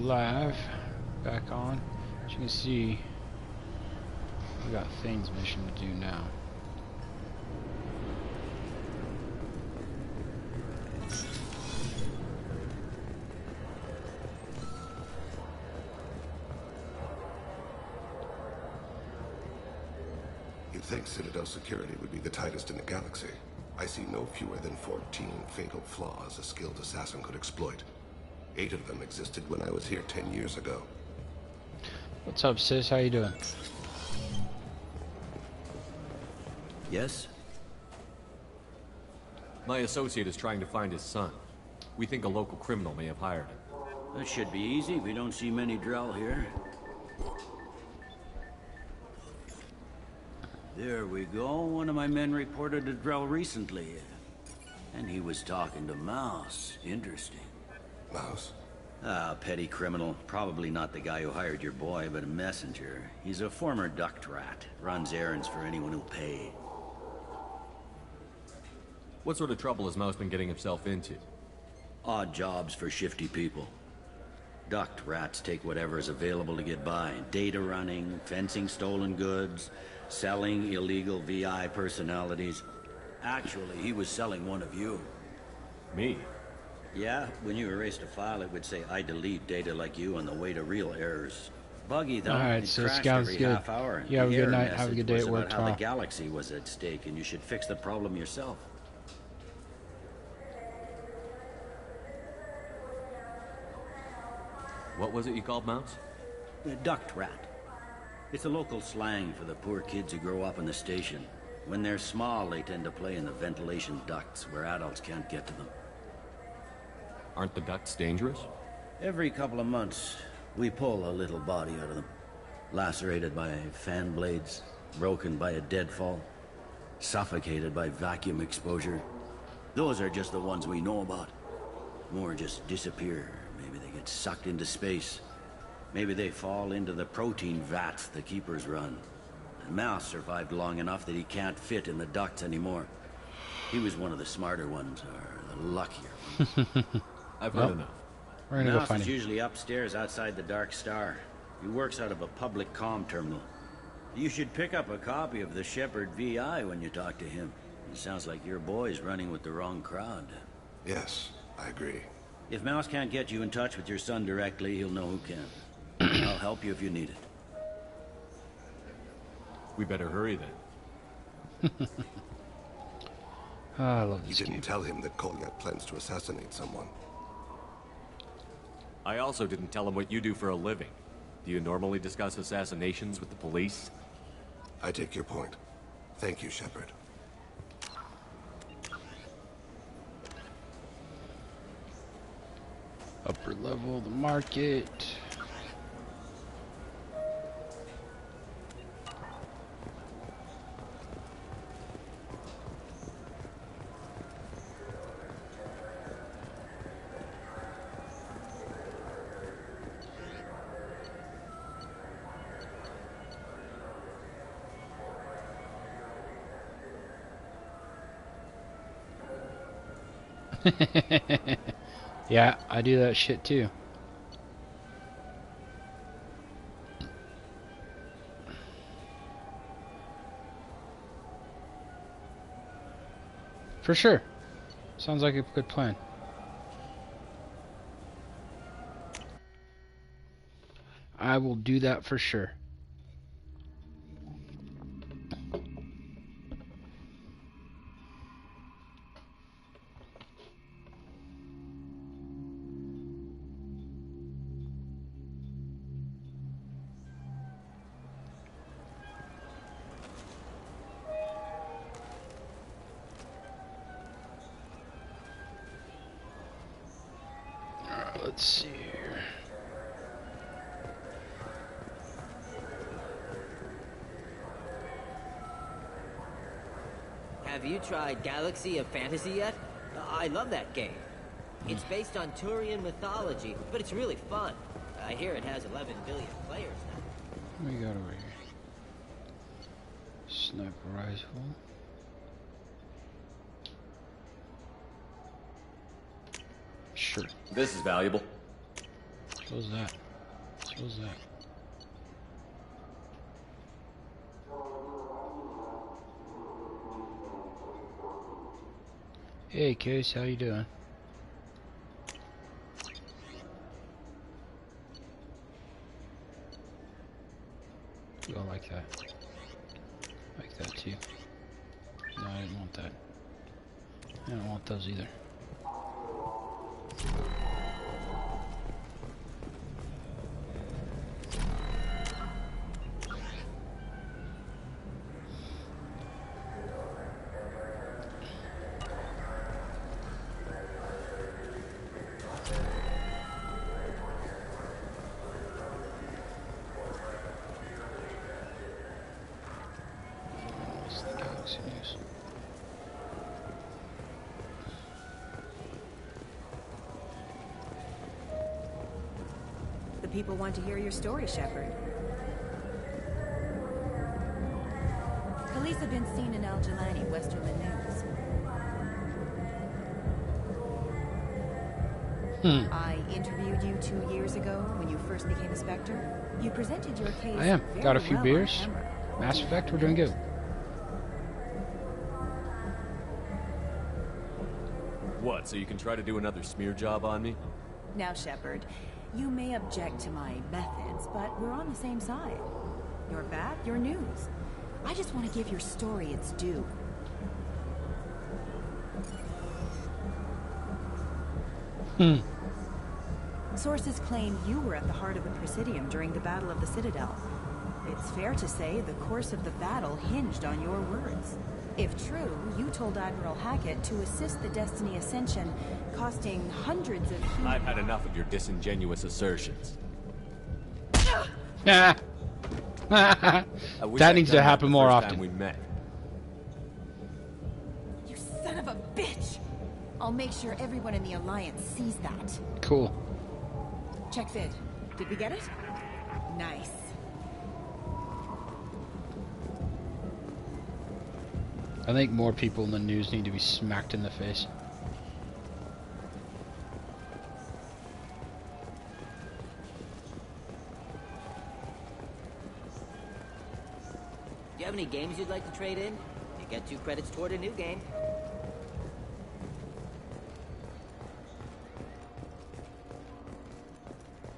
live. Back on. As you can see, we got Thane's mission to do now. You'd think Citadel security would be the tightest in the galaxy. I see no fewer than 14 fatal flaws a skilled assassin could exploit. 8 of them existed when I was here 10 years ago. What's up, sis? How you doing? Yes? My associate is trying to find his son. We think a local criminal may have hired him. That should be easy. We don't see many Drell here. There we go. One of my men reported a Drell recently. And he was talking to Mouse. Interesting. Mouse? Ah, petty criminal. Probably not the guy who hired your boy, but a messenger. He's a former duct rat. Runs errands for anyone who'll pay. What sort of trouble has Mouse been getting himself into? Odd jobs for shifty people. Duct rats take whatever is available to get by. Data running, fencing stolen goods, selling illegal VI personalities. Actually, he was selling one of you. Me? Yeah, when you erased a file, it would say, I delete data like you on the way to real errors. Buggy, though. Alright, It so crashed sounds every good. half hour. You have a The good error night. Have a good day message at was work about how tomorrow. the galaxy was at stake, and you should fix the problem yourself. What was it you called Mouse? The duct rat. It's a local slang for the poor kids who grow up in the station. When they're small, they tend to play in the ventilation ducts where adults can't get to them. Aren't the ducts dangerous? Every couple of months, we pull a little body out of them. Lacerated by fan blades, broken by a deadfall, suffocated by vacuum exposure. Those are just the ones we know about. More just disappear. Maybe they get sucked into space. Maybe they fall into the protein vats the keepers run. And Mouse survived long enough that he can't fit in the ducts anymore. He was one of the smarter ones, or the luckier ones. I've heard enough. We're gonna go Mouse find is him. usually upstairs outside the Dark Star. He works out of a public comm terminal. You should pick up a copy of the Shepherd VI when you talk to him. It sounds like your boy's running with the wrong crowd. Yes, I agree. If Mouse can't get you in touch with your son directly, he'll know who can. I'll help you if you need it. We better hurry then. Oh, I love You this didn't game. tell him that Kolyak plans to assassinate someone. I also didn't tell him what you do for a living. Do you normally discuss assassinations with the police? I take your point. Thank you, Shepard. Upper level, the market. Yeah, I do that shit too. For sure. Sounds like a good plan. I will do that for sure. Let's see here. Have you tried Galaxy of Fantasy yet? I love that game. It's based on Turian mythology, but it's really fun. I hear it has 11 billion players now. What do we got over here? Sniper rifle. Sure. This is valuable. Close that. Close that. Hey, Case, how you doing? Oh, I like that. Like that too. No, I didn't want that. I don't want those either. What's the Galaxy News? The people want to hear your story, Shepard. Police have been seen in Al Jelani, Westerland News. I interviewed you 2 years ago when you first became a Spectre. You presented your case. I am. Very Got a few well on beers. camera. Mass Effect, we're doing good. What, so you can try to do another smear job on me? Now, Shepard, you may object to my methods, but we're on the same side. Your bat, your news. I just want to give your story its due. Sources claim you were at the heart of the Presidium during the Battle of the Citadel. It's fair to say the course of the battle hinged on your words. If true, you told Admiral Hackett to assist the Destiny Ascension, costing hundreds of human... I've had enough of your disingenuous assertions. Nah. I wish That I'd needs done to happen the more first often. time we met. You son of a bitch! I'll make sure everyone in the Alliance sees that. Cool. Check vid. Did we get it? Nice. I think more people in the news need to be smacked in the face. Do you have any games you'd like to trade in? You get 2 credits toward a new game.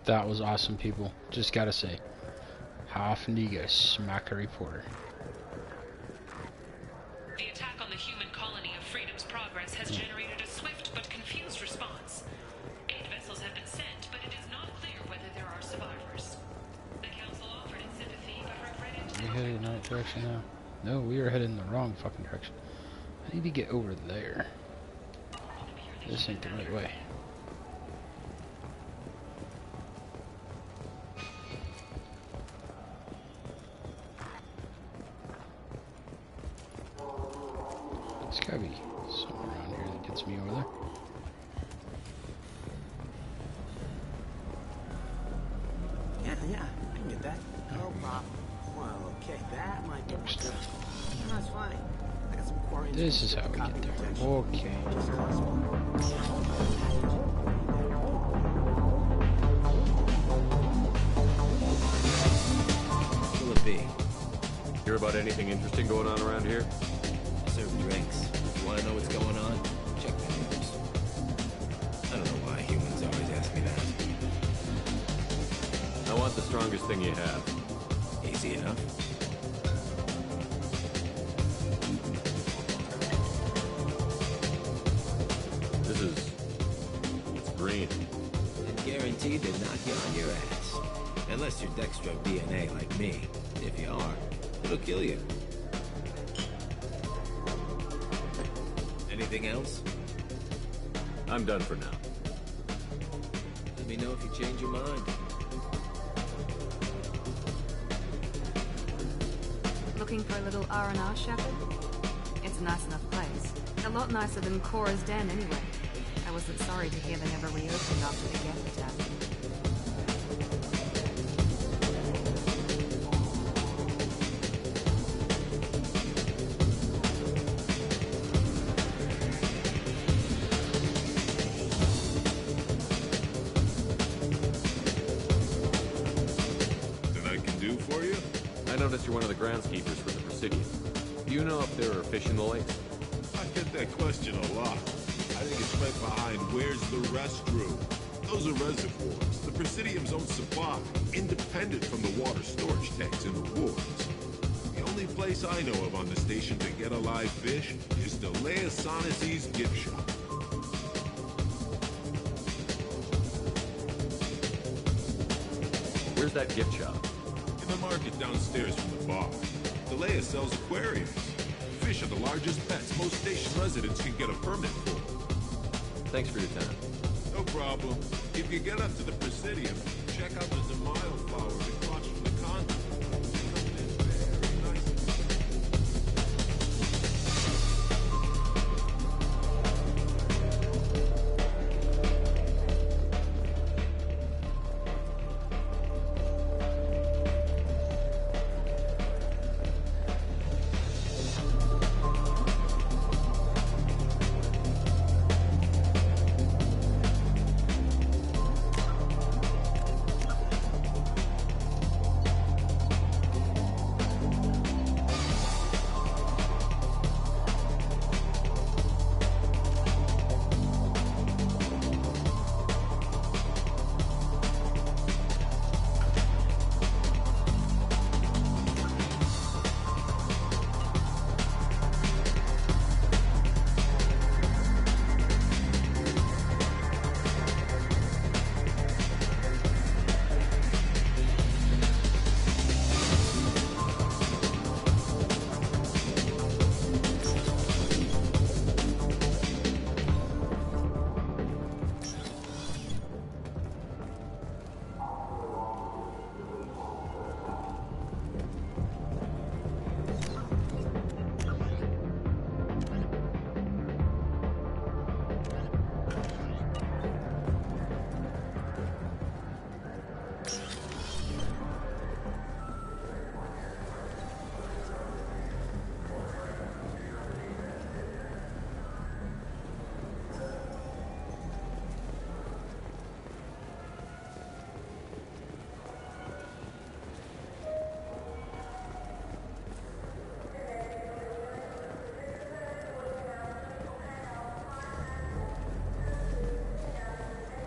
That was awesome, people. Just gotta say. How often do you guys smack a reporter? The attack on the human colony of Freedom's Progress has generated a swift but confused response. 8 vessels have been sent, but it is not clear whether there are survivors. The Council offered its sympathy, but regretted... Are we headed in the right direction now? No, we are headed in the wrong fucking direction. I need to get over there. This ain't the right way. There's gotta be somewhere around here that gets me over there. Yeah, I can get that. No problem. Well, okay, that might be more difficult. No, it's fine. I got some quarantine. This is how we get there. Okay. Will it be? Hear about anything interesting going on around here? Serve drinks. You want to know what's going on? Check the news. I don't know why humans always ask me that. I want the strongest thing you have. Easy enough. It's green. And guaranteed to knock you on your ass. Unless you're Dextro DNA like me. If you are, it'll kill you. Anything else? I'm done for now. Let me know if you change your mind. Looking for a little R&R, Shepard? It's a nice enough place. A lot nicer than Cora's Den, anyway. I wasn't sorry to hear they never reopened after the Geth attack. one of the groundskeepers for the Presidium. Do you know if there are fish in the lakes? I get that question a lot. I think it's right behind where's the restroom. Those are reservoirs, the Presidium's own supply, independent from the water storage tanks in the woods. The only place I know of on the station to get a live fish is Delea Sonesi's gift shop. Where's that gift shop? In the market downstairs from the bar. Delea sells aquariums. Fish are the largest pets most station residents can get a permit for. Thanks for your time. No problem. If you get up to the Presidium, check out the Zamayo flowers across from the condo. They come in very nice.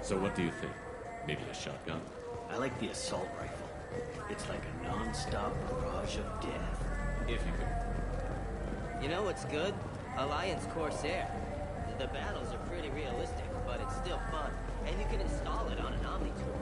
So what do you think? Maybe a shotgun? I like the assault rifle. It's like a non-stop barrage of death. If you could. You know what's good? Alliance Corsair. The battles are pretty realistic, but it's still fun. And you can install it on an Omni-tool.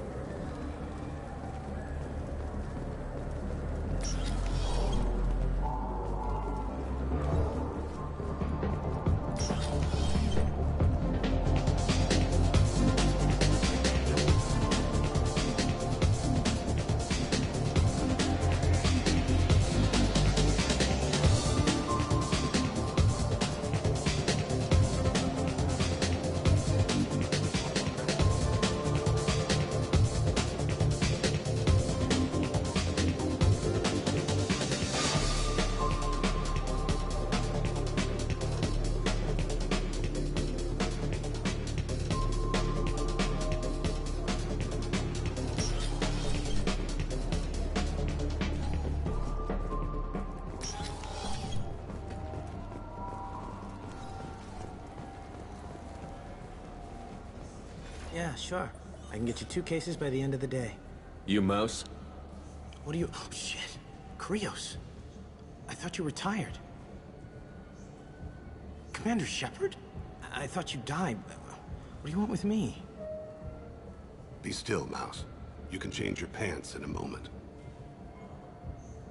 Yeah, sure. I can get you 2 cases by the end of the day. You mouse? What are you... Oh, shit. Krios. I thought you retired. Commander Shepard? I thought you died. What do you want with me? Be still, Mouse. You can change your pants in a moment.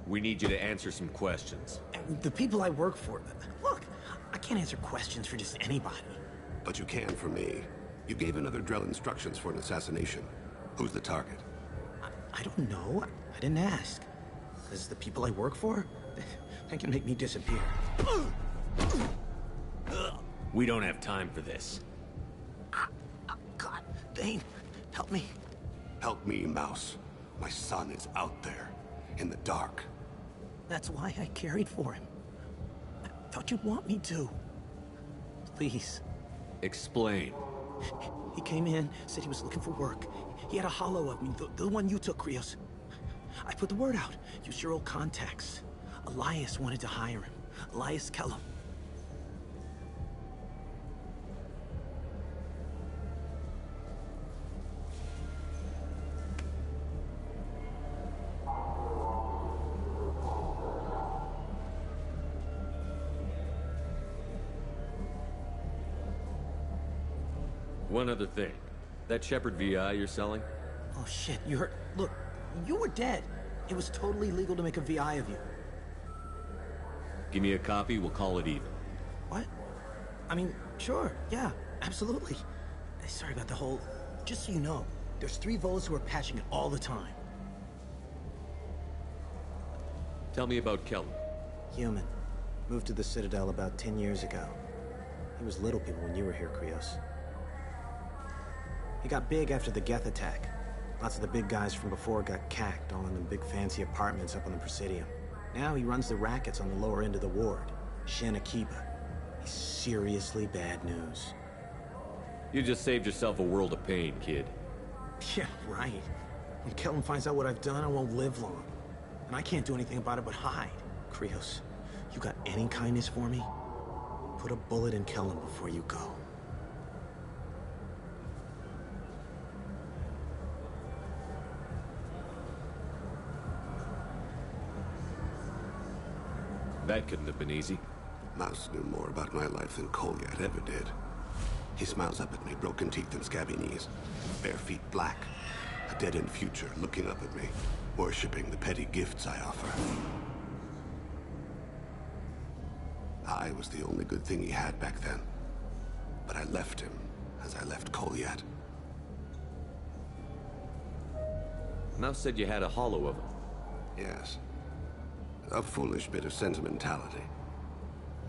We need you to answer some questions. The people I work for... Look, I can't answer questions for just anybody. But you can for me. You gave another Drell instructions for an assassination. Who's the target? I don't know. I didn't ask. Because the people I work for, they can make me disappear. We don't have time for this. God, Dane, help me. Help me, Mouse. My son is out there, in the dark. That's why I carried for him. I thought you'd want me to. Please. Explain. He came in, said he was looking for work. He had a hollow of me, the one you took, Krios. I put the word out. Use your old contacts. Elias wanted to hire him. Elias Kellum. One other thing. That Shepard VI you're selling? Oh shit, you heard? Look, you were dead. It was totally legal to make a VI of you. Give me a copy, we'll call it even. What? I mean, sure, yeah, absolutely. Sorry about the whole... Just so you know, there's 3 Volas who are patching it all the time. Tell me about Kellum. Human. Moved to the Citadel about 10 years ago. He was little people when you were here, Krios. He got big after the Geth attack. Lots of the big guys from before got cacked, all in them big fancy apartments up on the Presidium. Now he runs the rackets on the lower end of the ward, Shin Akiba. He's seriously bad news. You just saved yourself a world of pain, kid. Yeah, right. When Kellum finds out what I've done, I won't live long. And I can't do anything about it but hide. Krios, you got any kindness for me? Put a bullet in Kellum before you go. That couldn't have been easy. Mouse knew more about my life than Kolyat ever did. He smiles up at me, broken teeth and scabby knees. Bare feet black. A dead-end future looking up at me, worshipping the petty gifts I offer. I was the only good thing he had back then. But I left him, as I left Kolyat. Mouse said you had a hollow of him. Yes. A foolish bit of sentimentality.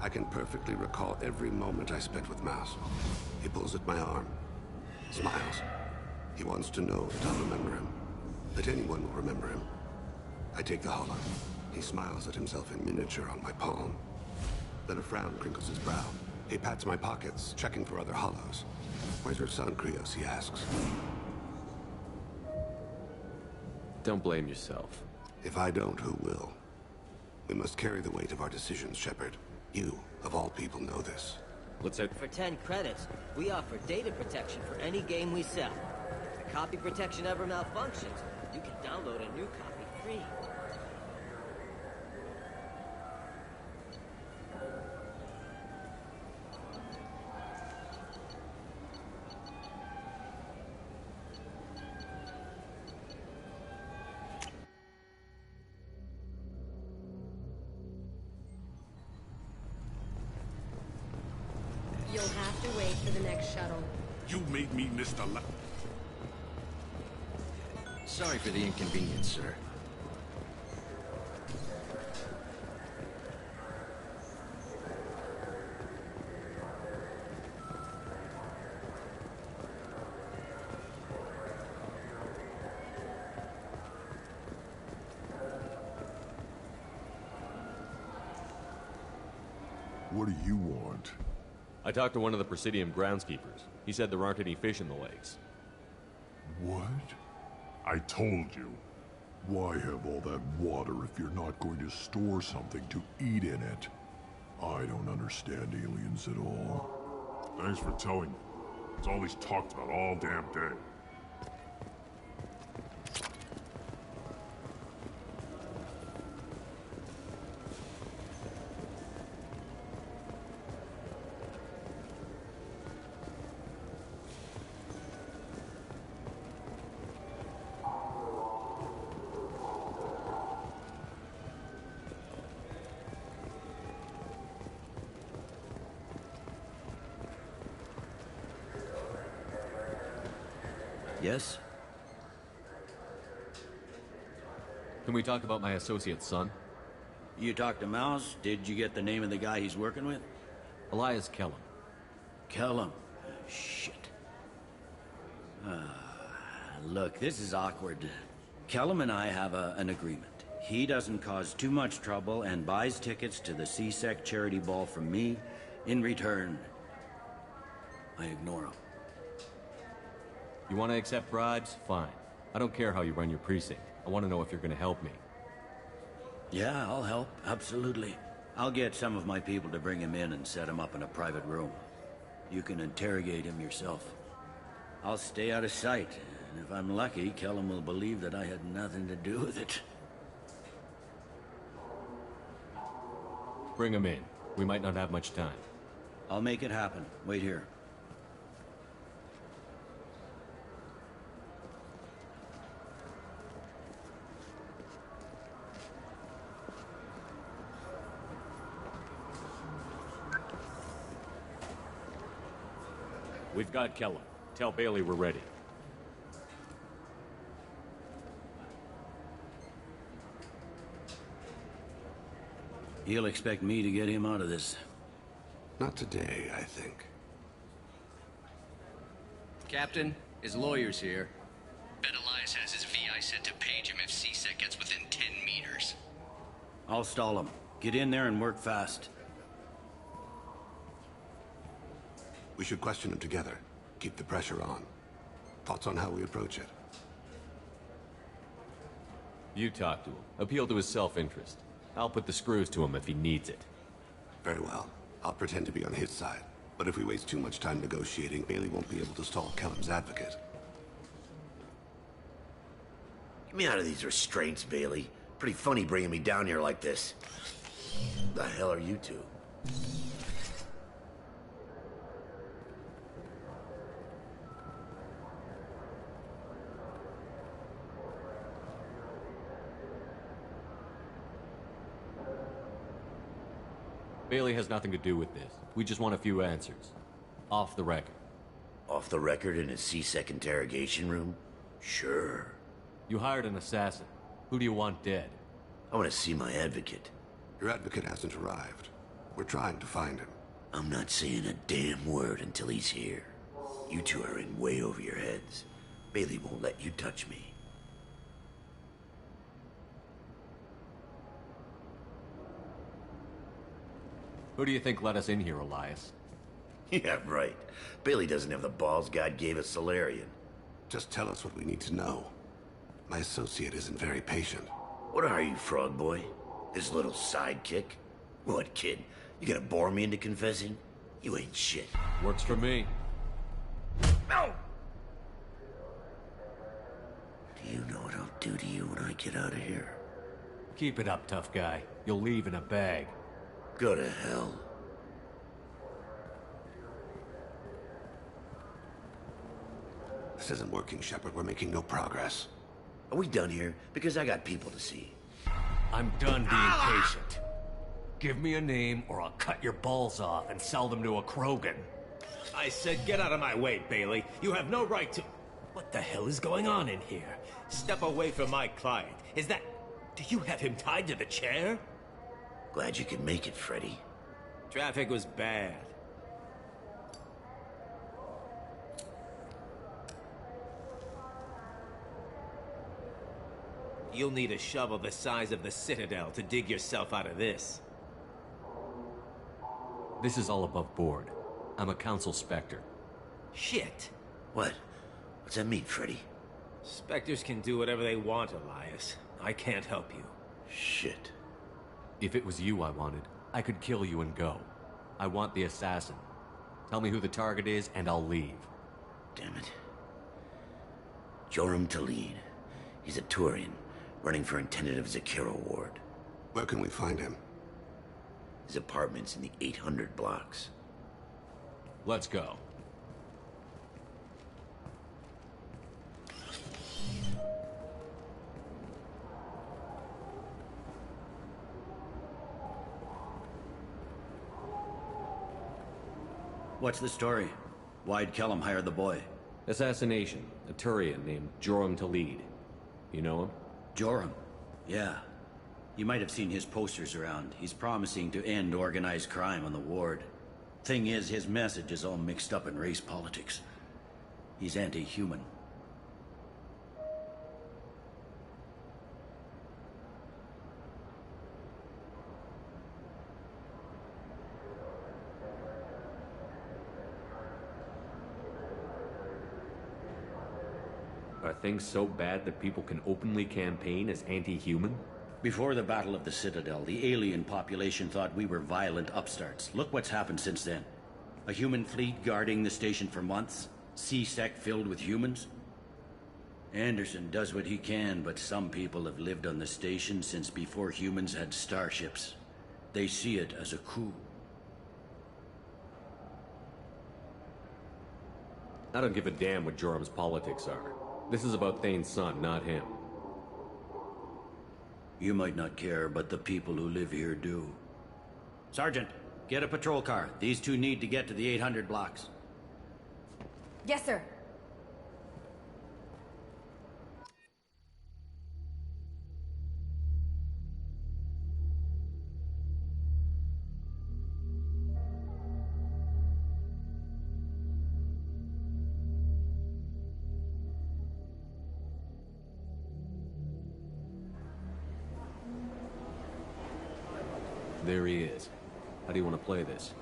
I can perfectly recall every moment I spent with Mouse. He pulls at my arm, smiles. He wants to know that I'll remember him, that anyone will remember him. I take the hollow. He smiles at himself in miniature on my palm. Then a frown crinkles his brow. He pats my pockets, checking for other hollows. Where's your son, Krios, he asks. Don't blame yourself. If I don't, who will? We must carry the weight of our decisions, Shepard. You, of all people, know this. Let's head... For 10 credits, we offer data protection for any game we sell. If the copy protection ever malfunctions, you can download a new copy free. You'll have to wait for the next shuttle. You made me miss the Sorry for the inconvenience, sir. What do you want? I talked to one of the Presidium groundskeepers. He said there aren't any fish in the lakes. What? I told you. Why have all that water if you're not going to store something to eat in it? I don't understand aliens at all. Thanks for telling me. It's all he's talked about all damn day. Yes? Can we talk about my associate's son? You talked to Mouse? Did you get the name of the guy he's working with? Elias Kellum. Kellum. Shit. Look, this is awkward. Kellum and I have an agreement. He doesn't cause too much trouble and buys tickets to the C-Sec charity ball from me. In return, I ignore him. You want to accept bribes? Fine. I don't care how you run your precinct. I want to know if you're going to help me. Yeah, I'll help, absolutely. I'll get some of my people to bring him in and set him up in a private room. You can interrogate him yourself. I'll stay out of sight, and if I'm lucky, Kellum will believe that I had nothing to do with it. Bring him in. We might not have much time. I'll make it happen. Wait here. We've got Kellum. Tell Bailey we're ready. He'll expect me to get him out of this. Not today, I think. Captain, his lawyer's here. Bet Elias has his VI set to page him if CSEC gets within 10 meters. I'll stall him. Get in there and work fast. We should question him together. Keep the pressure on. Thoughts on how we approach it? You talk to him. Appeal to his self-interest. I'll put the screws to him if he needs it. Very well. I'll pretend to be on his side. But if we waste too much time negotiating, Bailey won't be able to stall Kellum's advocate. Get me out of these restraints, Bailey. Pretty funny bringing me down here like this. The hell are you two? Bailey has nothing to do with this. We just want a few answers. Off the record. Off the record in a CSEC interrogation room? Sure. You hired an assassin. Who do you want dead? I want to see my advocate. Your advocate hasn't arrived. We're trying to find him. I'm not saying a damn word until he's here. You two are in way over your heads. Bailey won't let you touch me. Who do you think let us in here, Elias? Yeah, right. Bailey doesn't have the balls God gave a Solarian. Just tell us what we need to know. My associate isn't very patient. What are you, frog boy? His little sidekick? What, kid? You gonna bore me into confessing? You ain't shit. Works for me. No! Do you know what I'll do to you when I get out of here? Keep it up, tough guy. You'll leave in a bag. Go to hell. This isn't working, Shepard. We're making no progress. Are we done here? Because I got people to see. I'm done being patient. Give me a name or I'll cut your balls off and sell them to a Krogan. I said get out of my way, Bailey. You have no right to... What the hell is going on in here? Step away from my client. Is that... Do you have him tied to the chair? Glad you could make it, Freddy. Traffic was bad. You'll need a shovel the size of the Citadel to dig yourself out of this. This is all above board. I'm a council specter. Shit. What? What's that mean, Freddy? Spectres can do whatever they want, Elias. I can't help you. Shit. If it was you I wanted, I could kill you and go. I want the assassin. Tell me who the target is, and I'll leave. Damn it. Joram Talid. He's a Turian, running for intendant of Zakira Ward. Where can we find him? His apartment's in the 800 blocks. Let's go. What's the story? Why'd Kellum hire the boy? Assassination. A Turian named Joram Talid. You know him? Joram? Yeah. You might have seen his posters around. He's promising to end organized crime on the ward. Thing is, his message is all mixed up in race politics. He's anti-human. Are things so bad that people can openly campaign as anti-human? Before the Battle of the Citadel, the alien population thought we were violent upstarts. Look what's happened since then. A human fleet guarding the station for months, C-Sec filled with humans. Anderson does what he can, but some people have lived on the station since before humans had starships. They see it as a coup. I don't give a damn what Jorum's politics are. This is about Thane's son, not him. You might not care, but the people who live here do. Sergeant, get a patrol car. These two need to get to the 800 blocks. Yes, sir. There he is. How do you want to play this?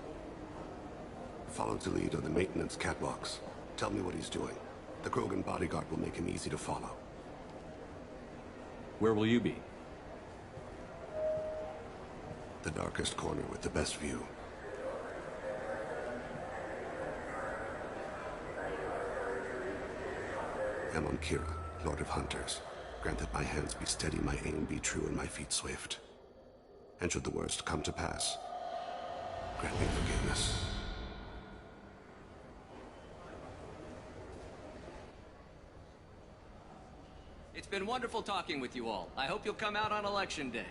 Follow the lead on the maintenance catwalks. Tell me what he's doing. The Krogan bodyguard will make him easy to follow. Where will you be? The darkest corner with the best view. I'm on Kira, Lord of Hunters. Grant that my hands be steady, my aim be true, and my feet swift. And should the worst come to pass, grant me forgiveness. It's been wonderful talking with you all. I hope you'll come out on Election Day.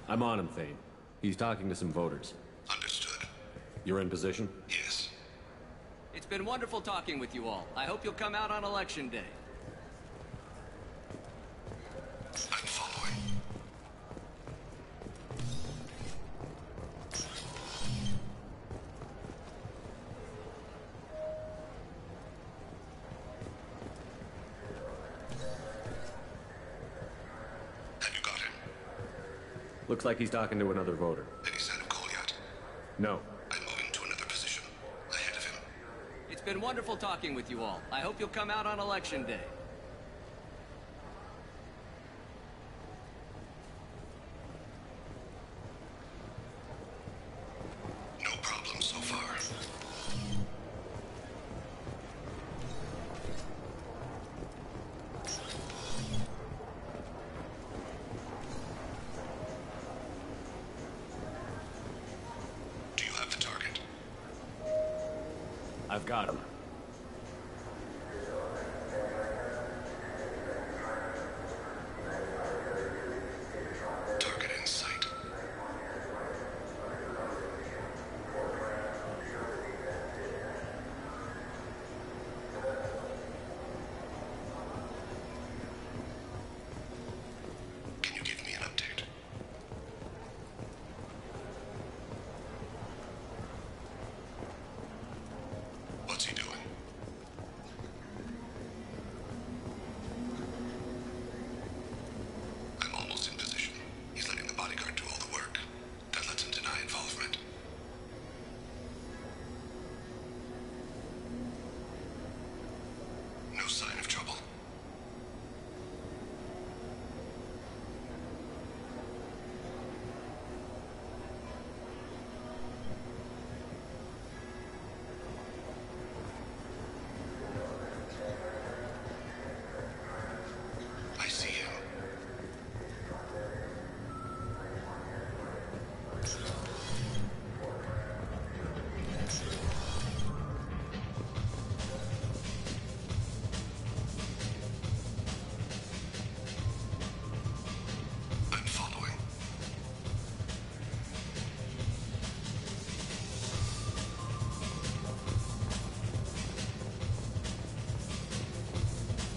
I'm on him, Thane. He's talking to some voters. Understood. You're in position? Yes. It's been wonderful talking with you all. I hope you'll come out on Election Day. I'm following. Have you got him? Looks like he's talking to another voter. Any sign of Goliath? No. I'm moving to another position. Ahead of him. It's been wonderful talking with you all. I hope you'll come out on Election Day. No problem so far. Do you have the target? I've got him. Target in sight. Can you give me an update? What's he doing? I'm almost in position. He's letting the bodyguard do all the work. That lets him deny involvement. No sign of trouble. I see him. I'm following.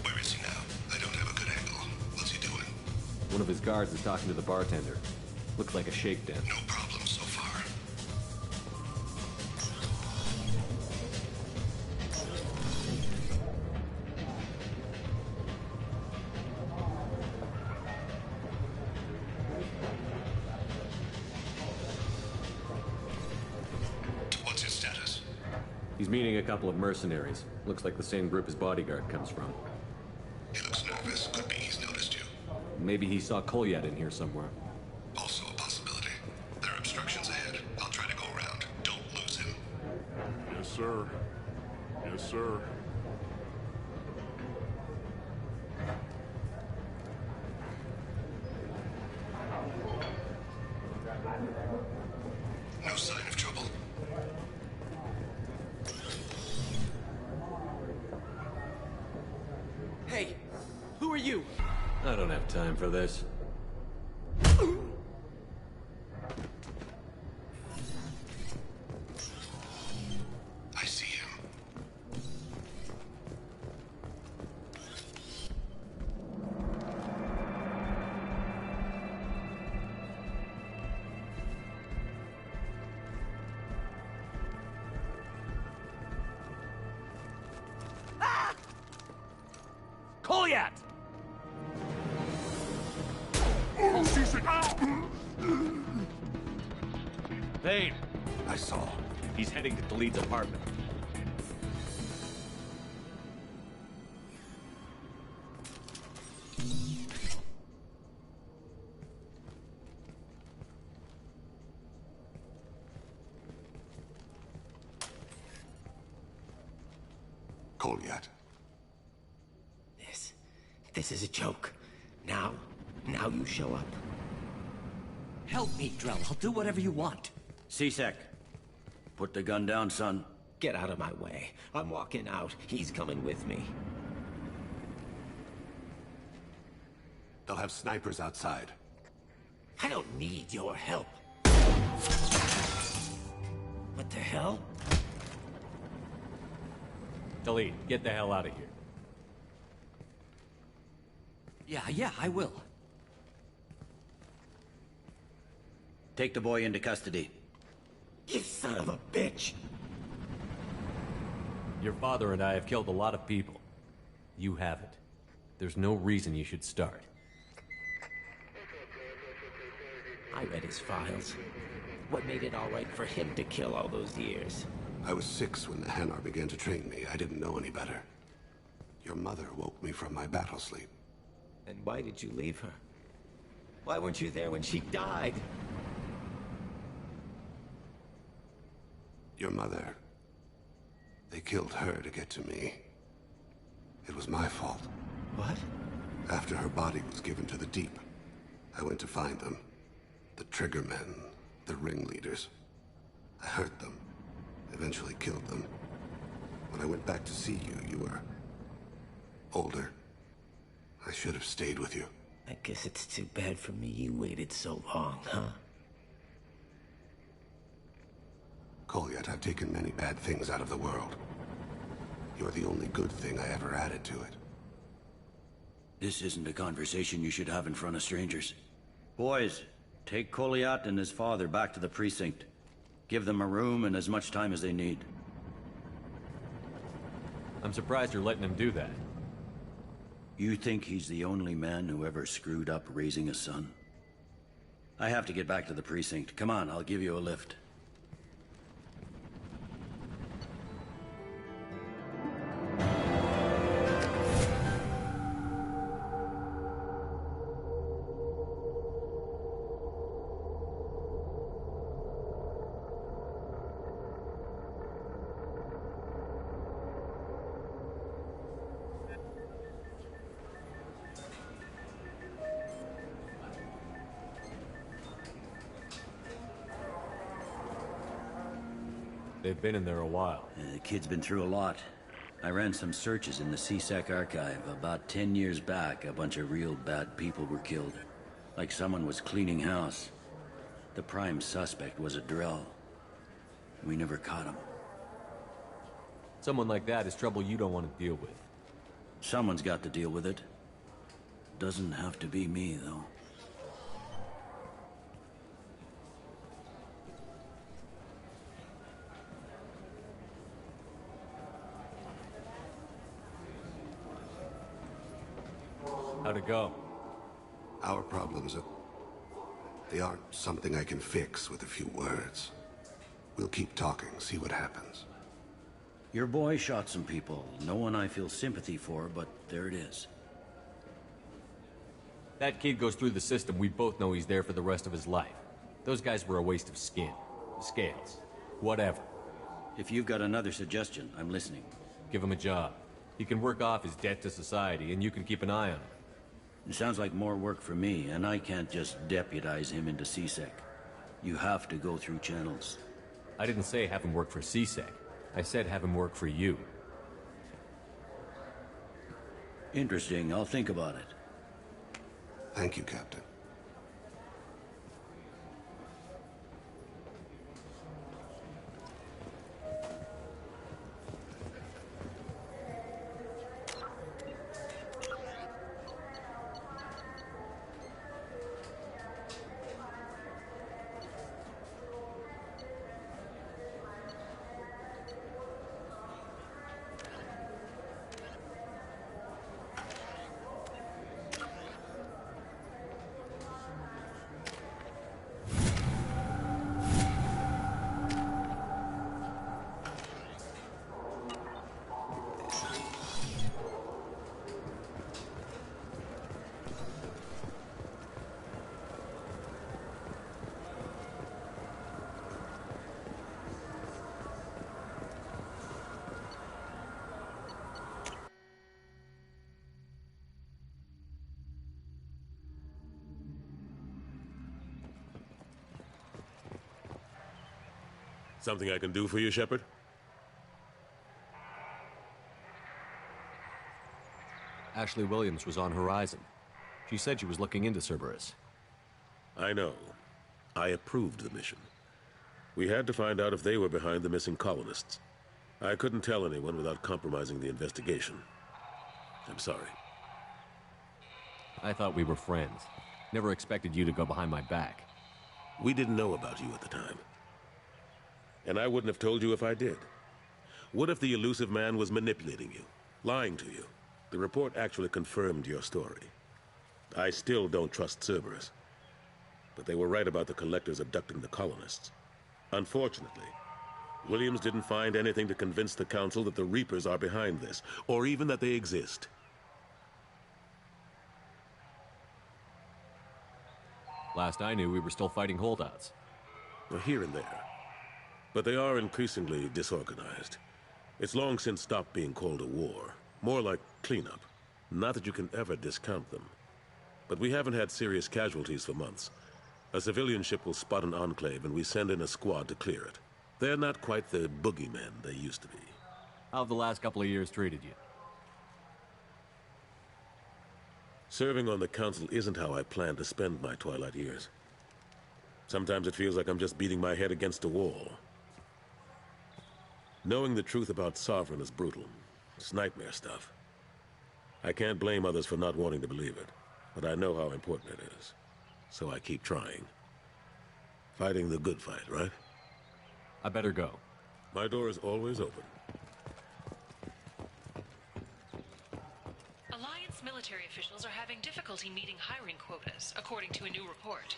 Where is he now? I don't have a good angle. What's he doing? One of his guards is talking to the bartender. Looks like a shakedown. No problem so far. What's his status? He's meeting a couple of mercenaries. Looks like the same group his bodyguard comes from. He looks nervous. Could be he's noticed you. Maybe he saw Kolyat in here somewhere. Also a possibility. There are obstructions ahead. I'll try to go around. Don't lose him. Yes, sir. Yes, sir. No sign of trouble. Hey, who are you? I don't have time for this. I see him. Kolyat! Vane, I saw. he's heading to Khalid's apartment. Kolyat. This is a joke. Now you show up. Help me, Drell. I'll do whatever you want. C-Sec. Put the gun down, son. Get out of my way. I'm walking out. He's coming with me. They'll have snipers outside. I don't need your help. What the hell? Khalid, get the hell out of here. Yeah, I will. Take the boy into custody. You son of a bitch! Your father and I have killed a lot of people. You haven't. There's no reason you should start. I read his files. What made it all right for him to kill all those years? I was 6 when the Hanar began to train me. I didn't know any better. Your mother woke me from my battle sleep. And why did you leave her? Why weren't you there when she died? Your mother. They killed her to get to me. It was my fault. What? After her body was given to the deep, I went to find them. The triggermen, the ringleaders. I hurt them. Eventually killed them. When I went back to see you, you were older. I should have stayed with you. I guess it's too bad for me you waited so long, huh? Kolyat, I've taken many bad things out of the world. You're the only good thing I ever added to it. This isn't a conversation you should have in front of strangers. Boys, take Kolyat and his father back to the precinct. Give them a room and as much time as they need. I'm surprised you're letting him do that. You think he's the only man who ever screwed up raising a son? I have to get back to the precinct. Come on, I'll give you a lift. They've been in there a while. The kid's been through a lot. I ran some searches in the C-Sec archive. About 10 years back, a bunch of real bad people were killed. Like someone was cleaning house. The prime suspect was a Drell. We never caught him. Someone like that is trouble you don't want to deal with. Someone's got to deal with it. Doesn't have to be me, though. How'd it go? Our problems they aren't something I can fix with a few words. We'll keep talking, see what happens. Your boy shot some people. No one I feel sympathy for, but there it is. That kid goes through the system, we both know he's there for the rest of his life. Those guys were a waste of skin. Scales. Whatever. If you've got another suggestion, I'm listening. Give him a job. He can work off his debt to society, and you can keep an eye on him. It sounds like more work for me, and I can't just deputize him into CSEC. You have to go through channels. I didn't say have him work for CSEC. I said have him work for you. Interesting. I'll think about it. Thank you, Captain. Something I can do for you, Shepard? Ashley Williams was on Horizon. She said she was looking into Cerberus. I know. I approved the mission. We had to find out if they were behind the missing colonists. I couldn't tell anyone without compromising the investigation. I'm sorry. I thought we were friends. Never expected you to go behind my back. We didn't know about you at the time. And I wouldn't have told you if I did. What if the elusive man was manipulating you, lying to you? The report actually confirmed your story. I still don't trust Cerberus. But they were right about the collectors abducting the colonists. Unfortunately, Williams didn't find anything to convince the Council that the Reapers are behind this, or even that they exist. Last I knew, we were still fighting holdouts. Well, here and there. But they are increasingly disorganized. It's long since stopped being called a war. More like cleanup. Not that you can ever discount them. But we haven't had serious casualties for months. A civilian ship will spot an enclave and we send in a squad to clear it. They're not quite the boogeymen they used to be. How have the last couple of years treated you? Serving on the Council isn't how I plan to spend my twilight years. Sometimes it feels like I'm just beating my head against a wall. Knowing the truth about Sovereign is brutal. It's nightmare stuff. I can't blame others for not wanting to believe it, but I know how important it is. So I keep trying. Fighting the good fight, right? I better go. My door is always open. Alliance military officials are having difficulty meeting hiring quotas, according to a new report.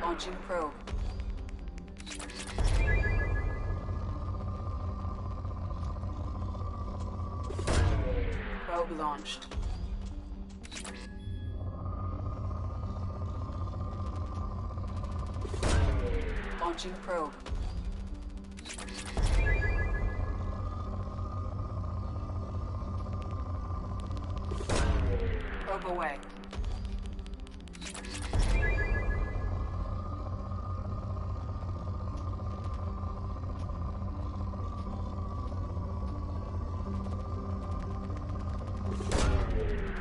Launching probe. Probe launched. Launching probe. Probe away.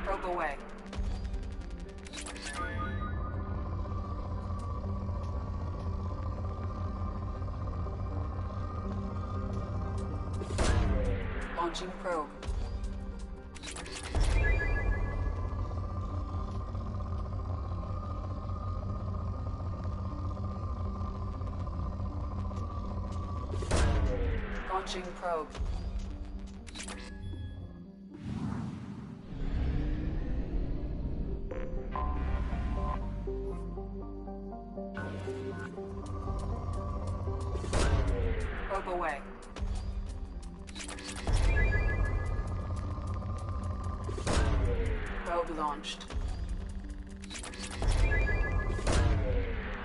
Probe away. Launching probe. Launching probe. Probe away. Probe launched.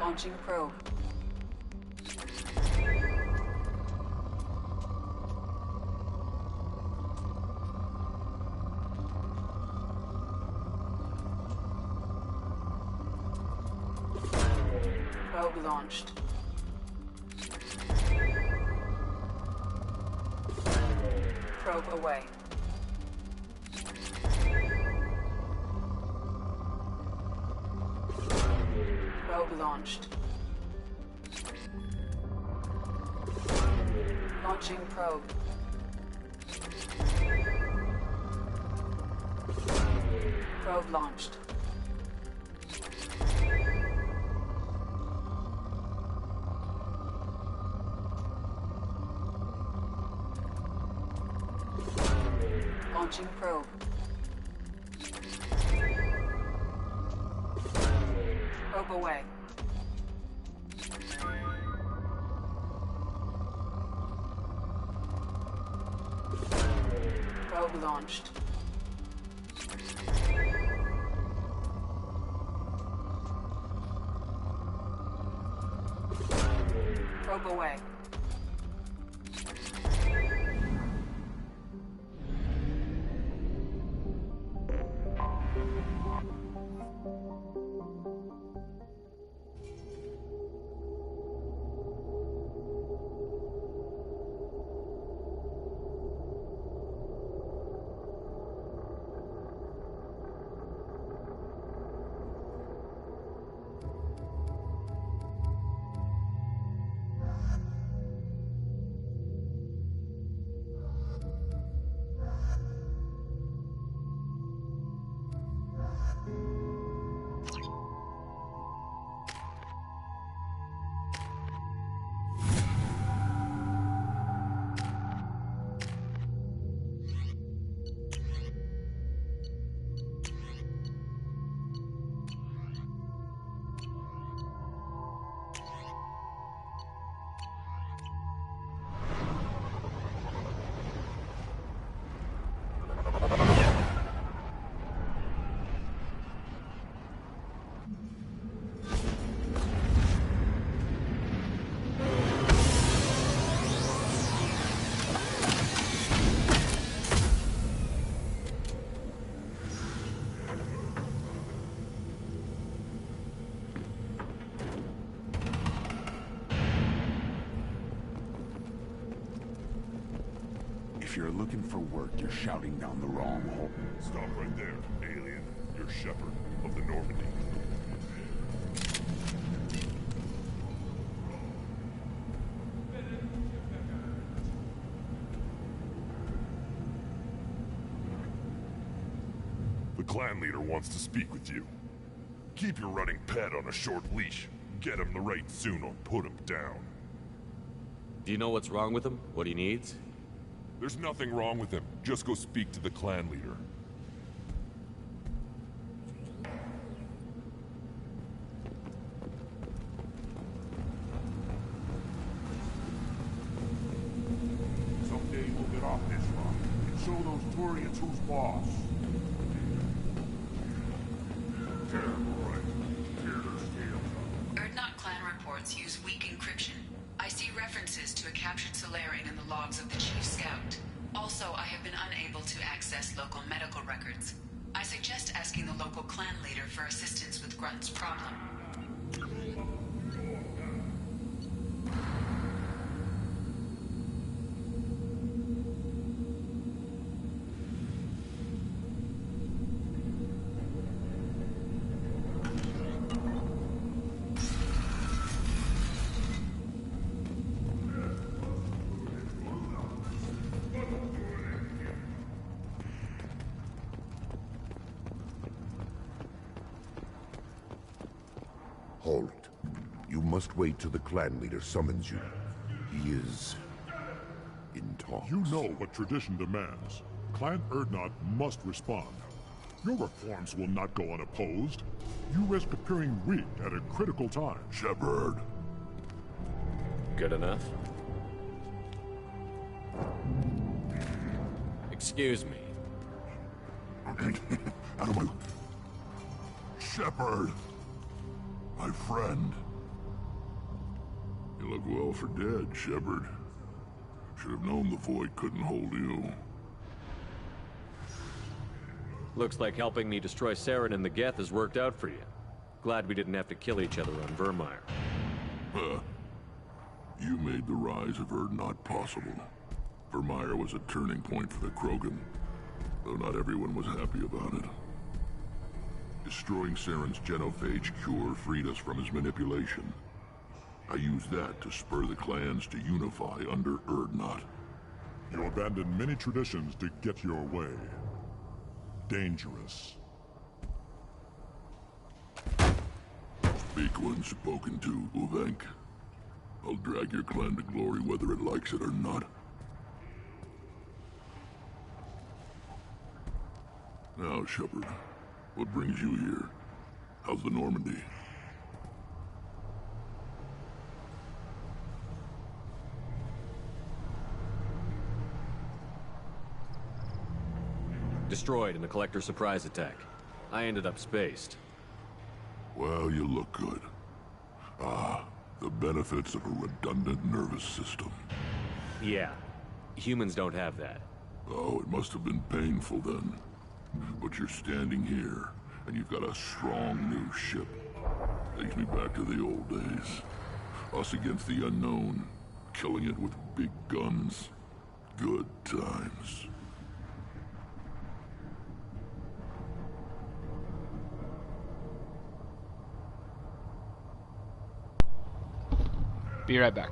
Launching probe. Probe launched. Probe away. Probe launched. Launching probe. Probe launched. Launching probe. Probe away. Probe launched. Probe away. If you're looking for work, you're shouting down the wrong hole. Stop right there, alien. You're Shepherd of the Normandy. The clan leader wants to speak with you. Keep your running pet on a short leash. Get him the right soon or put him down. Do you know what's wrong with him? What he needs? There's nothing wrong with him. Just go speak to the clan leader. Someday we'll get off this rock and show those Turians who's boss. Erdnot clan reports use weak encryption. I see references to a captured Solarian in the logs of the Chief Scout. Also, I have been unable to access local medical records. I suggest asking the local clan leader for assistance with Grunt's problem. Halt. You must wait till the clan leader summons you. He is in talks. You know what tradition demands. Clan Erdnot must respond. Your reforms will not go unopposed. You risk appearing weak at a critical time. Shepard. Good enough? Excuse me. Out of my... Shepard! My friend. You look well for dead, Shepard. Should have known the Void couldn't hold you. Looks like helping me destroy Saren and the Geth has worked out for you. Glad we didn't have to kill each other on Vermeer. Huh. You made the rise of Erdnot possible. Vermeer was a turning point for the Krogan, though not everyone was happy about it. Destroying Saren's genophage cure freed us from his manipulation. I used that to spur the clans to unify under Erdnot. You abandoned many traditions to get your way. Dangerous. Speak when spoken to, Uvenk. I'll drag your clan to glory whether it likes it or not. Now, Shepard, what brings you here? How's the Normandy? Destroyed in a collector surprise attack. I ended up spaced. Well, you look good. Ah, the benefits of a redundant nervous system. Yeah. Humans don't have that. Oh, it must have been painful then. But you're standing here, and you've got a strong new ship. Takes me back to the old days. Us against the unknown, killing it with big guns. Good times. Be right back.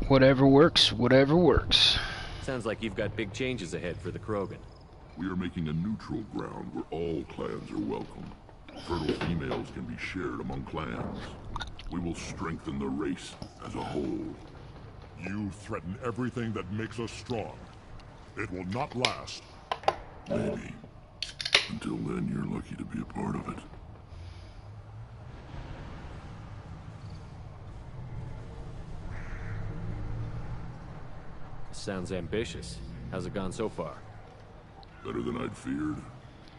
Whatever works, whatever works. Sounds like you've got big changes ahead for the Krogan. We are making a neutral ground where all clans are welcome. Fertile females can be shared among clans. We will strengthen the race as a whole. You threaten everything that makes us strong. It will not last. Maybe. Until then, you're lucky to be a part of it. Sounds ambitious. How's it gone so far? Better than I'd feared.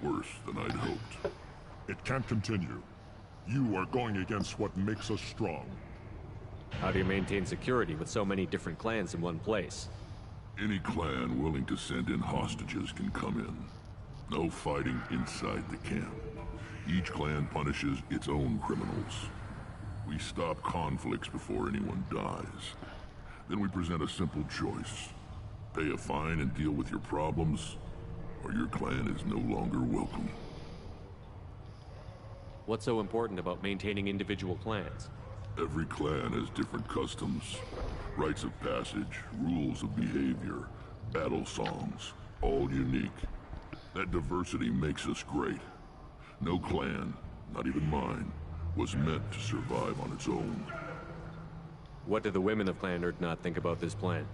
Worse than I'd hoped. It can't continue. You are going against what makes us strong. How do you maintain security with so many different clans in one place? Any clan willing to send in hostages can come in. No fighting inside the camp. Each clan punishes its own criminals. We stop conflicts before anyone dies. Then we present a simple choice. Pay a fine and deal with your problems, or your clan is no longer welcome. What's so important about maintaining individual clans? Every clan has different customs, rites of passage, rules of behavior, battle songs, all unique. That diversity makes us great. No clan, not even mine, was meant to survive on its own. What do the women of Clan Urdnot think about this plan?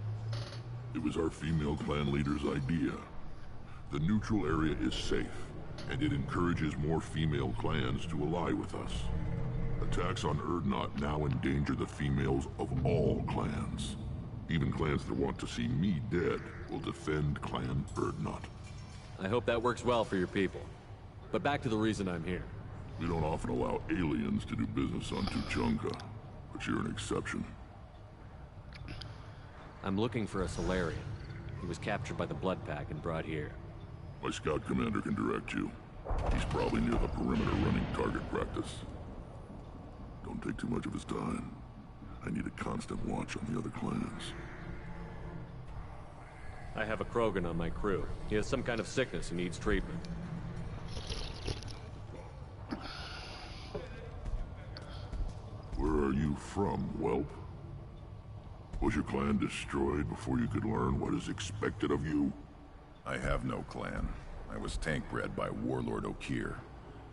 It was our female clan leader's idea. The neutral area is safe, and it encourages more female clans to ally with us. Attacks on Urdnot now endanger the females of all clans. Even clans that want to see me dead will defend Clan Urdnot. I hope that works well for your people. But back to the reason I'm here. We don't often allow aliens to do business on Tuchanka, but you're an exception. I'm looking for a Solarian. He was captured by the Blood Pack and brought here. My scout commander can direct you. He's probably near the perimeter running target practice. Don't take too much of his time. I need a constant watch on the other clans. I have a Krogan on my crew. He has some kind of sickness and needs treatment. Where are you from, whelp? Was your clan destroyed before you could learn what is expected of you? I have no clan. I was tank bred by Warlord Okir.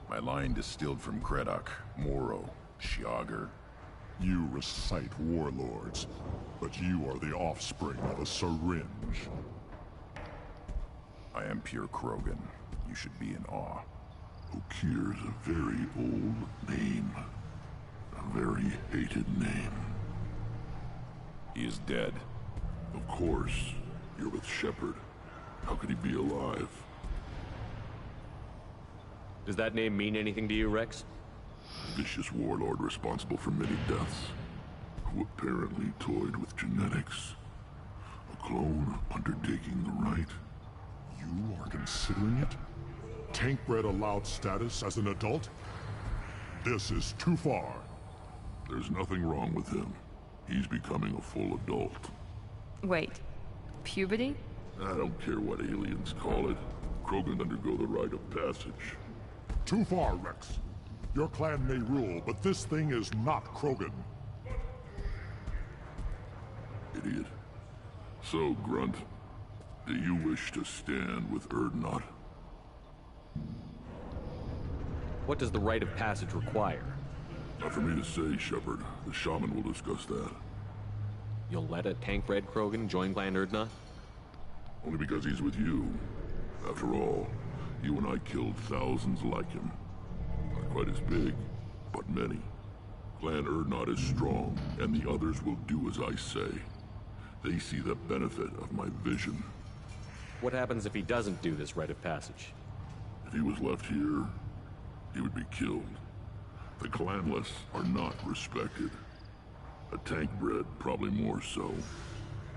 My line distilled from Kredok, Moro, Shiagar. You recite warlords, but you are the offspring of a syringe. I am pure Krogan. You should be in awe. Okir's a very old name. A very hated name. He is dead. Of course. You're with Shepard. How could he be alive? Does that name mean anything to you, Rex? A vicious warlord responsible for many deaths, who apparently toyed with genetics. A clone undertaking the right. You are considering it? Tank-bred allowed status as an adult? This is too far. There's nothing wrong with him. He's becoming a full adult. Wait, puberty? I don't care what aliens call it. Krogan undergo the rite of passage. Too far, Rex. Your clan may rule, but this thing is not Krogan. Idiot. So, Grunt, do you wish to stand with Urdnot? What does the rite of passage require? Not for me to say, Shepard. The shaman will discuss that. You'll let a tank-bred Krogan join Clan Urdnot? Only because he's with you. After all, you and I killed thousands like him. Not quite as big, but many. Clan Urdnot is strong, and the others will do as I say. They see the benefit of my vision. What happens if he doesn't do this rite of passage? If he was left here, he would be killed. The clanless are not respected. A tank-bred, probably more so.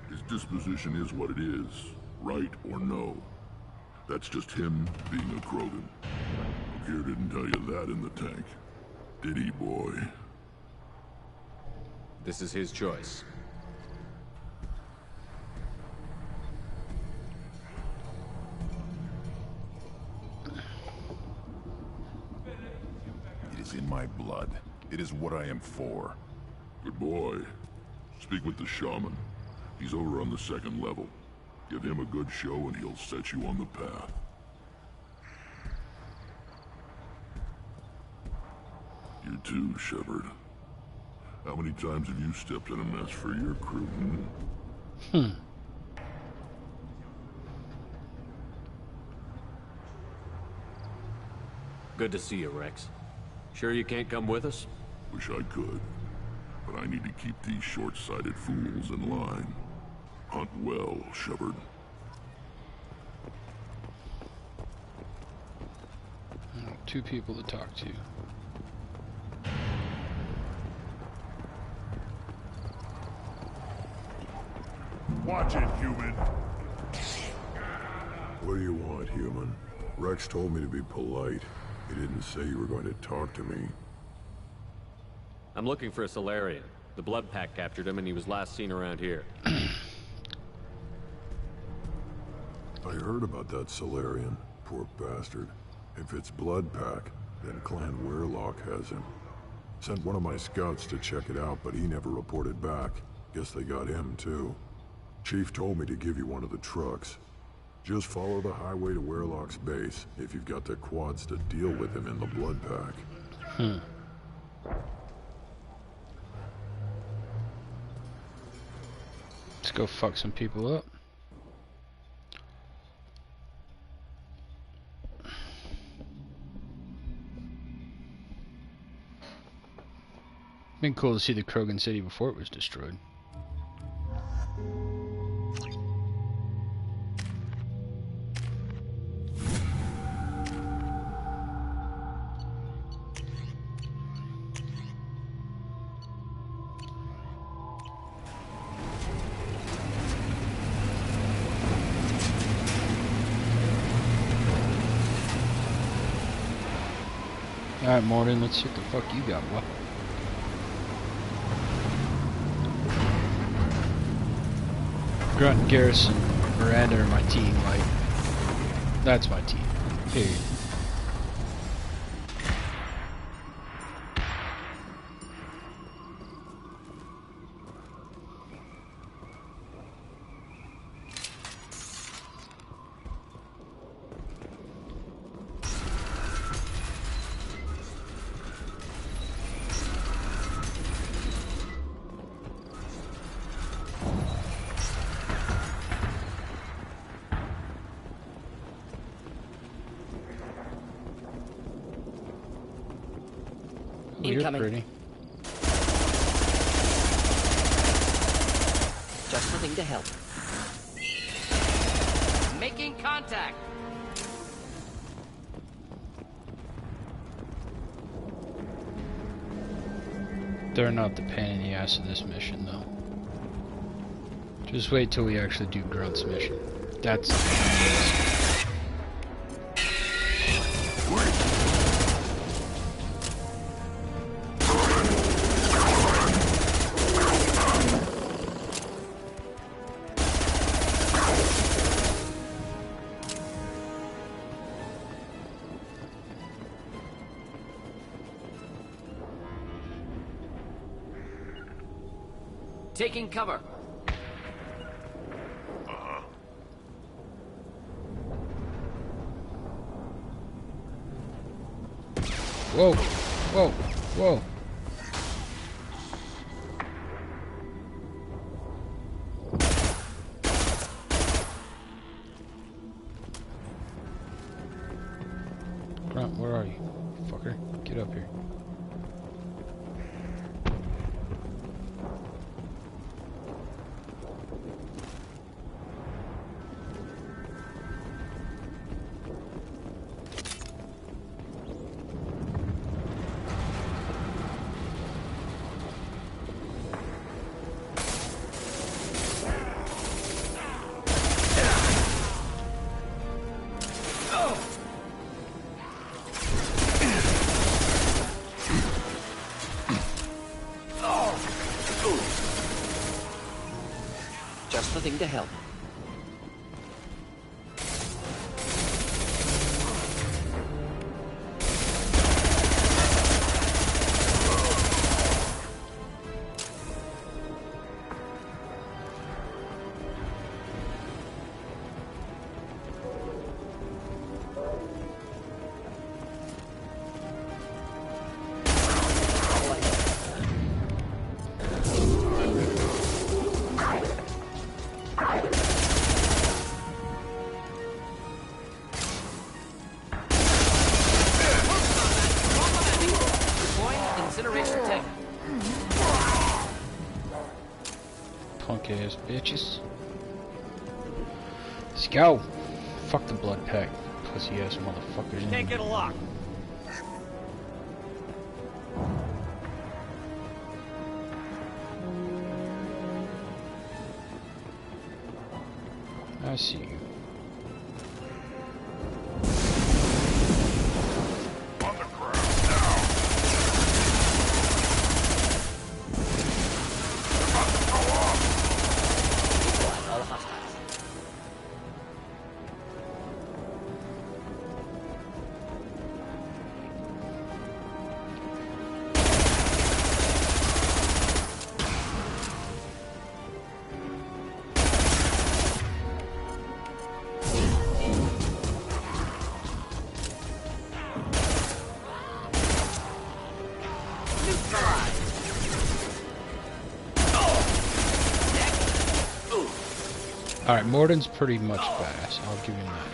His disposition is what it is, right or no. That's just him being a Krogan. Okir didn't tell you that in the tank. Did he, boy? This is his choice. It is in my blood. It is what I am for. Good boy. Speak with the shaman. He's over on the second level. Give him a good show and he'll set you on the path. You too, Shepard. How many times have you stepped in a mess for your crew, Good to see you, Rex. Sure you can't come with us? Wish I could. But I need to keep these short-sighted fools in line. Hunt well, Shepard. Two people to talk to. Watch it, human. What do you want, human? Rex told me to be polite. He didn't say you were going to talk to me. I'm looking for a Solarian. The Blood Pack captured him and he was last seen around here. I heard about that Solarian. Poor bastard. If it's Blood Pack, then Clan Weirlock has him. Sent one of my scouts to check it out, but he never reported back. Guess they got him, too. Chief told me to give you one of the trucks. Just follow the highway to Weirlock's base, if you've got the quads to deal with him in the Blood Pack. Let's go fuck some people up. Been cool to see the Krogan city before it was destroyed. Alright, Morton, let's see what the fuck you got, boy. Grunt, Garrison, Miranda are my team, like, that's my team, period. Incoming. You're pretty. Just the thing to help. Making contact. They're not the pain in the ass of this mission, though. Just wait till we actually do Grunt's mission. That's taking cover. Whoa, whoa, whoa. Grunt, where are you? Fucker, get up here. Just the thing to help. Punk ass bitches. Let's go. Fuck the Blood Pack. Pussy ass motherfuckers. Can't get a lock. I see you. On the ground now. About to go off. All hostiles. Alright, Morden's pretty much badass. I'll give him that.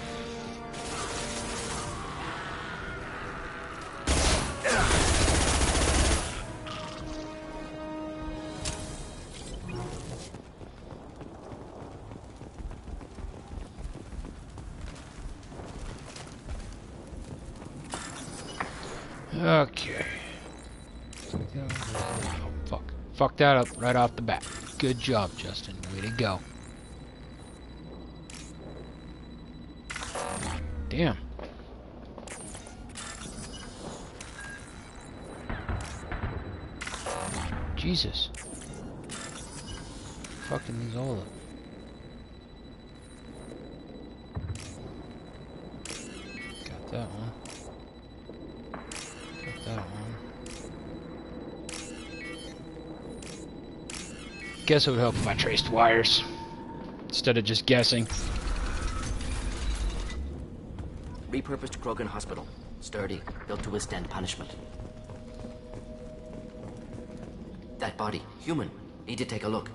Okay. Oh, fuck. Fuck that up right off the bat. Good job, Justin. Way to go. Damn. Jesus. Fucking these all up. Got that one. Got that one. Guess it would help if I traced wires instead of just guessing. Repurposed Krogan Hospital. Sturdy, built to withstand punishment. That body, human. Need to take a look.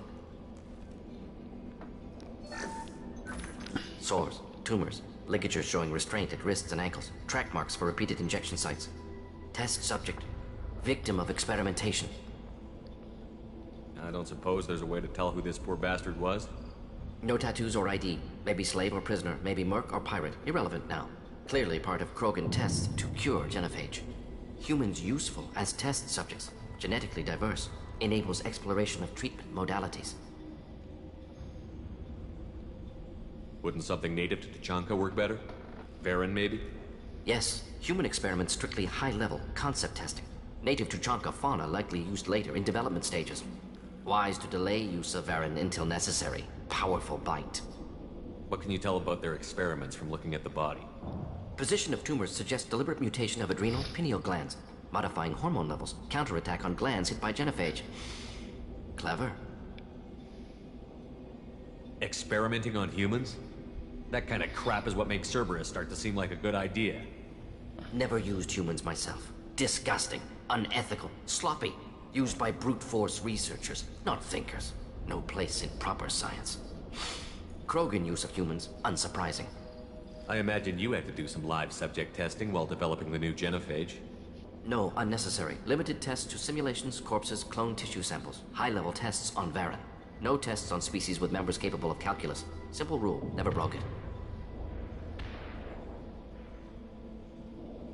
Sores, tumors, ligatures showing restraint at wrists and ankles, track marks for repeated injection sites. Test subject, victim of experimentation. I don't suppose there's a way to tell who this poor bastard was? No tattoos or ID. Maybe slave or prisoner, maybe merc or pirate. Irrelevant now. Clearly part of Krogan tests to cure genophage. Humans useful as test subjects, genetically diverse, enables exploration of treatment modalities. Wouldn't something native to Tuchanka work better? Varen, maybe? Yes, human experiments strictly high-level concept testing. Native Tuchanka fauna likely used later in development stages. Wise to delay use of Varen until necessary. Powerful bite. What can you tell about their experiments from looking at the body? Position of tumors suggests deliberate mutation of adrenal, pineal glands, modifying hormone levels, counterattack on glands hit by genophage. Clever. Experimenting on humans? That kind of crap is what makes Cerberus start to seem like a good idea. Never used humans myself. Disgusting, unethical, sloppy. Used by brute force researchers, not thinkers. No place in proper science. Krogan use of humans, unsurprising. I imagine you had to do some live subject testing while developing the new genophage. No, unnecessary. Limited tests to simulations, corpses, cloned tissue samples. High-level tests on Varen. No tests on species with members capable of calculus. Simple rule, never broke it.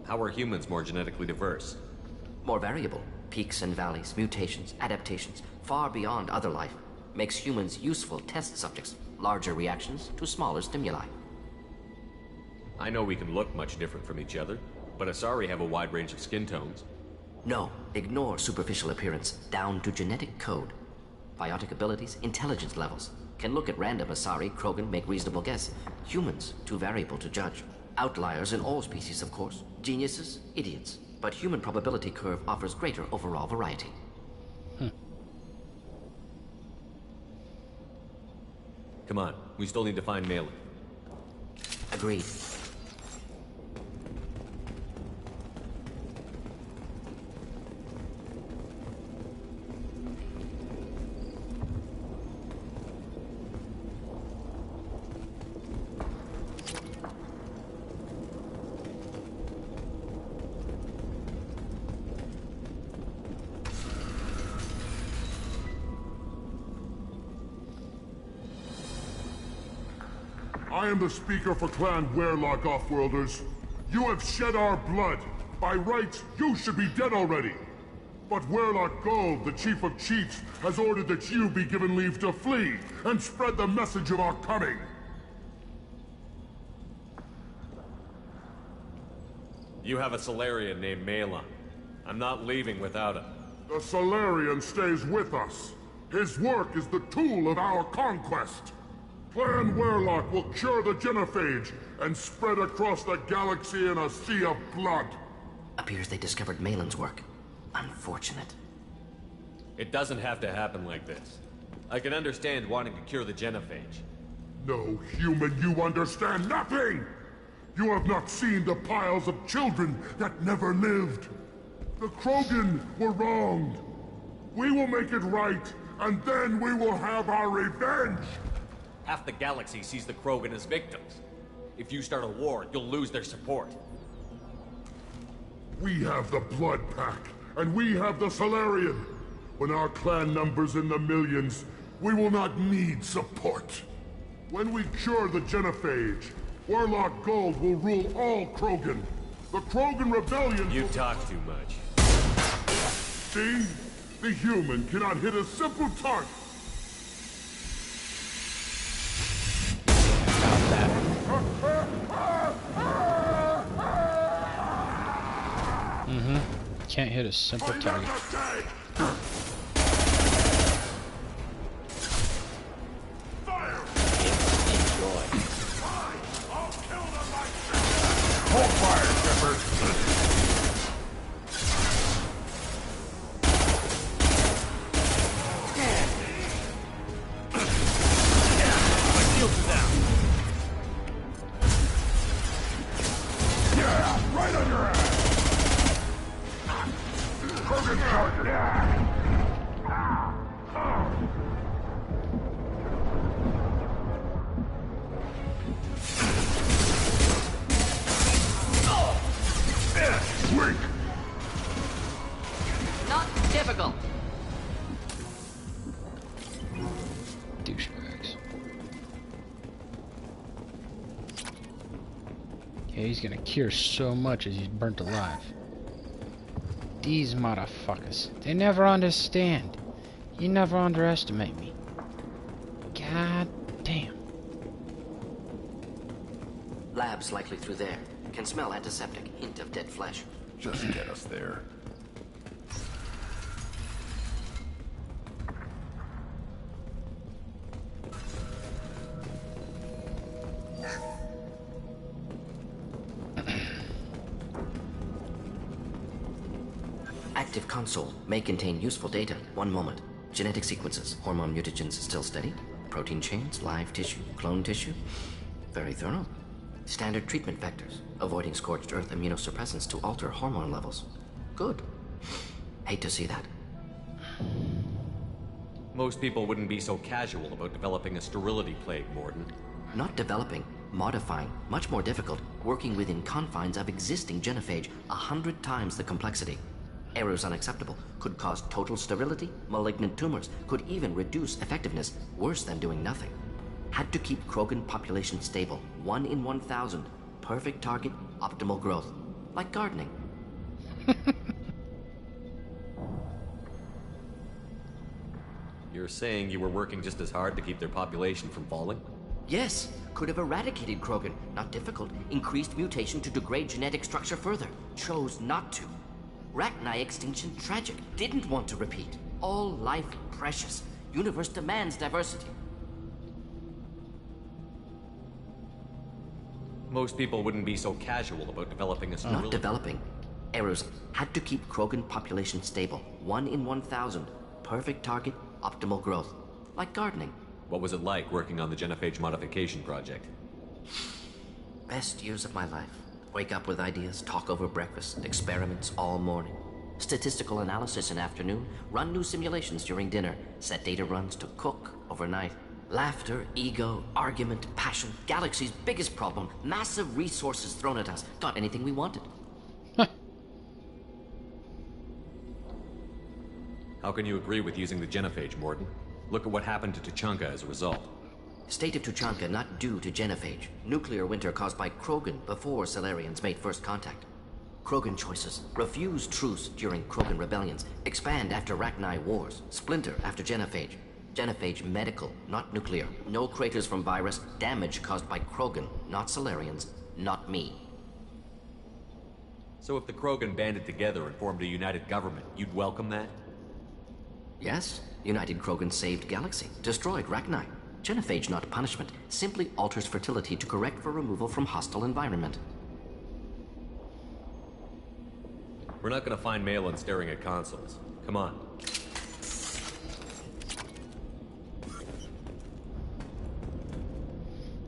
How are humans more genetically diverse? More variable. Peaks and valleys, mutations, adaptations, far beyond other life. Makes humans useful test subjects. Larger reactions to smaller stimuli. I know we can look much different from each other, but Asari have a wide range of skin tones. No, ignore superficial appearance, down to genetic code. Biotic abilities, intelligence levels. Can look at random Asari, Krogan, make reasonable guess. Humans, too variable to judge. Outliers in all species, of course. Geniuses, idiots. But human probability curve offers greater overall variety. Come on, we still need to find Malin. Agreed. I am the speaker for Clan Werelock, Offworlders. You have shed our blood. By rights, you should be dead already. But Werelock Gold, the Chief of Chiefs, has ordered that you be given leave to flee and spread the message of our coming. You have a Solarian named Malon. I'm not leaving without him. The Solarian stays with us. His work is the tool of our conquest. Clan Werlock will cure the genophage and spread across the galaxy in a sea of blood. Appears they discovered Malon's work. Unfortunate. It doesn't have to happen like this. I can understand wanting to cure the genophage. No, human, you understand nothing! You have not seen the piles of children that never lived. The Krogan were wronged. We will make it right, and then we will have our revenge! Half the galaxy sees the Krogan as victims. If you start a war, you'll lose their support. We have the Blood Pack, and we have the Solarian. When our clan numbers in the millions, we will not need support. When we cure the genophage, Warlock Gold will rule all Krogan. The Krogan Rebellion— You talk too much. See? The human cannot hit a simple target. Can't hit a simple target. Hold fire, Shepard! Yeah, right on your ass! Krogan charger! Weak! Not difficult. Douchebags. Yeah, he's gonna cure so much as he's burnt alive. These motherfuckers. They never understand. You never underestimate me. God damn. Lab's likely through there. Can smell antiseptic. Hint of dead flesh. Just get us there. Active console may contain useful data. One moment. Genetic sequences. Hormone mutagens still steady. Protein chains, live tissue, clone tissue. Very thorough. Standard treatment vectors. Avoiding scorched earth immunosuppressants to alter hormone levels. Good. Hate to see that. Most people wouldn't be so casual about developing a sterility plague, Morden. Not developing, modifying, much more difficult, working within confines of existing genophage, 100 times the complexity. Errors unacceptable, could cause total sterility, malignant tumors, could even reduce effectiveness, worse than doing nothing. Had to keep Krogan population stable, 1 in 1,000. Perfect target, optimal growth. Like gardening. You're saying you were working just as hard to keep their population from falling? Yes, could have eradicated Krogan. Not difficult. Increased mutation to degrade genetic structure further. Chose not to. Rachni extinction tragic. Didn't want to repeat. All life precious. Universe demands diversity. Most people wouldn't be so casual about developing a sterility. Not developing. Errors. Had to keep Krogan population stable. 1 in 1,000. Perfect target, optimal growth. Like gardening. What was it like working on the genophage modification project? Best years of my life. Wake up with ideas, talk over breakfast, experiments all morning. Statistical analysis in afternoon, run new simulations during dinner, set data runs to cook overnight. Laughter, ego, argument, passion, galaxy's biggest problem, massive resources thrown at us. Got anything we wanted. How can you agree with using the genophage, Morden? Look at what happened to Tuchanka as a result. State of Tuchanka not due to genophage. Nuclear winter caused by Krogan before Solarians made first contact. Krogan choices. Refuse truce during Krogan rebellions. Expand after Rachni wars. Splinter after genophage. Genophage medical, not nuclear. No craters from virus. Damage caused by Krogan, not Solarians. Not me. So if the Krogan banded together and formed a united government, you'd welcome that? Yes, United Krogan saved Galaxy, destroyed Rachni. Genophage, not punishment, simply alters fertility to correct for removal from hostile environment. We're not gonna find Malin staring at consoles. Come on.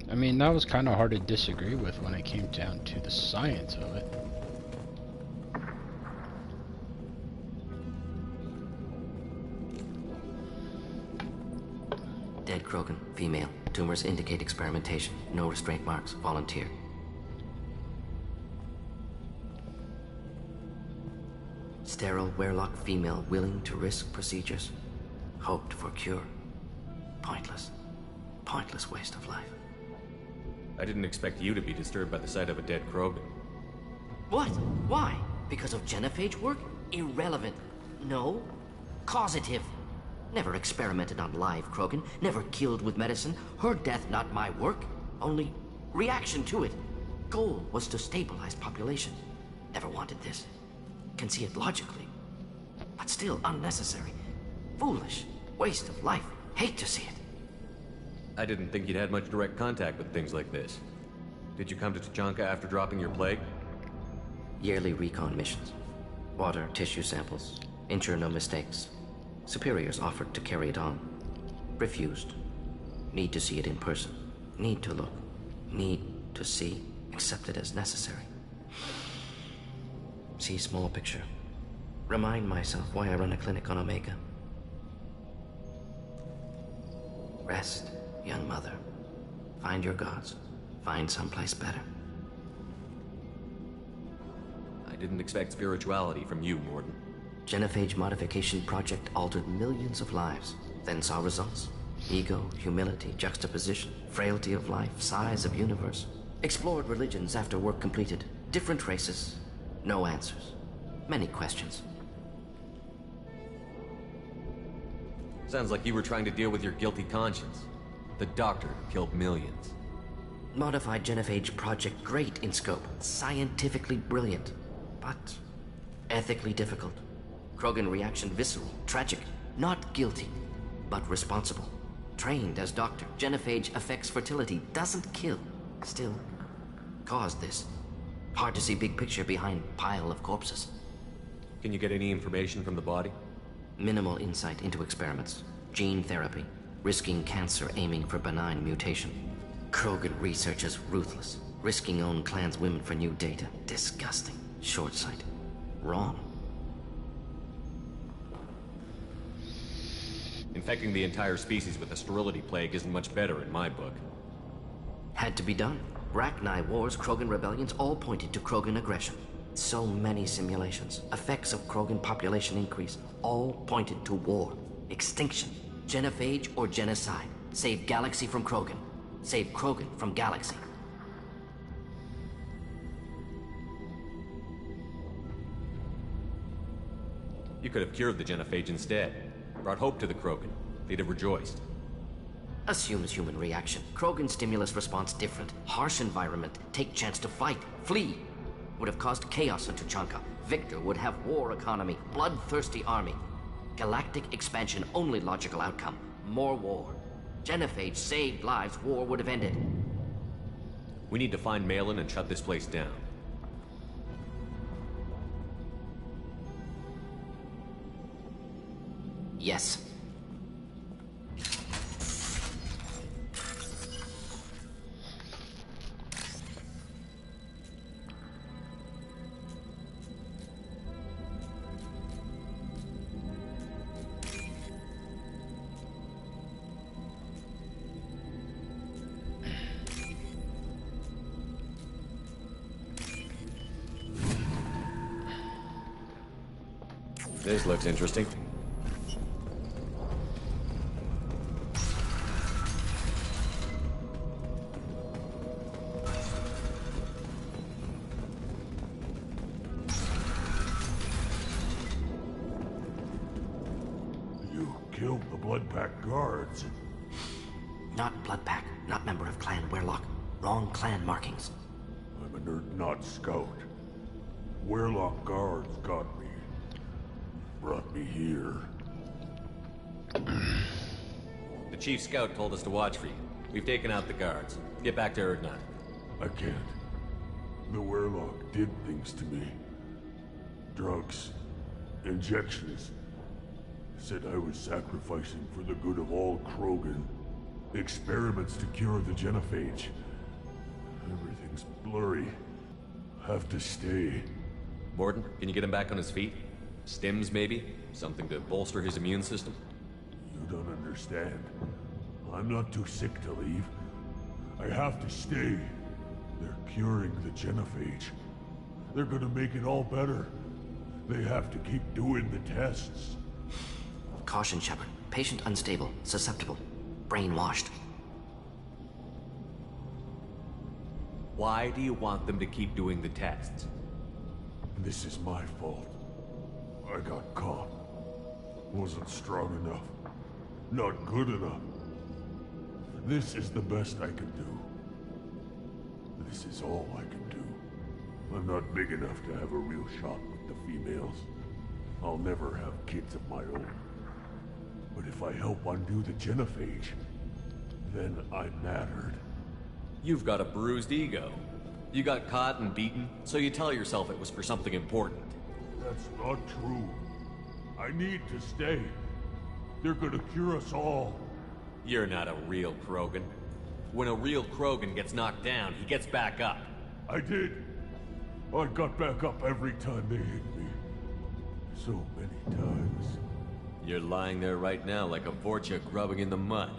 I mean, that was kind of hard to disagree with when it came down to the science of it. Dead Krogan, female. Tumors indicate experimentation. No restraint marks. Volunteer. Sterile Werelock female willing to risk procedures. Hoped for cure. Pointless. Pointless waste of life. I didn't expect you to be disturbed by the sight of a dead Krogan. What? Why? Because of genophage work? Irrelevant. No. Causative. Never experimented on live Krogan. Never killed with medicine. Her death not my work. Only reaction to it. Goal was to stabilize population. Never wanted this. Can see it logically. But still unnecessary. Foolish. Waste of life. Hate to see it. I didn't think you'd had much direct contact with things like this. Did you come to Tuchanka after dropping your plague? Yearly recon missions. Water, tissue samples. Ensure no mistakes. Superiors offered to carry it on. Refused. Need to see it in person. Need to look. Need to see. Accepted as necessary. See small picture. Remind myself why I run a clinic on Omega. Rest, young mother. Find your gods. Find someplace better. I didn't expect spirituality from you, Morden. Genophage modification project altered millions of lives. Then saw results. Ego, humility, juxtaposition, frailty of life, size of universe. Explored religions after work completed. Different races. No answers. Many questions. Sounds like you were trying to deal with your guilty conscience. The doctor killed millions. Modified genophage project great in scope. Scientifically brilliant. But ethically difficult. Krogan reaction visceral, tragic. Not guilty, but responsible. Trained as doctor. Genophage affects fertility, doesn't kill. Still, caused this. Hard to see big picture behind pile of corpses. Can you get any information from the body? Minimal insight into experiments. Gene therapy. Risking cancer aiming for benign mutation. Krogan researchers ruthless. Risking own clan's women for new data. Disgusting. Short sight. Wrong. Infecting the entire species with a sterility plague isn't much better in my book. Had to be done. Rachni wars, Krogan rebellions, all pointed to Krogan aggression. So many simulations. Effects of Krogan population increase. All pointed to war. Extinction. Genophage or genocide. Save Galaxy from Krogan. Save Krogan from Galaxy. You could have cured the genophage instead. Brought hope to the Krogan. They'd have rejoiced. Assumes human reaction. Krogan stimulus response different. Harsh environment. Take chance to fight. Flee. Would have caused chaos in Tuchanka. Victor would have war economy. Bloodthirsty army. Galactic expansion only logical outcome. More war. Genophage saved lives. War would have ended. We need to find Malin and shut this place down. Yes. This looks interesting. You killed the Blood Pack guards. Not Blood Pack. Not member of Clan Werelock. Wrong clan markings. I'm a nerd, not scout. Wehrlock guards got me. Brought me here. The chief scout told us to watch for you. We've taken out the guards. Get back to Erdnot. I can't. The Wehrlock did things to me. Drugs. Injections. Said I was sacrificing for the good of all Krogan. Experiments to cure the genophage. Everything's blurry. Have to stay. Morden, can you get him back on his feet? Stims, maybe? Something to bolster his immune system? You don't understand. I'm not too sick to leave. I have to stay. They're curing the genophage. They're gonna make it all better. They have to keep doing the tests. Caution, Shepard. Patient unstable, susceptible, brainwashed. Why do you want them to keep doing the tests? This is my fault. I got caught. Wasn't strong enough. Not good enough. This is the best I can do. This is all I can do. I'm not big enough to have a real shot with the females. I'll never have kids of my own. But if I help undo the genophage, then I mattered. You've got a bruised ego. You got caught and beaten, so you tell yourself it was for something important. That's not true. I need to stay. They're gonna cure us all. You're not a real Krogan. When a real Krogan gets knocked down, he gets back up. I did. I got back up every time they hit me. So many times. You're lying there right now like a Vorcha grubbing in the mud.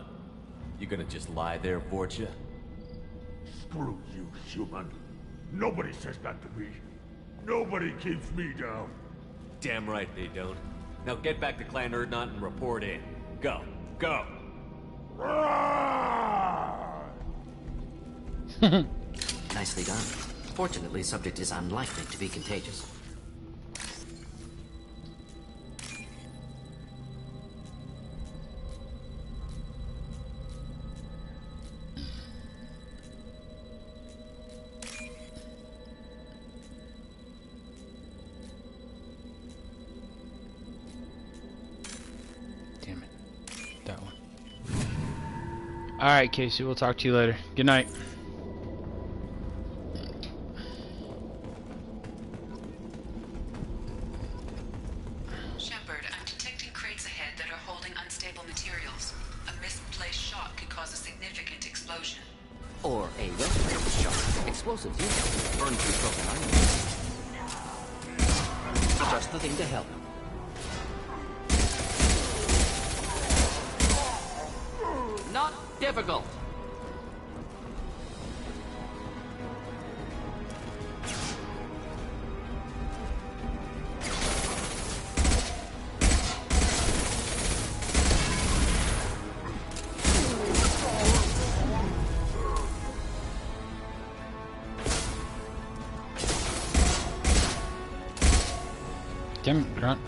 You gonna just lie there, Vorcha? Screw you, human. Nobody says that to me. Nobody keeps me down. Damn right they don't. Now get back to Clan Erdnot and report in. Go. Go! Nicely done. Fortunately, subject is unlikely to be contagious. Damn it. That one. Alright, Casey, we'll talk to you later. Good night. Shepard, I'm detecting crates ahead that are holding unstable materials. A misplaced shot could cause a significant explosion. Or a well-placed shot. Explosives, yes. Burn through broken iron. Just the thing to help. Not difficult. Damn it, Grunt.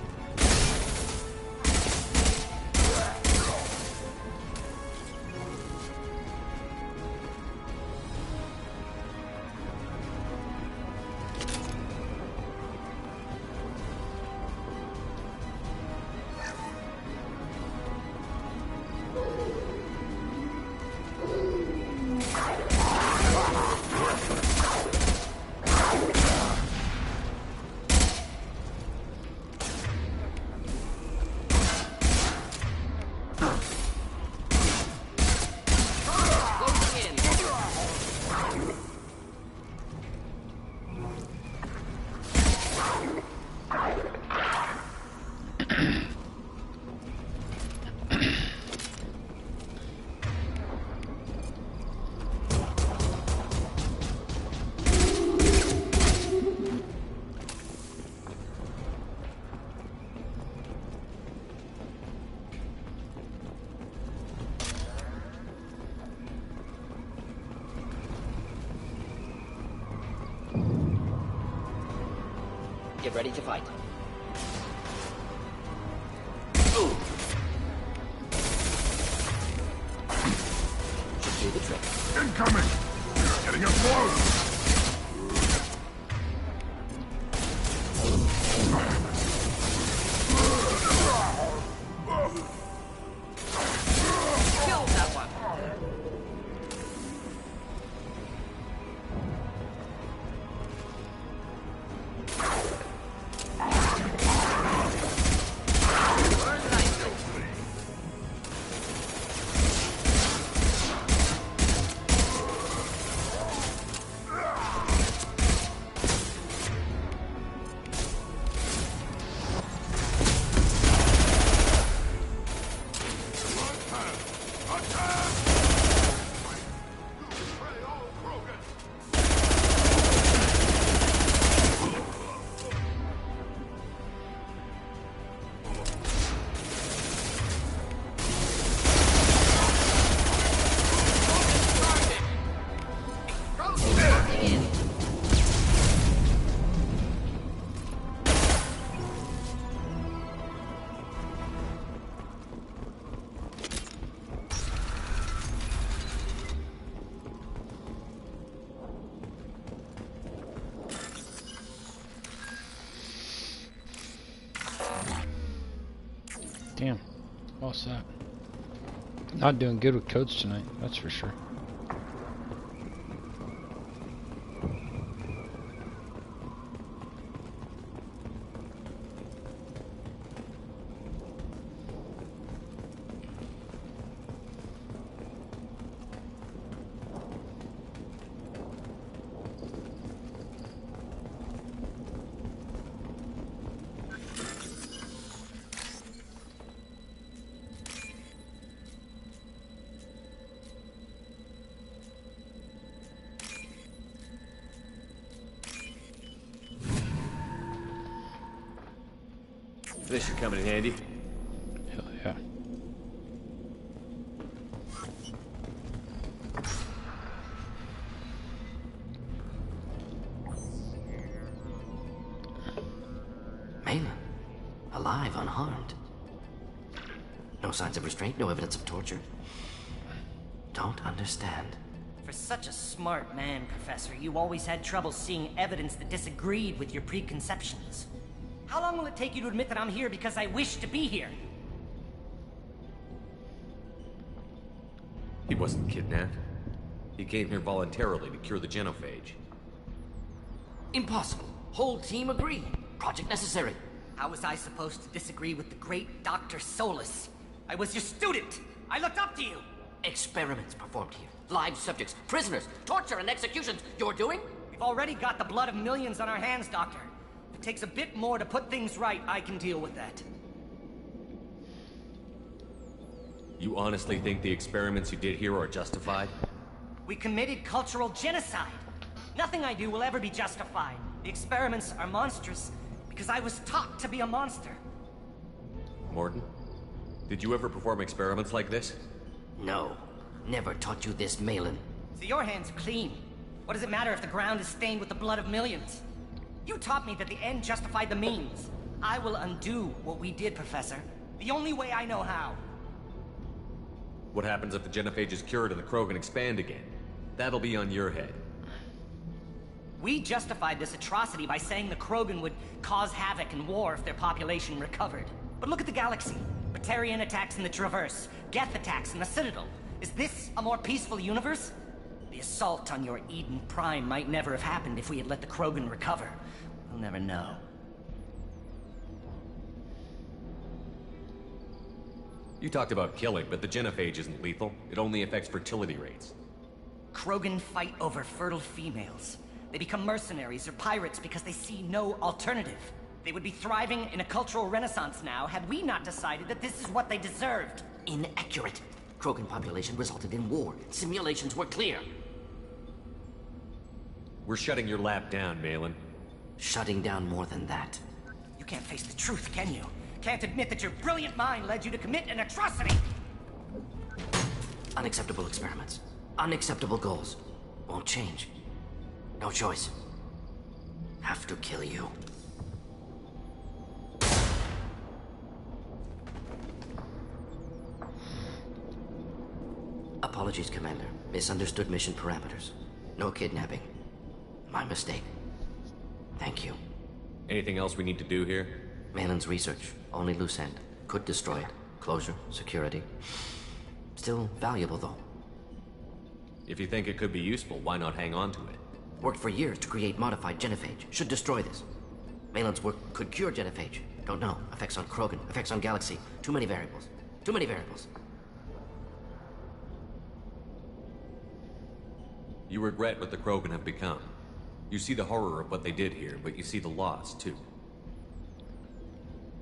Get ready to fight. Should do the trick. Incoming! Getting up close! Damn. All set. Not doing good with codes tonight, that's for sure. This should come in handy. Hell yeah. Malin, alive, unharmed. No signs of restraint, no evidence of torture. Don't understand. For such a smart man, Professor, you always had trouble seeing evidence that disagreed with your preconceptions. How long will it take you to admit that I'm here because I wish to be here? He wasn't kidnapped. He came here voluntarily to cure the genophage. Impossible. Whole team agree. Project necessary. How was I supposed to disagree with the great Dr. Solus? I was your student. I looked up to you. Experiments performed here. Live subjects, prisoners, torture and executions. You're doing? We've already got the blood of millions on our hands, Doctor. If it takes a bit more to put things right, I can deal with that. You honestly think the experiments you did here are justified? We committed cultural genocide. Nothing I do will ever be justified. The experiments are monstrous because I was taught to be a monster. Morton, did you ever perform experiments like this? No. Never taught you this, Malin. So your hands are clean. What does it matter if the ground is stained with the blood of millions? You taught me that the end justified the means. I will undo what we did, Professor. The only way I know how. What happens if the genophage is cured and the Krogan expand again? That'll be on your head. We justified this atrocity by saying the Krogan would cause havoc and war if their population recovered. But look at the galaxy. Batarian attacks in the Traverse, Geth attacks in the Citadel. Is this a more peaceful universe? The assault on your Eden Prime might never have happened if we had let the Krogan recover. We'll never know. You talked about killing, but the genophage isn't lethal. It only affects fertility rates. Krogan fight over fertile females. They become mercenaries or pirates because they see no alternative. They would be thriving in a cultural renaissance now had we not decided that this is what they deserved. Inaccurate. Krogan population resulted in war. Simulations were clear. We're shutting your lab down, Malin. Shutting down more than that. You can't face the truth, can you? Can't admit that your brilliant mind led you to commit an atrocity! Unacceptable experiments. Unacceptable goals. Won't change. No choice. Have to kill you. Apologies, Commander. Misunderstood mission parameters. No kidnapping. My mistake. Thank you. Anything else we need to do here? Malin's research. Only loose end. Could destroy it. Closure, security. Still valuable, though. If you think it could be useful, why not hang on to it? Worked for years to create modified genophage. Should destroy this. Malin's work could cure genophage. Don't know. Effects on Krogan. Effects on Galaxy. Too many variables. Too many variables. You regret what the Krogan have become. You see the horror of what they did here, but you see the loss, too.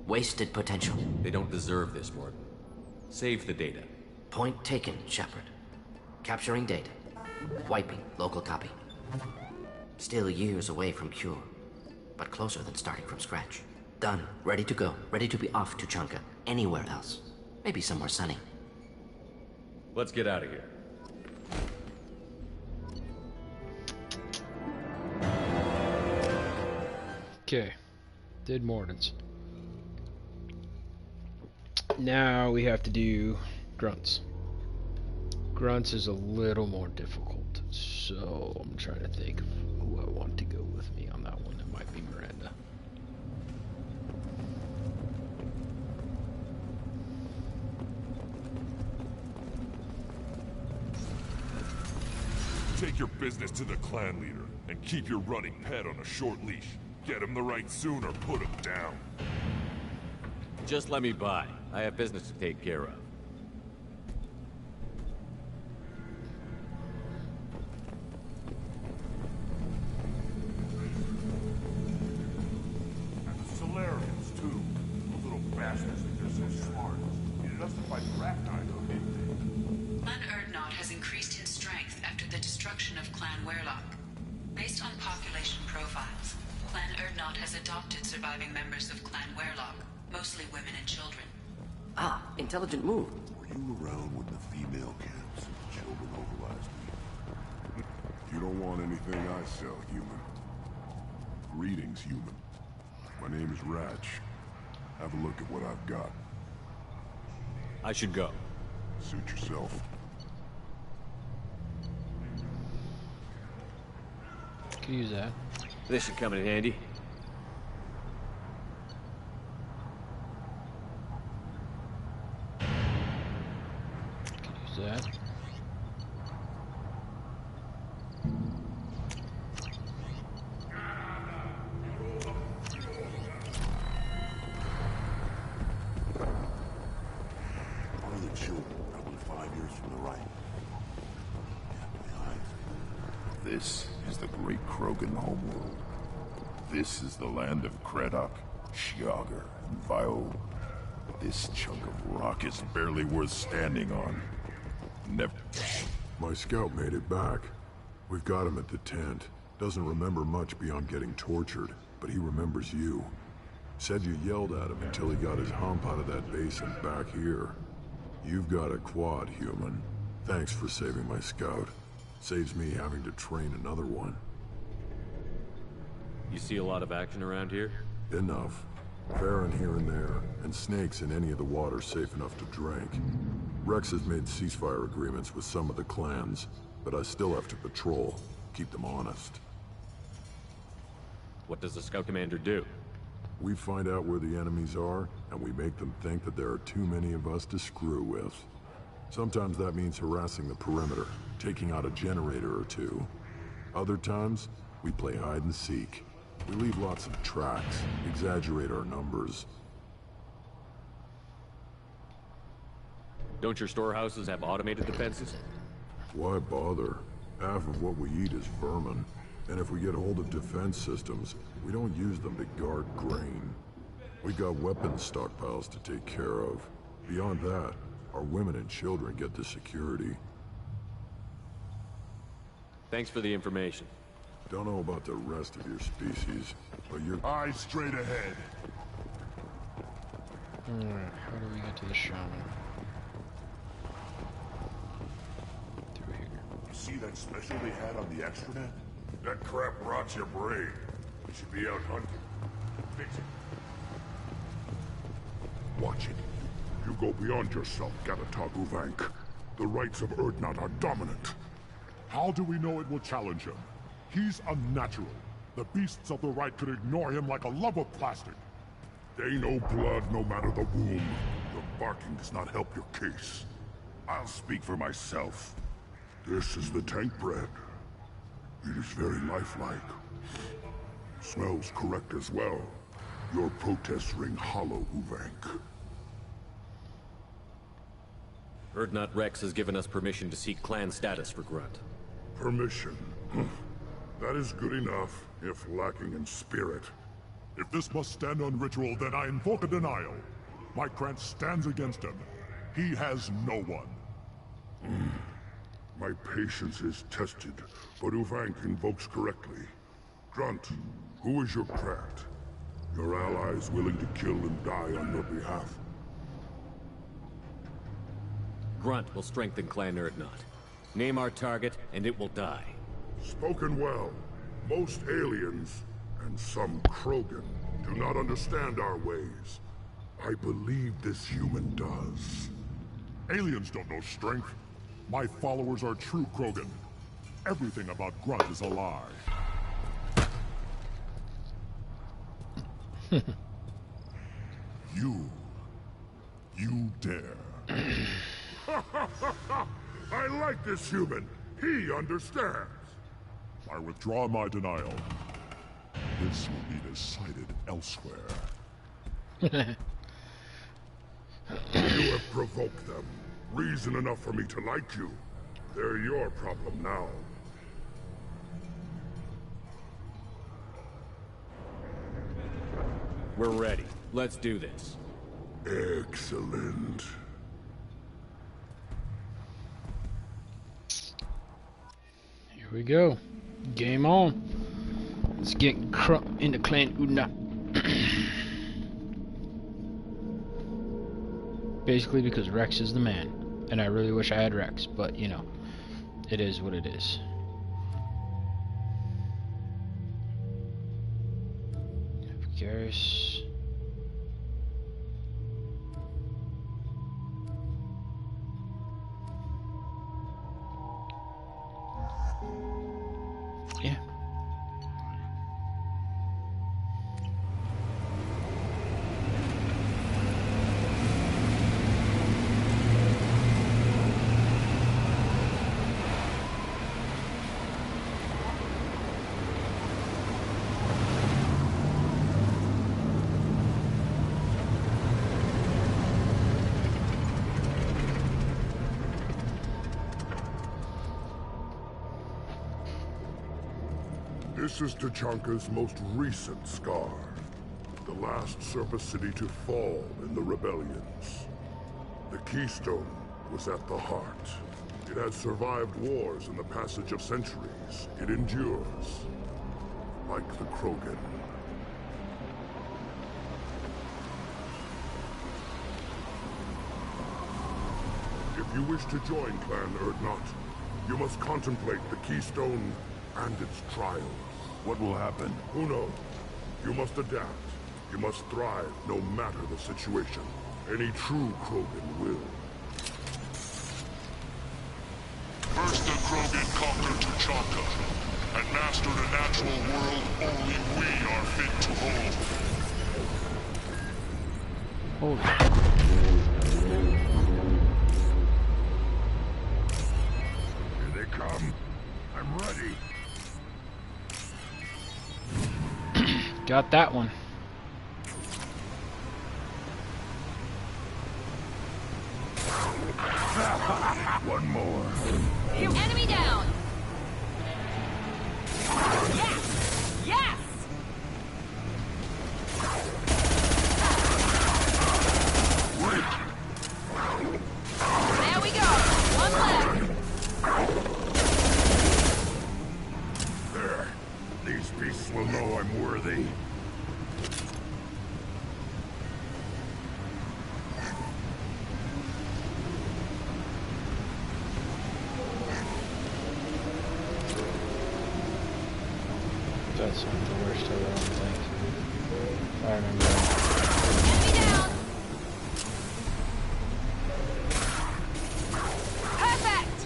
Wasted potential. They don't deserve this, Morton. Save the data. Point taken, Shepard. Capturing data. Wiping local copy. Still years away from cure, but closer than starting from scratch. Done. Ready to go. Ready to be off to Chanka. Anywhere else. Maybe somewhere sunny. Let's get out of here. Okay. Did Morton's. Now we have to do grunts. Grunts is a little more difficult, so I'm trying to think of who I want to go with me on that one. It might be Miranda. Take your business to the clan leader, and keep your running pet on a short leash. Get him the right soon or put him down. Just let me by. I have business to take care of. And the Solarians, too. Those little bastards think they're so smart. Needed us to fight Arachnid, though, didn't they? Clan Erdnot has increased in strength after the destruction of Clan Werlock. Based on population profiles, Clan Erdnot has adopted surviving members of Clan Werlock, mostly women and children. Ah, intelligent move. Were you around when the female camps and children overlast me? You don't want anything I sell, human. Greetings, human. My name is Ratch. Have a look at what I've got. I should go. Suit yourself. Could use that. This should come in handy. Could use that. One of the children, probably 5 years from the right. Yeah, my eyes. This is the great Krogan homeworld. This is the land of Kredok, Shiagar, and Vio. This chunk of rock is barely worth standing on. Never. My scout made it back. We've got him at the tent. Doesn't remember much beyond getting tortured, but he remembers you. Said you yelled at him until he got his hump out of that basin back here. You've got a quad, human. Thanks for saving my scout. Saves me having to train another one. You see a lot of action around here? Enough. Farron here and there, and snakes in any of the water safe enough to drink. Rex has made ceasefire agreements with some of the clans, but I still have to patrol, keep them honest. What does the scout commander do? We find out where the enemies are, and we make them think that there are too many of us to screw with. Sometimes that means harassing the perimeter, taking out a generator or two. Other times, we play hide and seek. We leave lots of tracks, exaggerate our numbers. Don't your storehouses have automated defenses? Why bother? Half of what we eat is vermin. And if we get hold of defense systems, we don't use them to guard grain. We got weapons stockpiles to take care of. Beyond that, our women and children get the security. Thanks for the information. Don't know about the rest of your species, but you're... Eyes straight ahead. Alright, how do we get to the shaman? Through here. You see that special they had on the extranet? That crap rots your brain. We should be out hunting. Fix it. Watch it. You go beyond yourself, Gatatog Uvank. The rights of Erdnot are dominant. How do we know it will challenge him? He's unnatural. The beasts of the right could ignore him like a lump of plastic. They know blood no matter the womb. Your barking does not help your case. I'll speak for myself. This is the tank bread. It is very lifelike. Smells correct as well. Your protests ring hollow, Uvank. Erdnot Rex has given us permission to seek clan status for Grunt. Permission. That is good enough, if lacking in spirit. If this must stand on ritual, then I invoke a denial. My Krant stands against him. He has no one. My patience is tested, but Uvank invokes correctly. Grunt, who is your Krant? Your allies willing to kill and die on your behalf? Grunt will strengthen Clan Erdnot. Name our target, and it will die. Spoken well. Most aliens, and some Krogan, do not understand our ways. I believe this human does. Aliens don't know strength. My followers are true Krogan. Everything about Grunt is a lie. You dare. I like this human. He understands. I withdraw my denial. This will be decided elsewhere. You have provoked them. Reason enough for me to like you. They're your problem now. We're ready. Let's do this. Excellent. Here we go. Game on. Let's get into Clan Una. Basically because Rex is the man. And I really wish I had Rex, but you know, it is what it is. Garrus. Yeah. This is Tachanka's most recent scar. The last surface city to fall in the rebellions. The Keystone was at the heart. It has survived wars and the passage of centuries. It endures. Like the Krogan. If you wish to join Clan Urdnot, you must contemplate the Keystone and its trials. What will happen? Who knows? You must adapt. You must thrive no matter the situation. Any true Krogan will. First the Krogan conquered Tachanka, and mastered a natural world only we are fit to hold. Here they come. I'm ready. Got that one. One more. Enemy down! Yes! Yes! There we go! One left! There. These beasts will know I'm worthy. That's not the worst of it, I don't think. If I remember Enemy down! Perfect!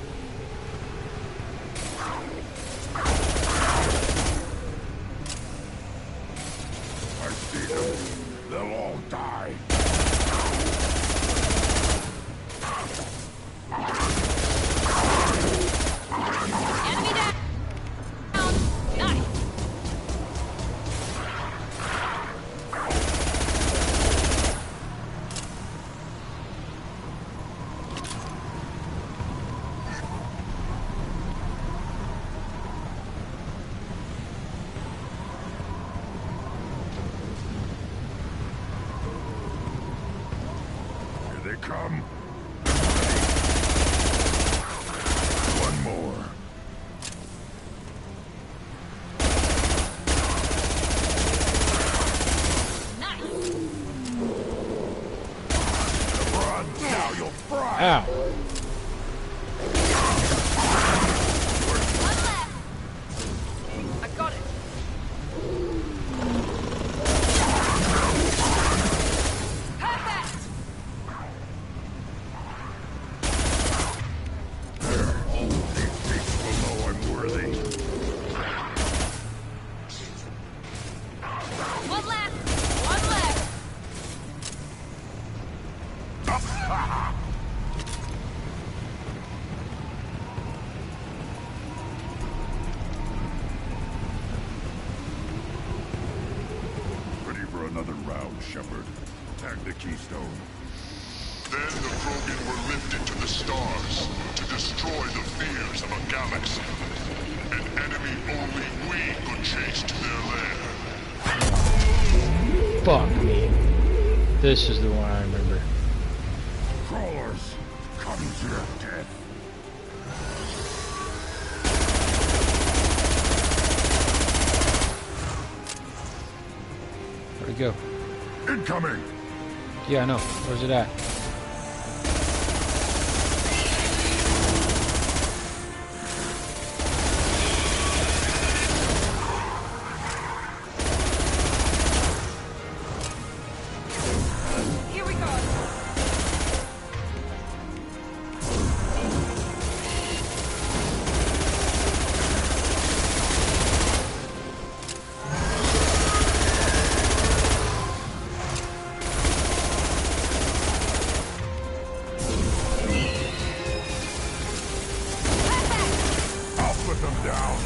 I see them. They'll all die. Enemy down! Nice! Here they come. One more. Run, now you'll fry. Ow. One left! I got it! Perfect! These beasts will know I'm worthy. One left! One left! keystone. Then the Krogan were lifted to the stars to destroy the fears of a galaxy. An enemy only we could chase to their lair. Fuck me. This is the one I remember. Crawlers, come to your death. Where'd it go? Incoming! Yeah, I know. Where's it at? Here we go. I'll put them down.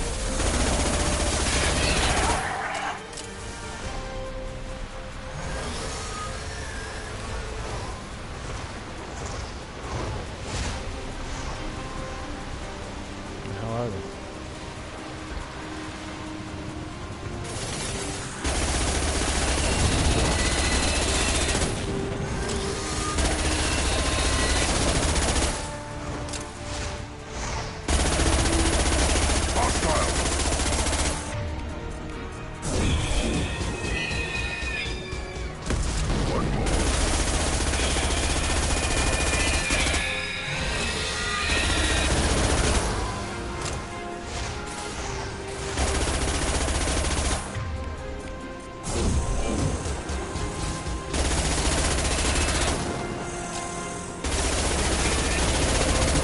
How are they?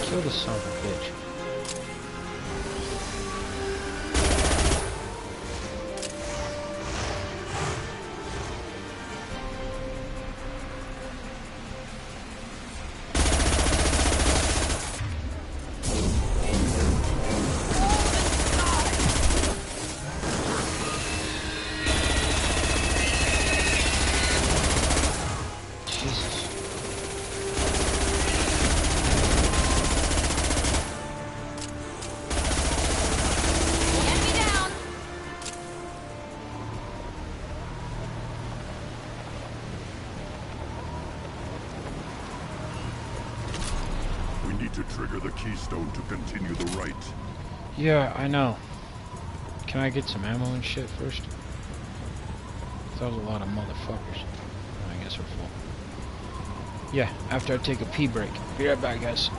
Kill the son of a bitch. Jesus. Enemy down. We need to trigger the keystone to continue the right. Yeah, I know. Can I get some ammo and shit first? That was a lot of motherfuckers. I guess we're full. Yeah, after I take a pee break. Be right back, guys.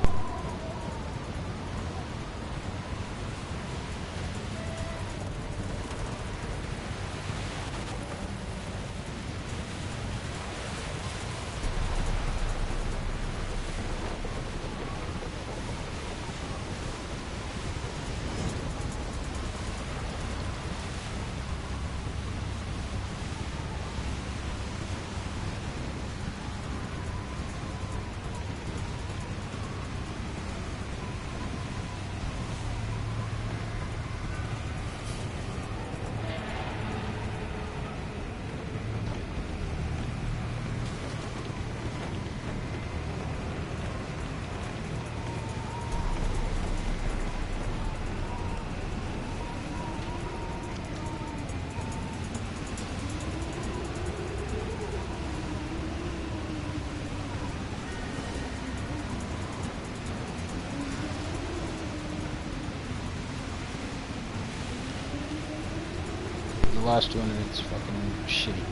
The last one, it's fucking shitty.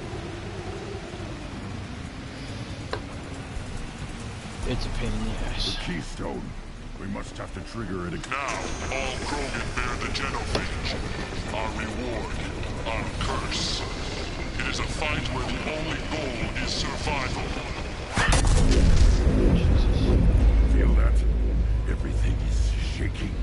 It's a pain in the ass. The keystone. We must have to trigger it again. Now, all Krogan bear the genophage. Our reward, our curse. It is a fight where the only goal is survival. Feel that? Everything is shaking.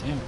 Damn it.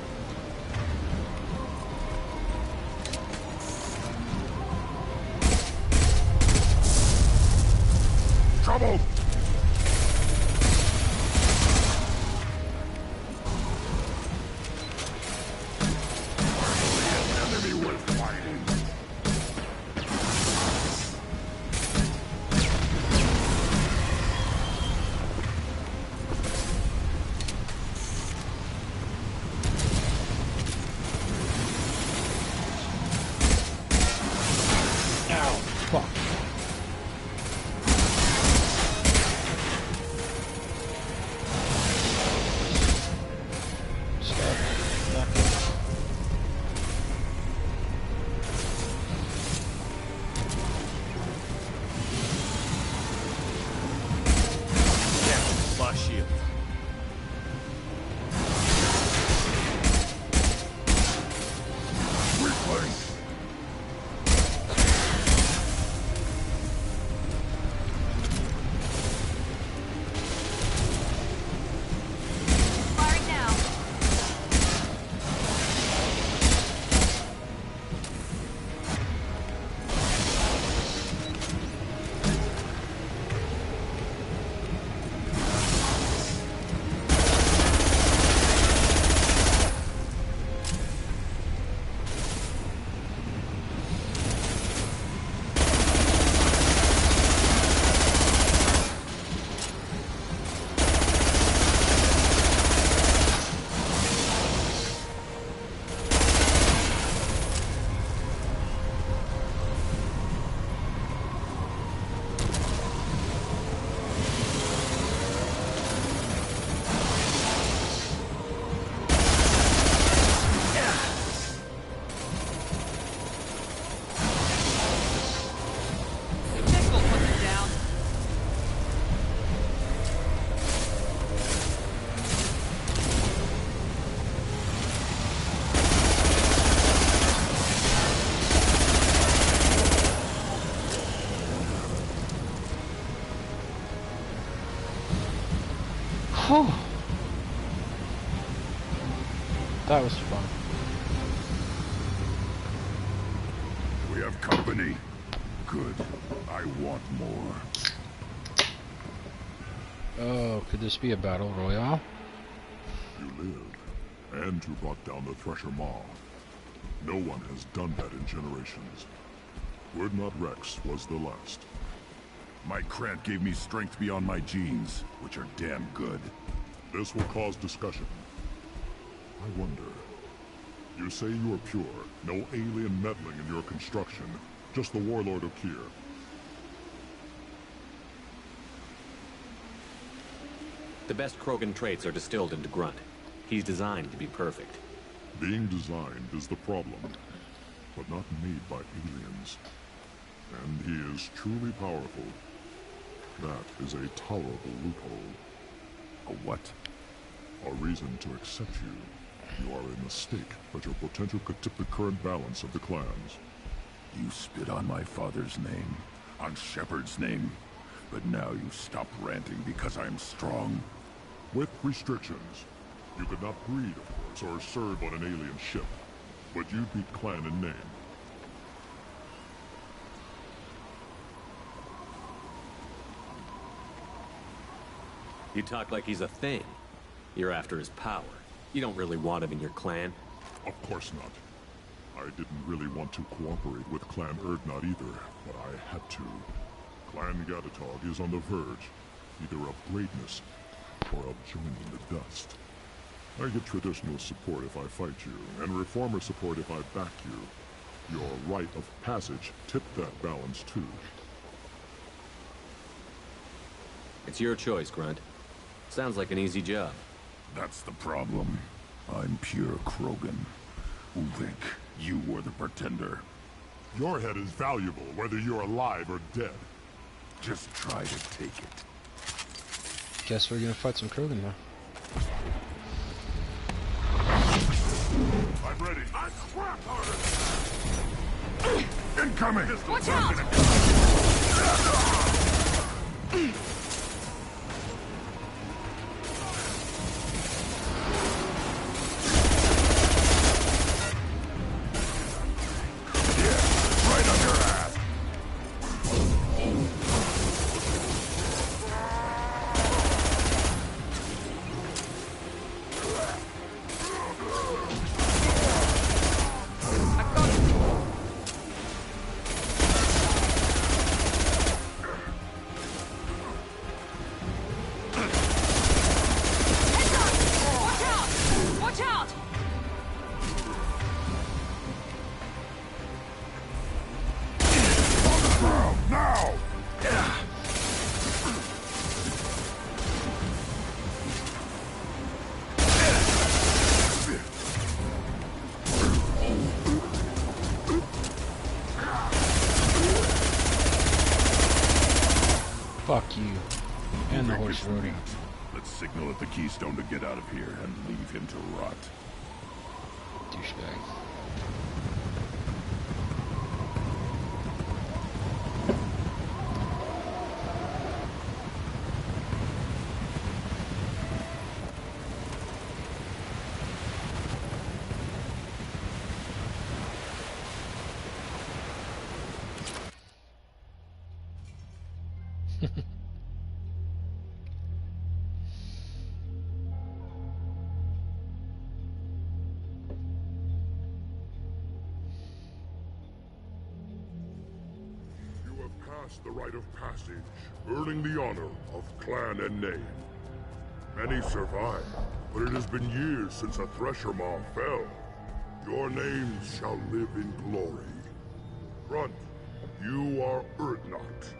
Whew. That was fun. We have company. Good. I want more. Oh, could this be a battle royale? You live, and you brought down the Thresher Maw. No one has done that in generations. Urdnot Rex was the last. My Krant gave me strength beyond my genes, which are damn good. This will cause discussion. I wonder. You say you are pure, no alien meddling in your construction, just the warlord of Kier. The best Krogan traits are distilled into Grunt. He's designed to be perfect. Being designed is the problem, but not made by aliens. And he is truly powerful. That is a tolerable loophole. A what? A reason to accept you. You are a mistake, but your potential could tip the current balance of the clans. You spit on my father's name, on Shepard's name, but now you stop ranting because I'm strong. With restrictions. You could not breed, of course, or serve on an alien ship, but you'd be clan in name. You talk like he's a thing. You're after his power. You don't really want him in your clan. Of course not. I didn't really want to cooperate with Clan Urdnot either, but I had to. Clan Gatatog is on the verge, either of greatness or of joining the dust. I get traditional support if I fight you, and reformer support if I back you. Your rite of passage tipped that balance too. It's your choice, Grunt. Sounds like an easy job. That's the problem. I'm pure Krogan. Uvik, you were the pretender. Your head is valuable, whether you're alive or dead. Just try to take it. Guess we're gonna fight some Krogan now. I'm ready. I crap harder! Incoming! Watch out! Fuck you. And the horse roadie. Let's signal at the Keystone to get out of here and leave him to rot. Douchebag. The rite of passage, earning the honor of clan and name. Many survive, but it has been years since a Thresher Maw fell. Your names shall live in glory. Grunt, you are Urdnot.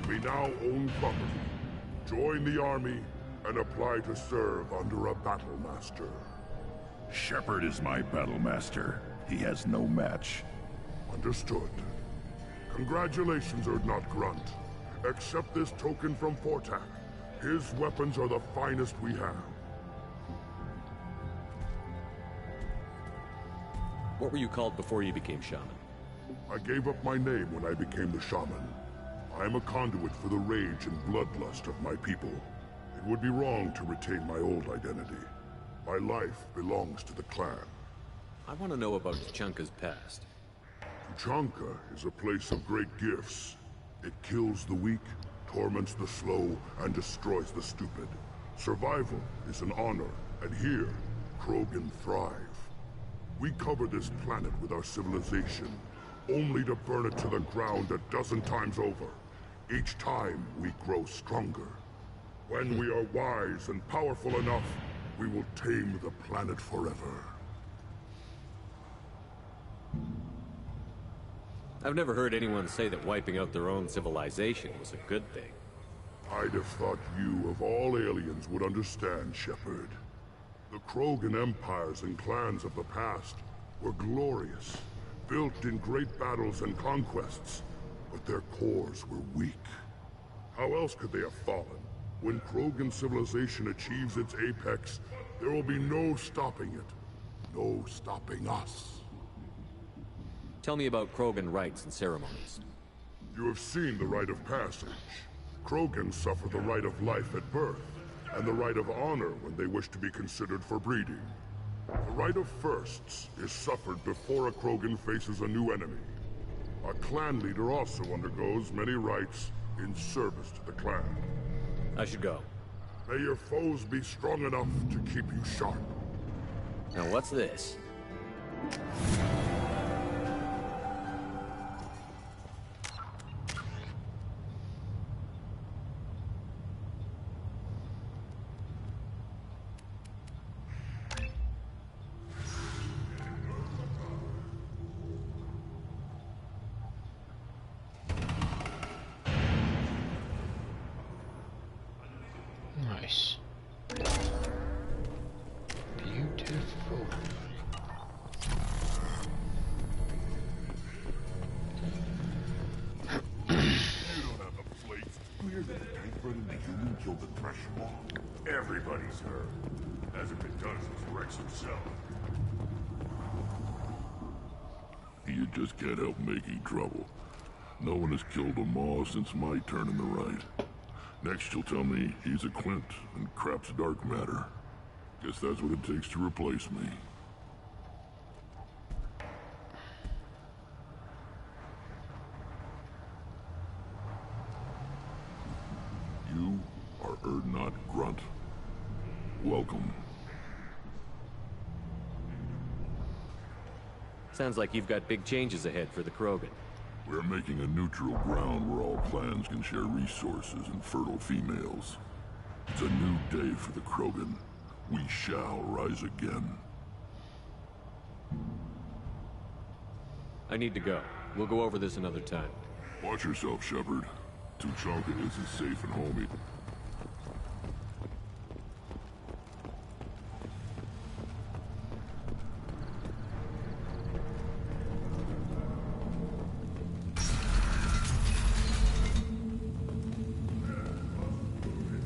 You may now own property. Join the army and apply to serve under a battle master. Shepard is my battle master. He has no match. Understood. Congratulations, Urdnot Grunt. Accept this token from Fortak. His weapons are the finest we have. What were you called before you became shaman? I gave up my name when I became the shaman. I am a conduit for the rage and bloodlust of my people. It would be wrong to retain my old identity. My life belongs to the clan. I want to know about Tuchanka's past. Tuchanka is a place of great gifts. It kills the weak, torments the slow, and destroys the stupid. Survival is an honor, and here, Krogan thrive. We cover this planet with our civilization, only to burn it to the ground a dozen times over. Each time, we grow stronger. When we are wise and powerful enough, we will tame the planet forever. I've never heard anyone say that wiping out their own civilization was a good thing. I'd have thought you, of all aliens, would understand, Shepard. The Krogan empires and clans of the past were glorious, built in great battles and conquests, but their cores were weak. How else could they have fallen? When Krogan civilization achieves its apex, there will be no stopping it. No stopping us. Tell me about Krogan rites and ceremonies. You have seen the rite of passage. Krogans suffer the rite of life at birth, and the rite of honor when they wish to be considered for breeding. The rite of firsts is suffered before a Krogan faces a new enemy. A clan leader also undergoes many rites in service to the clan. I should go. May your foes be strong enough to keep you sharp. Now what's this? Nice. Beautiful. Clear that the tank-bred human killed the Thresher Maw? Everybody's heard. Hasn't been done since Rex himself. You just can't help making trouble. No one has killed a Maw since my turn in the right. Next you'll tell me he's a Clint and crap's dark matter. Guess that's what it takes to replace me. You are Erdnot Grunt. Welcome. Sounds like you've got big changes ahead for the Krogan. We're making a neutral ground where all clans can share resources and fertile females. It's a new day for the Krogan. We shall rise again. I need to go. We'll go over this another time. Watch yourself, Shepard. Tuchanka isn't safe and homey.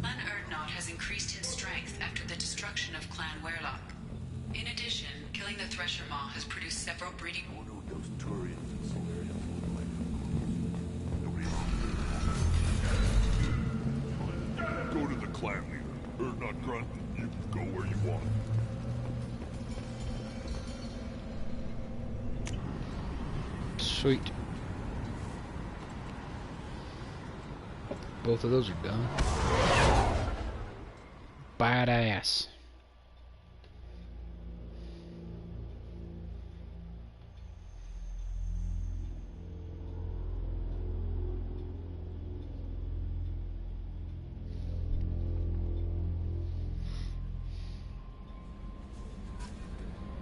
Clan Erdnot has increased in strength after the destruction of Clan Werlock. In addition, killing the Thresher Maw has produced several breeding... Those Turians and Solarians Go to the clan leader. Erdnot Grunt, you can go where you want. Sweet. Both of those are done. Badass.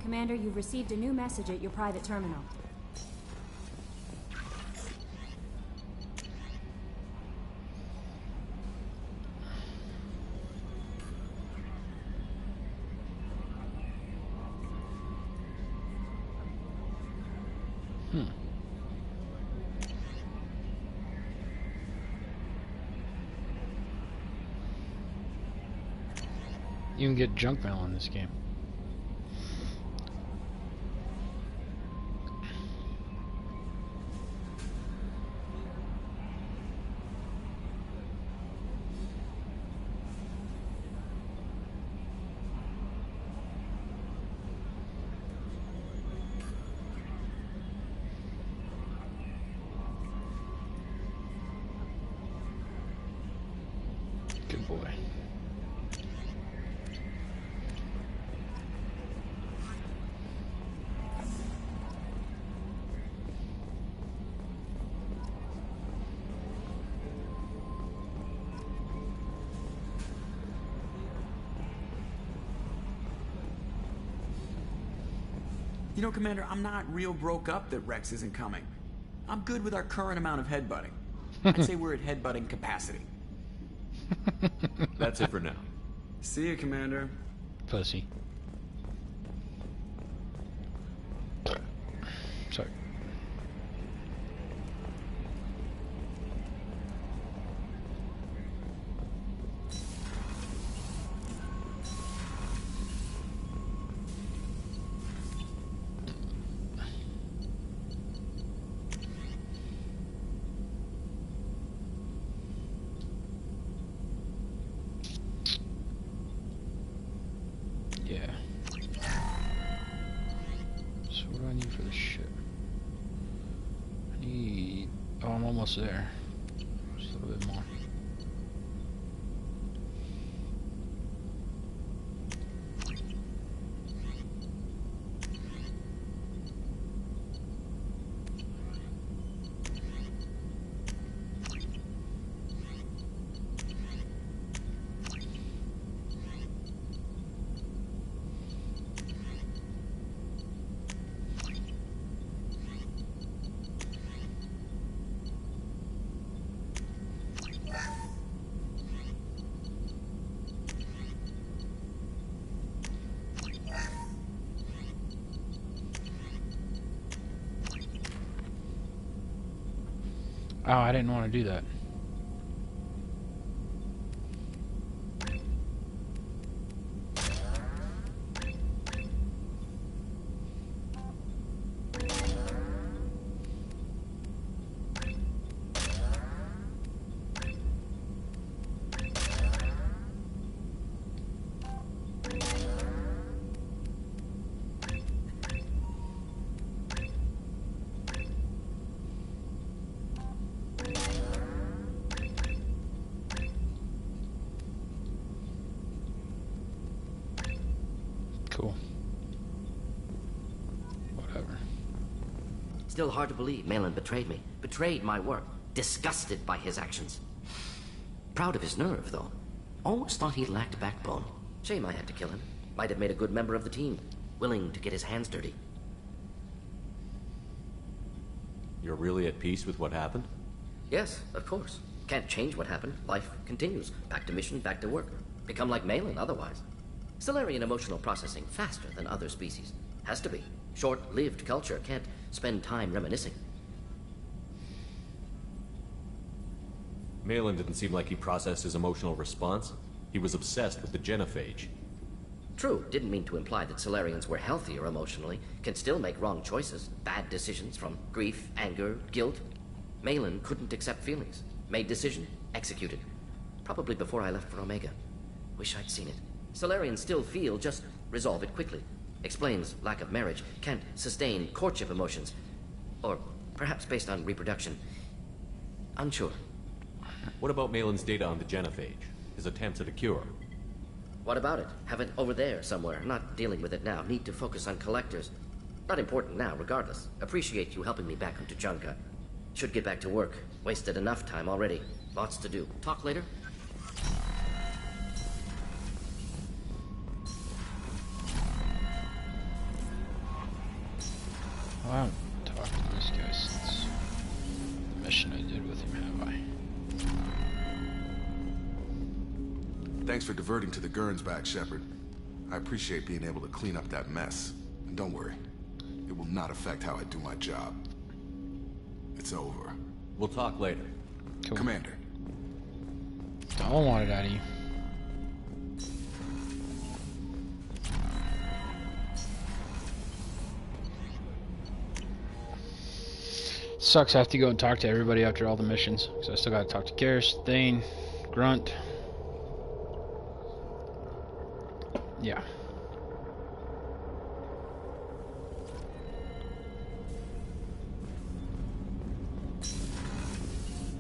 Commander, you've received a new message at your private terminal. You can get junk mail in this game. You know, Commander, I'm not real broke up that Rex isn't coming. I'm good with our current amount of headbutting. I'd say we're at headbutting capacity. That's it for now. See you, Commander. Pussy. Sorry. Yeah. So what do I need for this ship? I need... Oh, I'm almost there. Just a little bit more. Oh, I didn't want to do that. Cool. Whatever. Still hard to believe Malin betrayed me. Betrayed my work. Disgusted by his actions. Proud of his nerve, though. Always thought he lacked backbone. Shame I had to kill him. Might have made a good member of the team. Willing to get his hands dirty. You're really at peace with what happened? Yes, of course. Can't change what happened. Life continues. Back to mission, back to work. Become like Malin otherwise. Solarian emotional processing faster than other species. Has to be. Short-lived culture can't spend time reminiscing. Malin didn't seem like he processed his emotional response. He was obsessed with the genophage. True, didn't mean to imply that Solarians were healthier emotionally, can still make wrong choices, bad decisions from grief, anger, guilt. Malin couldn't accept feelings. Made decision, executed. Probably before I left for Omega. Wish I'd seen it. Solarians still feel, just resolve it quickly. Explains lack of marriage, can't sustain courtship emotions. Or perhaps based on reproduction. Unsure. What about Malin's data on the genophage? His attempts at a cure? What about it? Have it over there somewhere. Not dealing with it now. Need to focus on collectors. Not important now, regardless. Appreciate you helping me back onto Junka. Should get back to work. Wasted enough time already. Lots to do. Talk later? Well, I haven't talked to this guy since the mission I did with him, have I? Thanks for diverting to the Gurns back, Shepard. I appreciate being able to clean up that mess. And don't worry, it will not affect how I do my job. It's over. We'll talk later. Cool. Commander. Don't want it out of you. Sucks I have to go and talk to everybody after all the missions. Because I still gotta talk to Garrus, Thane, Grunt. Yeah.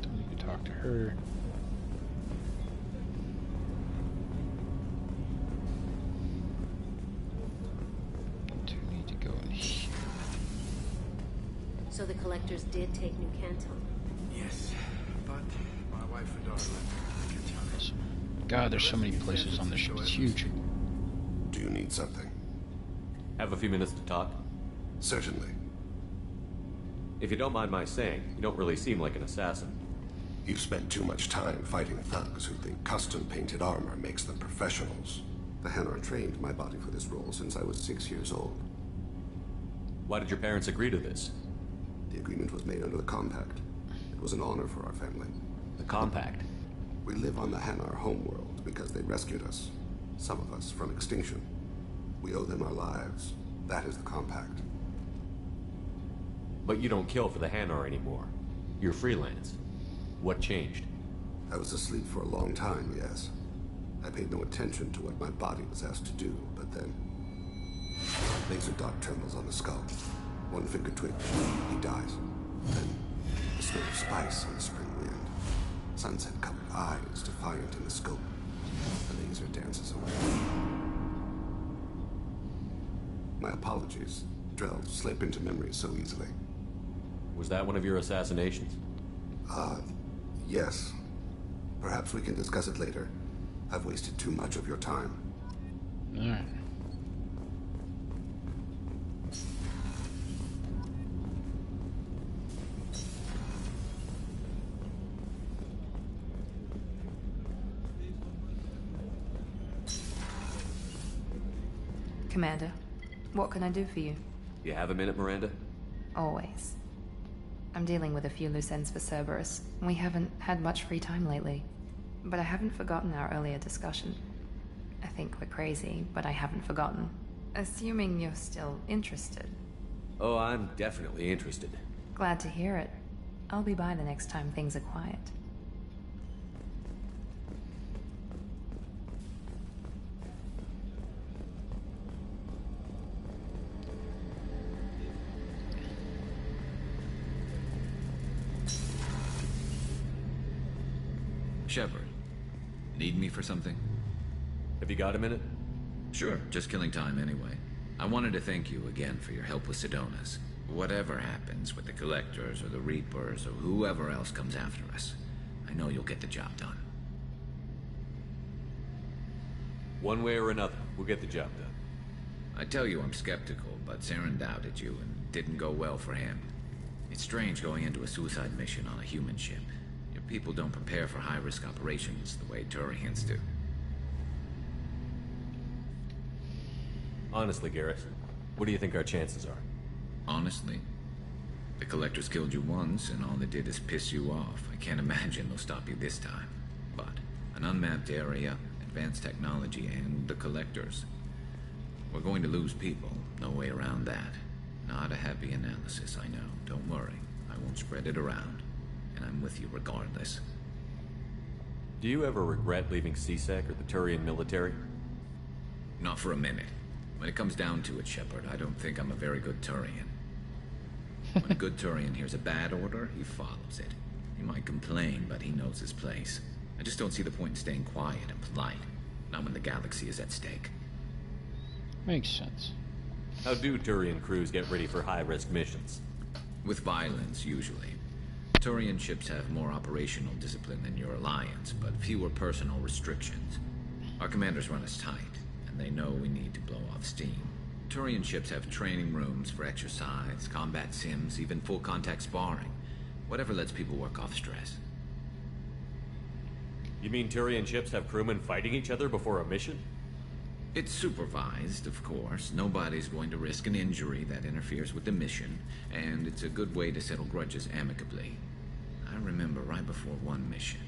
Don't need to talk to her. Do need to go in here. So the collectors did take New Canton? Yes, but my wife and daughter left. God, there's so many places on this ship. It's huge. Do you need something? Have a few minutes to talk? Certainly. If you don't mind my saying, you don't really seem like an assassin. You've spent too much time fighting thugs who think custom-painted armor makes them professionals. The Hanar trained my body for this role since I was 6 years old. Why did your parents agree to this? The agreement was made under the Compact. It was an honor for our family. The Compact? We live on the Hanar homeworld because they rescued us. Some of us from extinction. We owe them our lives. That is the Compact. But you don't kill for the Hanar anymore. You're freelance. What changed? I was asleep for a long time, yes. I paid no attention to what my body was asked to do, but then... laser dot trembles on the skull. One finger twitch, he dies. Then, the smell of spice on the spring wind. Sunset-colored eyes, defiant in the scope. The laser dances away. My apologies. Drell slip into memory so easily. Was that one of your assassinations? Yes. Perhaps we can discuss it later. I've wasted too much of your time. Alright. Commander, what can I do for you? You have a minute, Miranda? Always. I'm dealing with a few loose ends for Cerberus. We haven't had much free time lately. But I haven't forgotten our earlier discussion. I think we're crazy, but I haven't forgotten. Assuming you're still interested. Oh, I'm definitely interested. Glad to hear it. I'll be by the next time things are quiet. Shepard, need me for something? Have you got a minute? Sure, just killing time anyway. I wanted to thank you again for your help with Sedona's. Whatever happens with the Collectors or the Reapers or whoever else comes after us, I know you'll get the job done. One way or another, we'll get the job done. I tell you I'm skeptical, but Saren doubted you and didn't go well for him. It's strange going into a suicide mission on a human ship. Your people don't prepare for high-risk operations the way Turians do. Honestly, Garrett, what do you think our chances are? Honestly? The Collectors killed you once, and all they did is piss you off. I can't imagine they'll stop you this time. But an unmapped area, advanced technology, and the Collectors. We're going to lose people. No way around that. Not a happy analysis, I know. Don't worry. I won't spread it around. And I'm with you regardless. Do you ever regret leaving CSEC or the Turian military? Not for a minute. When it comes down to it, Shepard, I don't think I'm a very good Turian. When a good Turian hears a bad order, he follows it. He might complain, but he knows his place. I just don't see the point in staying quiet and polite. Not when the galaxy is at stake. Makes sense. How do Turian crews get ready for high-risk missions? With violence, usually. Turian ships have more operational discipline than your alliance, but fewer personal restrictions. Our commanders run us tight, and they know we need to blow off steam. Turian ships have training rooms for exercise, combat sims, even full-contact sparring. Whatever lets people work off stress. You mean Turian ships have crewmen fighting each other before a mission? It's supervised, of course. Nobody's going to risk an injury that interferes with the mission, and it's a good way to settle grudges amicably. I remember right before one mission,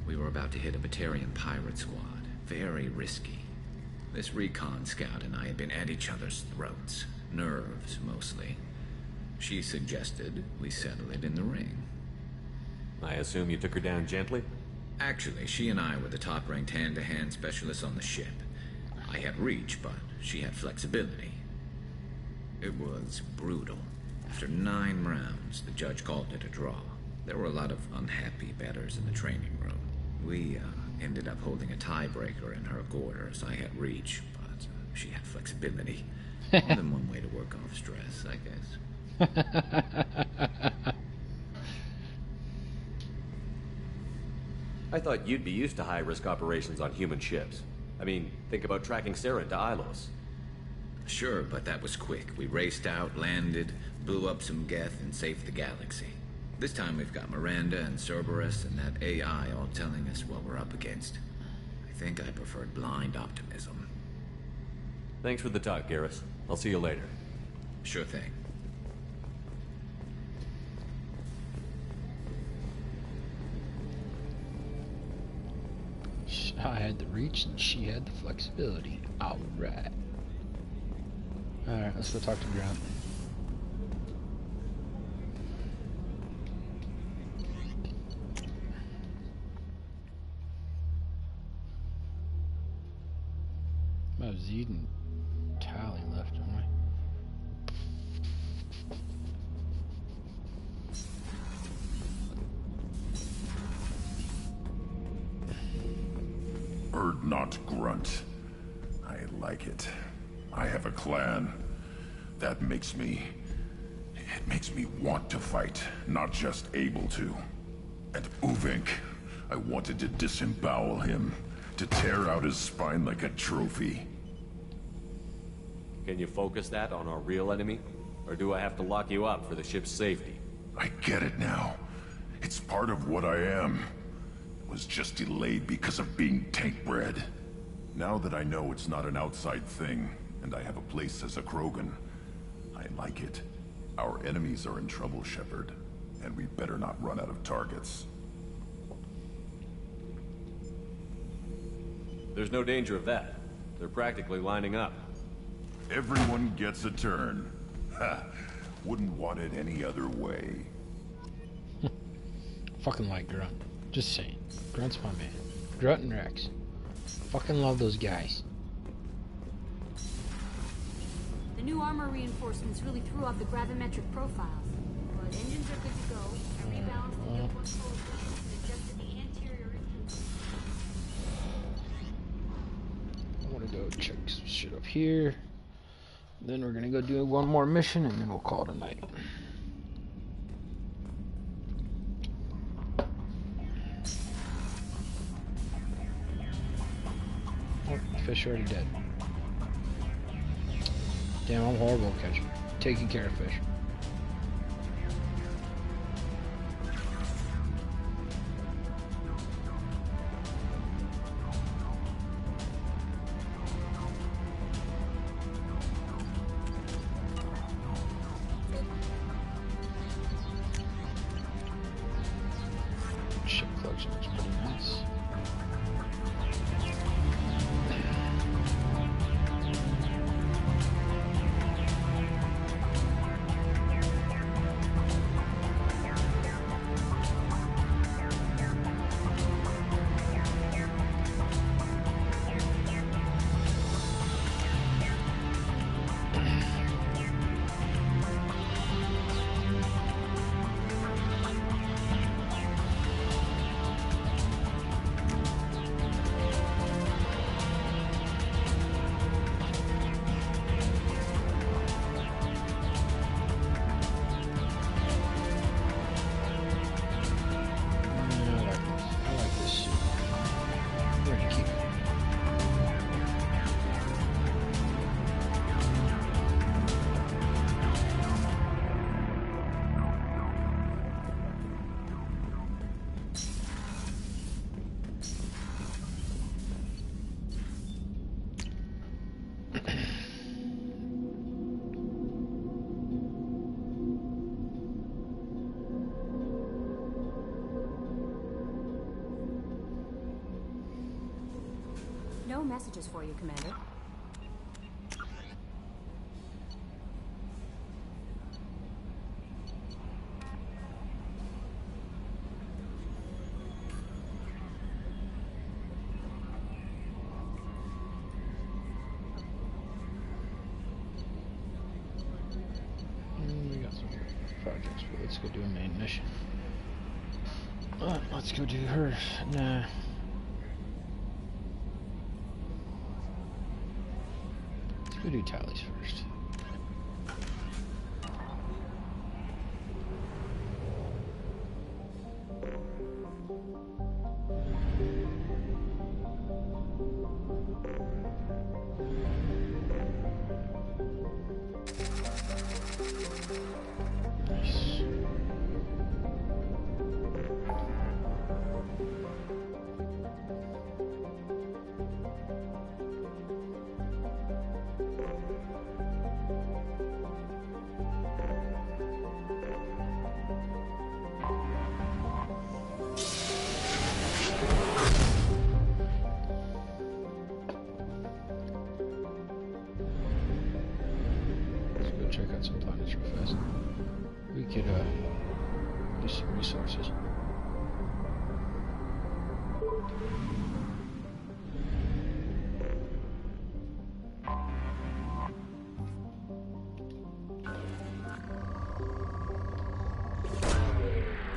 we were about to hit a Batarian pirate squad. Very risky. This recon scout and I had been at each other's throats. Nerves, mostly. She suggested we settle it in the ring. I assume you took her down gently? Actually, she and I were the top-ranked hand-to-hand specialists on the ship. I had reach, but she had flexibility. It was brutal. After 9 rounds, the judge called it a draw. There were a lot of unhappy bettors in the training room. We ended up holding a tiebreaker in her quarters. I had reach, but she had flexibility. More than one way to work off stress, I guess. I thought you'd be used to high-risk operations on human ships. I mean, think about tracking Sarah to Ilos. Sure, but that was quick. We raced out, landed, blew up some Geth, and saved the galaxy. This time we've got Miranda and Cerberus and that AI all telling us what we're up against. I think I preferred blind optimism. Thanks for the talk, Garrus. I'll see you later. Sure thing. I had the reach and she had the flexibility. Alright. Alright, let's go talk to Grunt. I have Zed and Tally left, don't I? Bird not grunt. I like it. I have a clan. That makes me... It makes me want to fight, not just able to. And Uvink, I wanted to disembowel him, to tear out his spine like a trophy. Can you focus that on our real enemy? Or do I have to lock you up for the ship's safety? I get it now. It's part of what I am. Was just delayed because of being tank-bred. Now that I know it's not an outside thing, and I have a place as a Krogan, I like it. Our enemies are in trouble, Shepard, and we better not run out of targets. There's no danger of that. They're practically lining up. Everyone gets a turn. Ha! Wouldn't want it any other way. Fucking like Grunt. Just saying. Grunt's my man. Grunt and Rex. Fucking love those guys. The new armor reinforcements really threw off the gravimetric profiles. But engines are good to go. I rebalanced the new one and adjusted the anterior engines. I want to go check some shit up here. Then we're gonna go do one more mission and then we'll call it a night. Oh, fish already dead. Damn, I'm horrible at catching. Taking care of fish. Ship collection looks pretty nice. No messages for you, Commander. We got some projects, but let's go do a main mission. Let's go do her. Nah. Let's go do Tally's first. could use some resources.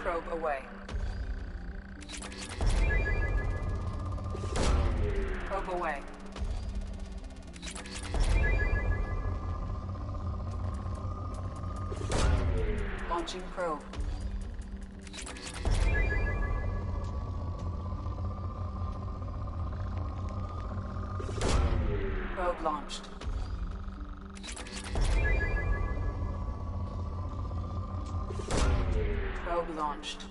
Probe away. Probe away. Launching probe. Probe launched. Probe launched.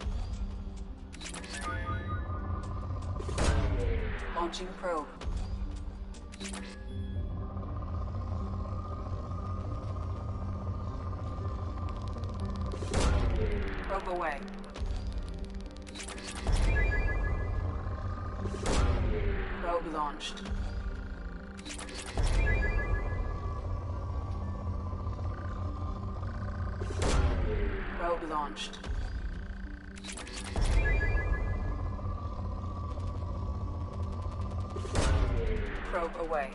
Launching probe. Probe away. Probe launched. Probe launched. Probe away.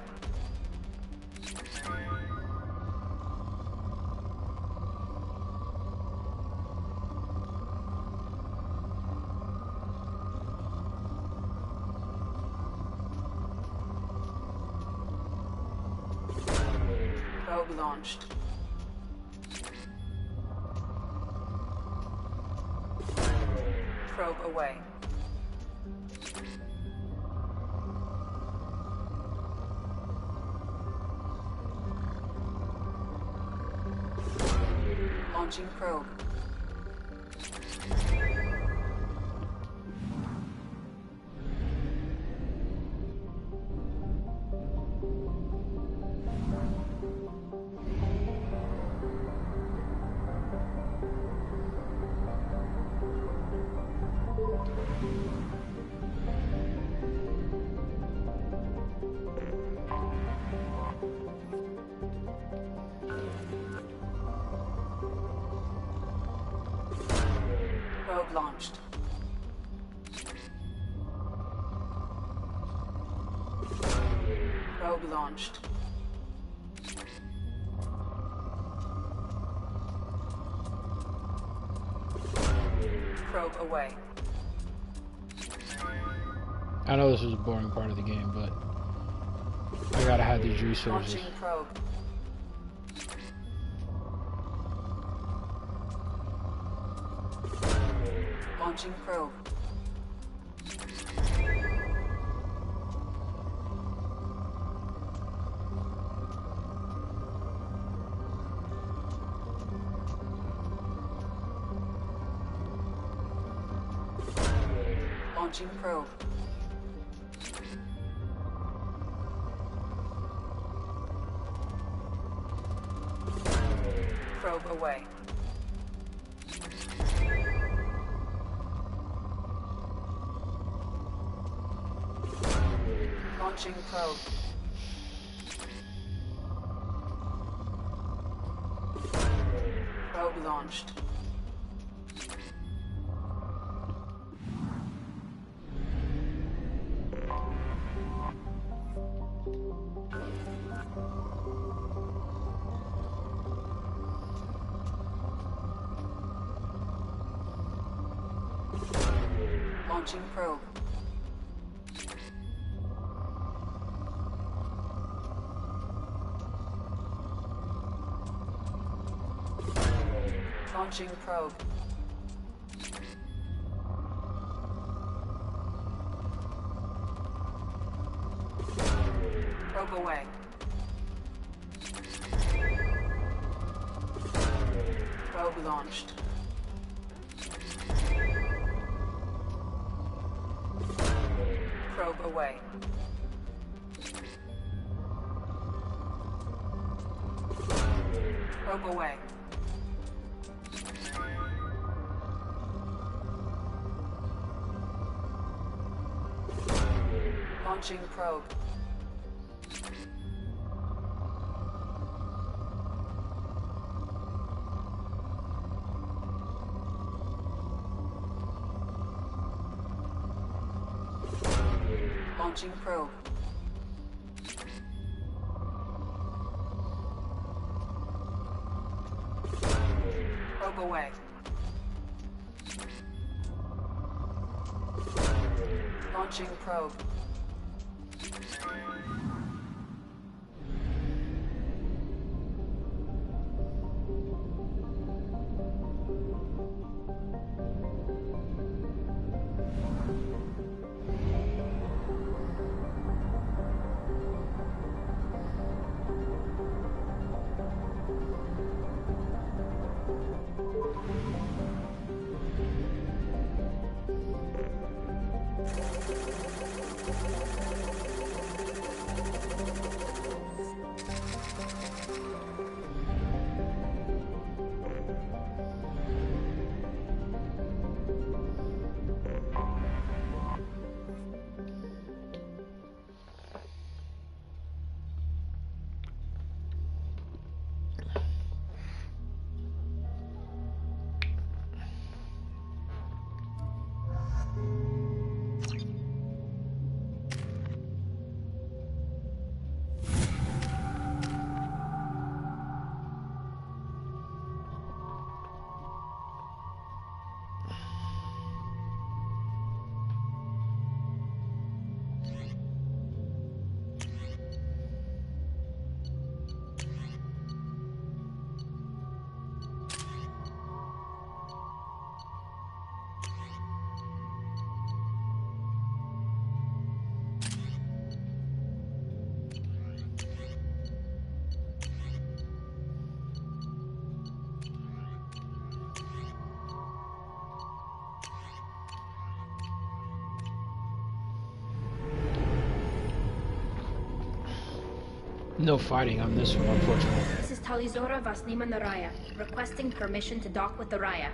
Probe launched. Probe away. Launching probe. Probe launched. Probe launched. Probe away. I know this is a boring part of the game, but I gotta have these resources. Launching probe. Launching probe. Launching probe. Probe away. Launching probe. Probe launched. Launching probe. Launching probe. Probe away. Probe launched. Probe away. Probe away. Launching probe. Launching probe. Probe away. Launching probe. No fighting on this one, unfortunately. This is Talizora Vasnima Naraya, requesting permission to dock with the Raya.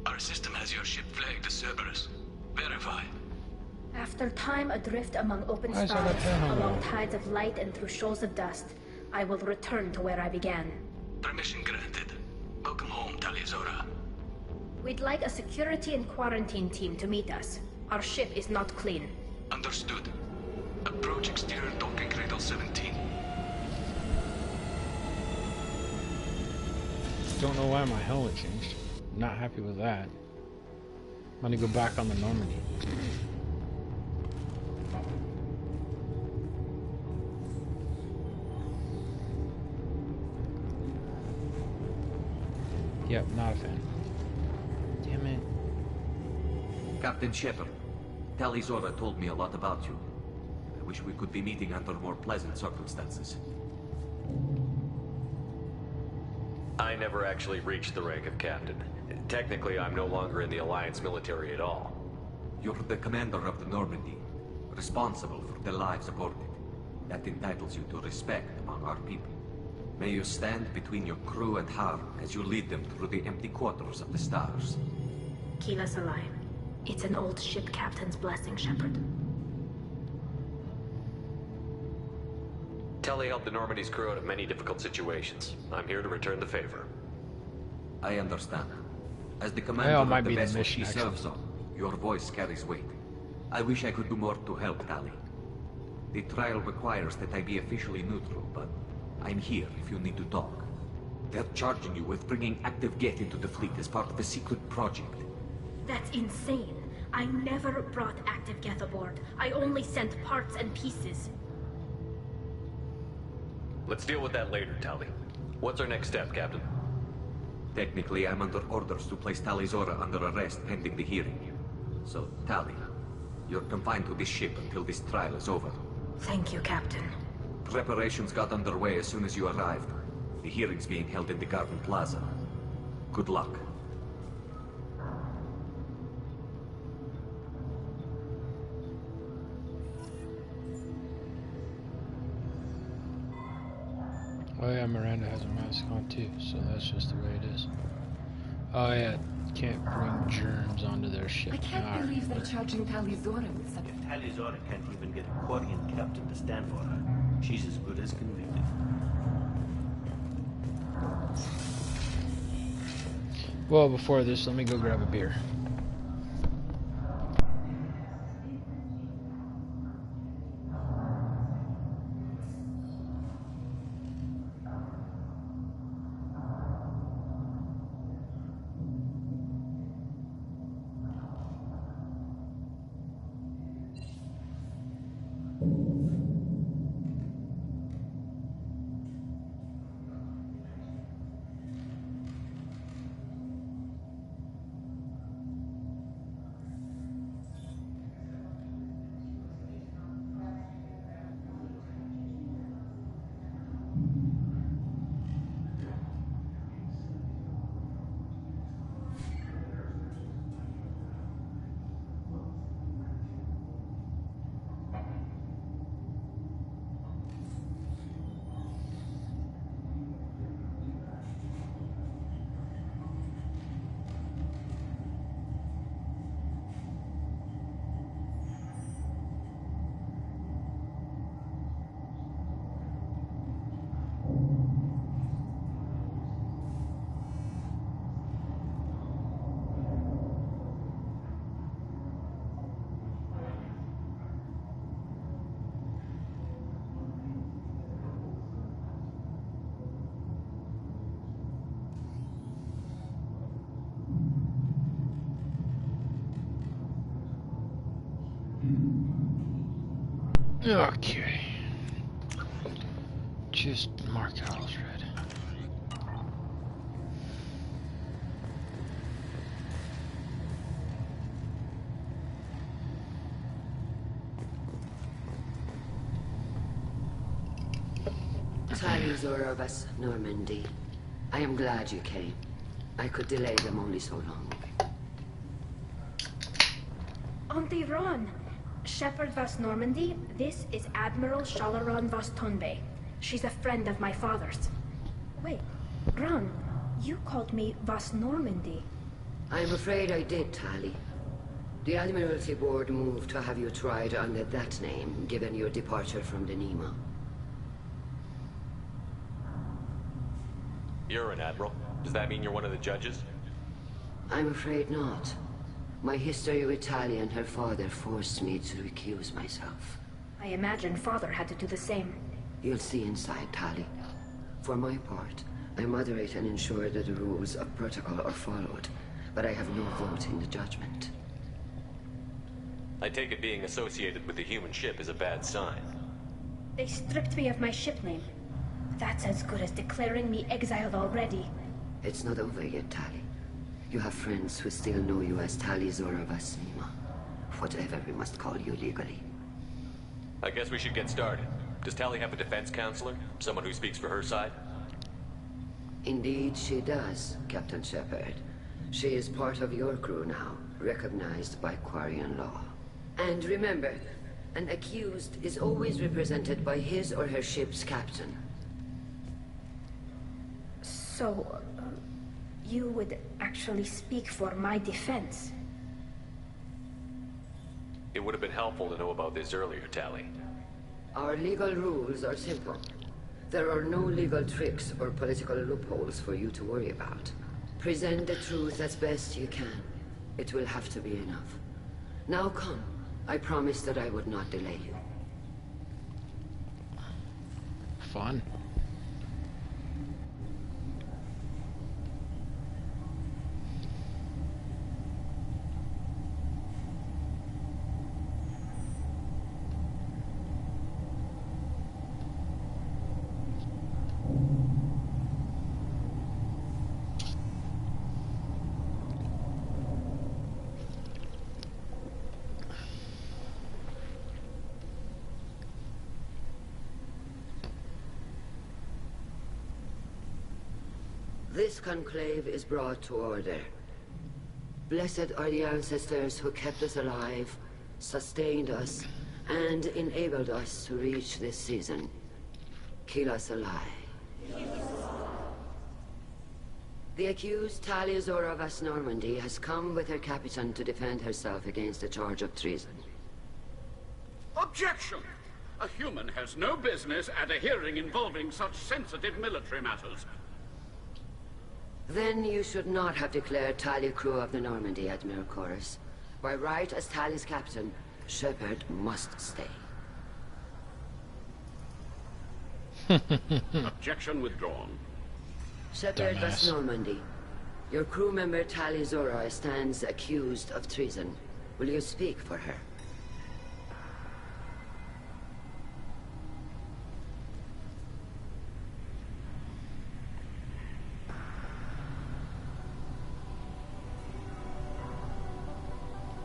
Our system has your ship flagged as Cerberus. Verify. After time adrift among open Why is all stars, that down? along tides of light and through shoals of dust, I will return to where I began. Permission granted. Welcome home, Talizora. We'd like a security and quarantine team to meet us. Our ship is not clean. Understood. Approach exterior docking cradle 17. Don't know why my helmet changed. Not happy with that. I'm gonna go back on the Normandy. Yep, not a fan. Damn it. Captain Shepard, Talizora told me a lot about you. I wish we could be meeting under more pleasant circumstances. I never actually reached the rank of captain. Technically, I'm no longer in the Alliance military at all. You're the commander of the Normandy, responsible for the lives aboard it. That entitles you to respect among our people. May you stand between your crew and harm as you lead them through the empty quarters of the stars. Keep us alive. It's an old ship captain's blessing, Shepard. Tully helped the Normandy's crew out of many difficult situations. I'm here to return the favor. I understand. As the Well, commander might of the be the vessel mission, she actually. serves on, your voice carries weight. I wish I could do more to help Tali. The trial requires that I be officially neutral, but I'm here if you need to talk. They're charging you with bringing active Geth into the fleet as part of a secret project. That's insane. I never brought active Geth aboard. I only sent parts and pieces. Let's deal with that later, Tali. What's our next step, Captain? Technically, I'm under orders to place Talizora under arrest pending the hearing. So, Tali, you're confined to this ship until this trial is over. Thank you, Captain. Preparations got underway as soon as you arrived. The hearing's being held in the Garden Plaza. Good luck. Oh yeah, Miranda has a mask on too, so that's just the way it is. Oh yeah, can't bring germs onto their ship. I can't believe they're charging Talizora with such... If Talizora can't even get a Quarian captain to stand for her, she's as good as convicted. Well, before this, let me go grab a beer. Okay. Just mark it all as red. Talizor of us, Normandy. I am glad you came. I could delay them only so long. Auntie Ron! Shepherd Vas Normandy, this is Admiral Shalaron Vas Tonbe. She's a friend of my father's. Wait, Ron, you called me Vas Normandy. I'm afraid I did, Tali. The Admiralty Board moved to have you tried under that name, given your departure from the Nima. You're an admiral. Does that mean you're one of the judges? I'm afraid not. My history with Tali and her father forced me to recuse myself. I imagine father had to do the same. You'll see inside, Tali. For my part, I moderate and ensure that the rules of protocol are followed, but I have no vote in the judgment. I take it being associated with the human ship is a bad sign. They stripped me of my ship name. That's as good as declaring me exiled already. It's not over yet, Tali. You have friends who still know you as Talizor of Asnima. Whatever we must call you legally. I guess we should get started. Does Tali have a defense counselor? Someone who speaks for her side? Indeed she does, Captain Shepard. She is part of your crew now, recognized by Quarian law. And remember, an accused is always represented by his or her ship's captain. So, you would actually speak for my defense? It would have been helpful to know about this earlier, Tali. Our legal rules are simple. There are no legal tricks or political loopholes for you to worry about. Present the truth as best you can. It will have to be enough. Now come. I promised that I would not delay you. Fun. This conclave is brought to order. Blessed are the ancestors who kept us alive, sustained us, and enabled us to reach this season. Keep us alive. The accused Talizor of Vas Normandy has come with her captain to defend herself against a charge of treason. Objection! A human has no business at a hearing involving such sensitive military matters. Then you should not have declared Tali crew of the Normandy, Admiral Chorus. By right as Tali's captain, Shepard must stay. Objection withdrawn. Shepard Vas Normandy, your crew member Tali Zora stands accused of treason. Will you speak for her?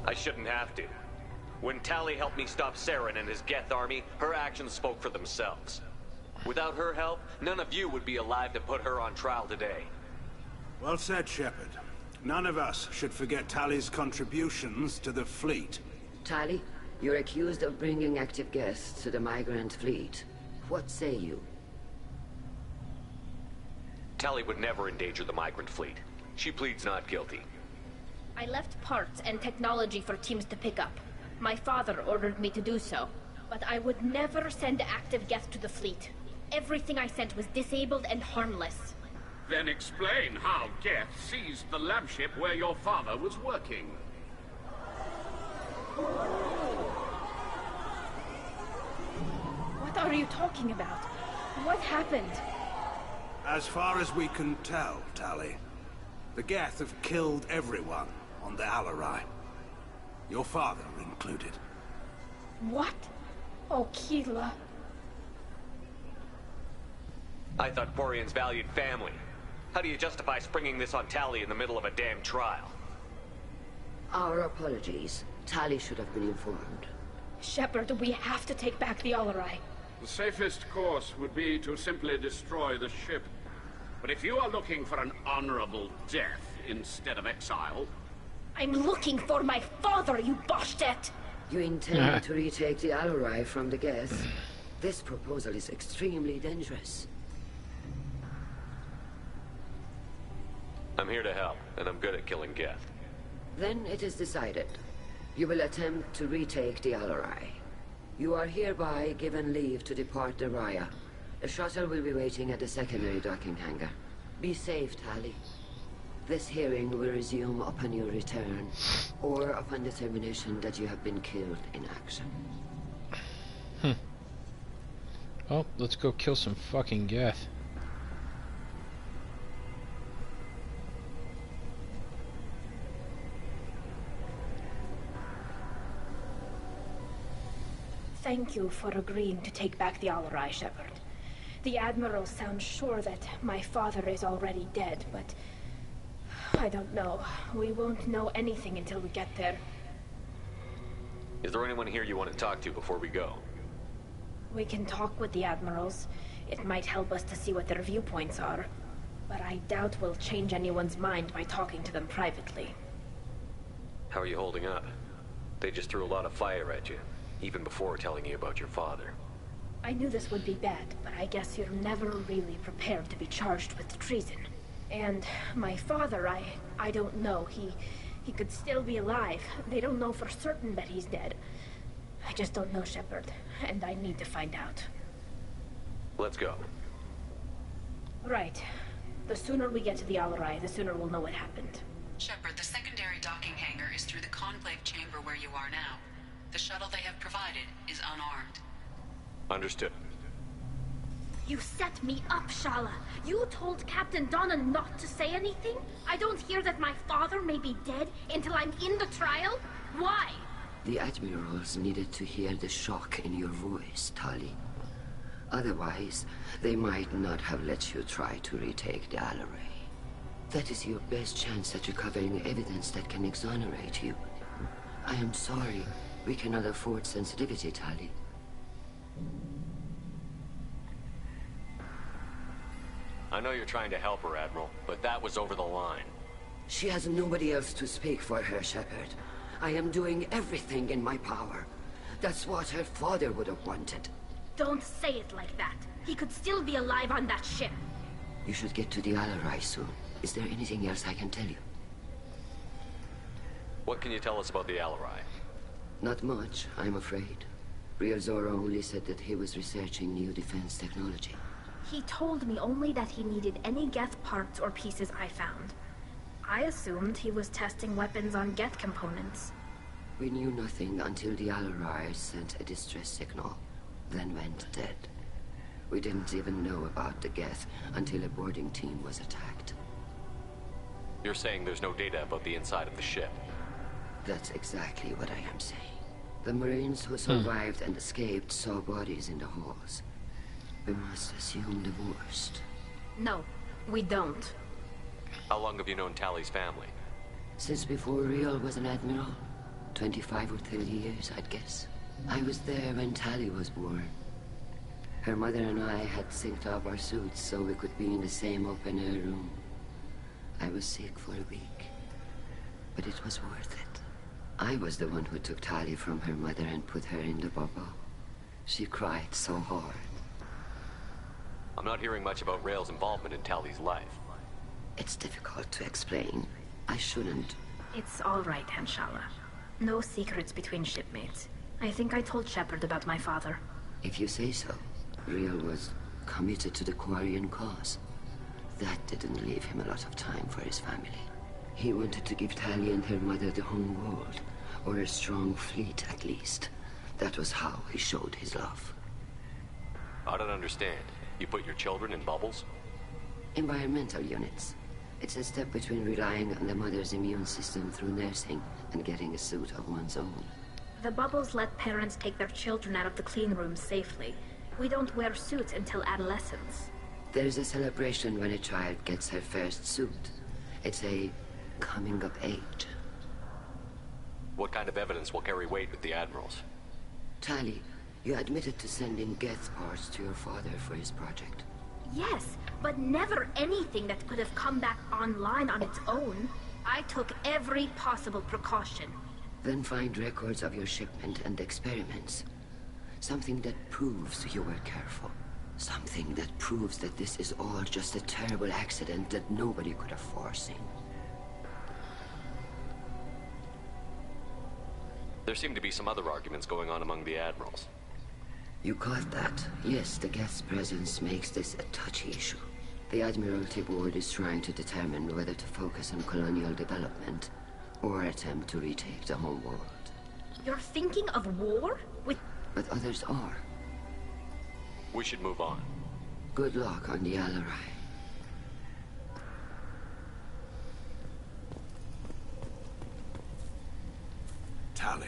I shouldn't have to. When Tali helped me stop Saren and his Geth army, her actions spoke for themselves. Without her help, none of you would be alive to put her on trial today. Well said, Shepard. None of us should forget Tali's contributions to the fleet. Tali, you're accused of bringing active guests to the migrant fleet. What say you? Tali would never endanger the migrant fleet. She pleads not guilty. I left parts and technology for teams to pick up. My father ordered me to do so. But I would never send active Geth to the fleet. Everything I sent was disabled and harmless. Then explain how Geth seized the lab ship where your father was working. What are you talking about? What happened? As far as we can tell, Tali, the Geth have killed everyone on the Alarai. Your father included. What? Oh, Keela. I thought Porians valued family. How do you justify springing this on Tali in the middle of a damn trial? Our apologies. Tali should have been informed. Shepard, we have to take back the Alarai. The safest course would be to simply destroy the ship. But if you are looking for an honorable death instead of exile... I'm looking for my father, you bastet! You intend to retake the Alarai from the Geth? This proposal is extremely dangerous. I'm here to help, and I'm good at killing Geth. Then it is decided. You will attempt to retake the Alarai. You are hereby given leave to depart the Raya. A shuttle will be waiting at the secondary docking hangar. Be safe, Tali. This hearing will resume upon your return, or upon determination that you have been killed in action. Well, let's go kill some fucking Geth. Thank you for agreeing to take back the Alarai, Shepard. The Admiral sounds sure that my father is already dead, but... I don't know. We won't know anything until we get there. Is there anyone here you want to talk to before we go? We can talk with the Admirals. It might help us to see what their viewpoints are. But I doubt we'll change anyone's mind by talking to them privately. How are you holding up? They just threw a lot of fire at you, even before telling you about your father. I knew this would be bad, but I guess you're never really prepared to be charged with treason. And my father, I don't know. He could still be alive. They don't know for certain that he's dead. I just don't know, Shepard, and I need to find out. Let's go. Right. The sooner we get to the Alarai, the sooner we'll know what happened. Shepard, the secondary docking hangar is through the conclave chamber where you are now. The shuttle they have provided is unarmed. Understood. You set me up, Shala. You told Captain Donna not to say anything? I don't hear that my father may be dead until I'm in the trial? Why? The Admirals needed to hear the shock in your voice, Tali. Otherwise, they might not have let you try to retake the Alarai. That is your best chance at recovering evidence that can exonerate you. I am sorry. We cannot afford sensitivity, Tali. I know you're trying to help her, Admiral, but that was over the line. She has nobody else to speak for her, Shepard. I am doing everything in my power. That's what her father would have wanted. Don't say it like that. He could still be alive on that ship. You should get to the Alarai soon. Is there anything else I can tell you? What can you tell us about the Alarai? Not much, I'm afraid. Real Zora only said that he was researching new defense technology. He told me only that he needed any Geth parts or pieces I found. I assumed he was testing weapons on Geth components. We knew nothing until the Alarai sent a distress signal, then went dead. We didn't even know about the Geth until a boarding team was attacked. You're saying there's no data about the inside of the ship? That's exactly what I am saying. The Marines who survived and escaped saw bodies in the halls. We must assume the worst. No, we don't. How long have you known Tali's family? Since before Riel was an admiral. 25 or 30 years, I'd guess. I was there when Tali was born. Her mother and I had synced up our suits so we could be in the same open-air room. I was sick for a week, but it was worth it. I was the one who took Tali from her mother and put her in the bubble. She cried so hard. I'm not hearing much about Rael's involvement in Tali's life. It's difficult to explain. I shouldn't. It's all right, Hanshala. No secrets between shipmates. I think I told Shepard about my father. If you say so. Riel was committed to the Quarian cause. That didn't leave him a lot of time for his family. He wanted to give Tali and her mother the home world, or a strong fleet at least. That was how he showed his love. I don't understand. You put your children in bubbles? Environmental units. It's a step between relying on the mother's immune system through nursing and getting a suit of one's own. The bubbles let parents take their children out of the clean rooms safely. We don't wear suits until adolescence. There's a celebration when a child gets her first suit. It's a coming of age. What kind of evidence will carry weight with the Admirals? Tali, you admitted to sending Geth parts to your father for his project. Yes, but never anything that could have come back online on its own. I took every possible precaution. Then find records of your shipment and experiments. Something that proves you were careful. Something that proves that this is all just a terrible accident that nobody could have foreseen. There seem to be some other arguments going on among the Admirals. You caught that? Yes, the Geth's presence makes this a touchy issue. The Admiralty Board is trying to determine whether to focus on colonial development or attempt to retake the home world. You're thinking of war? But others are. We should move on. Good luck on the Alarai. Tali,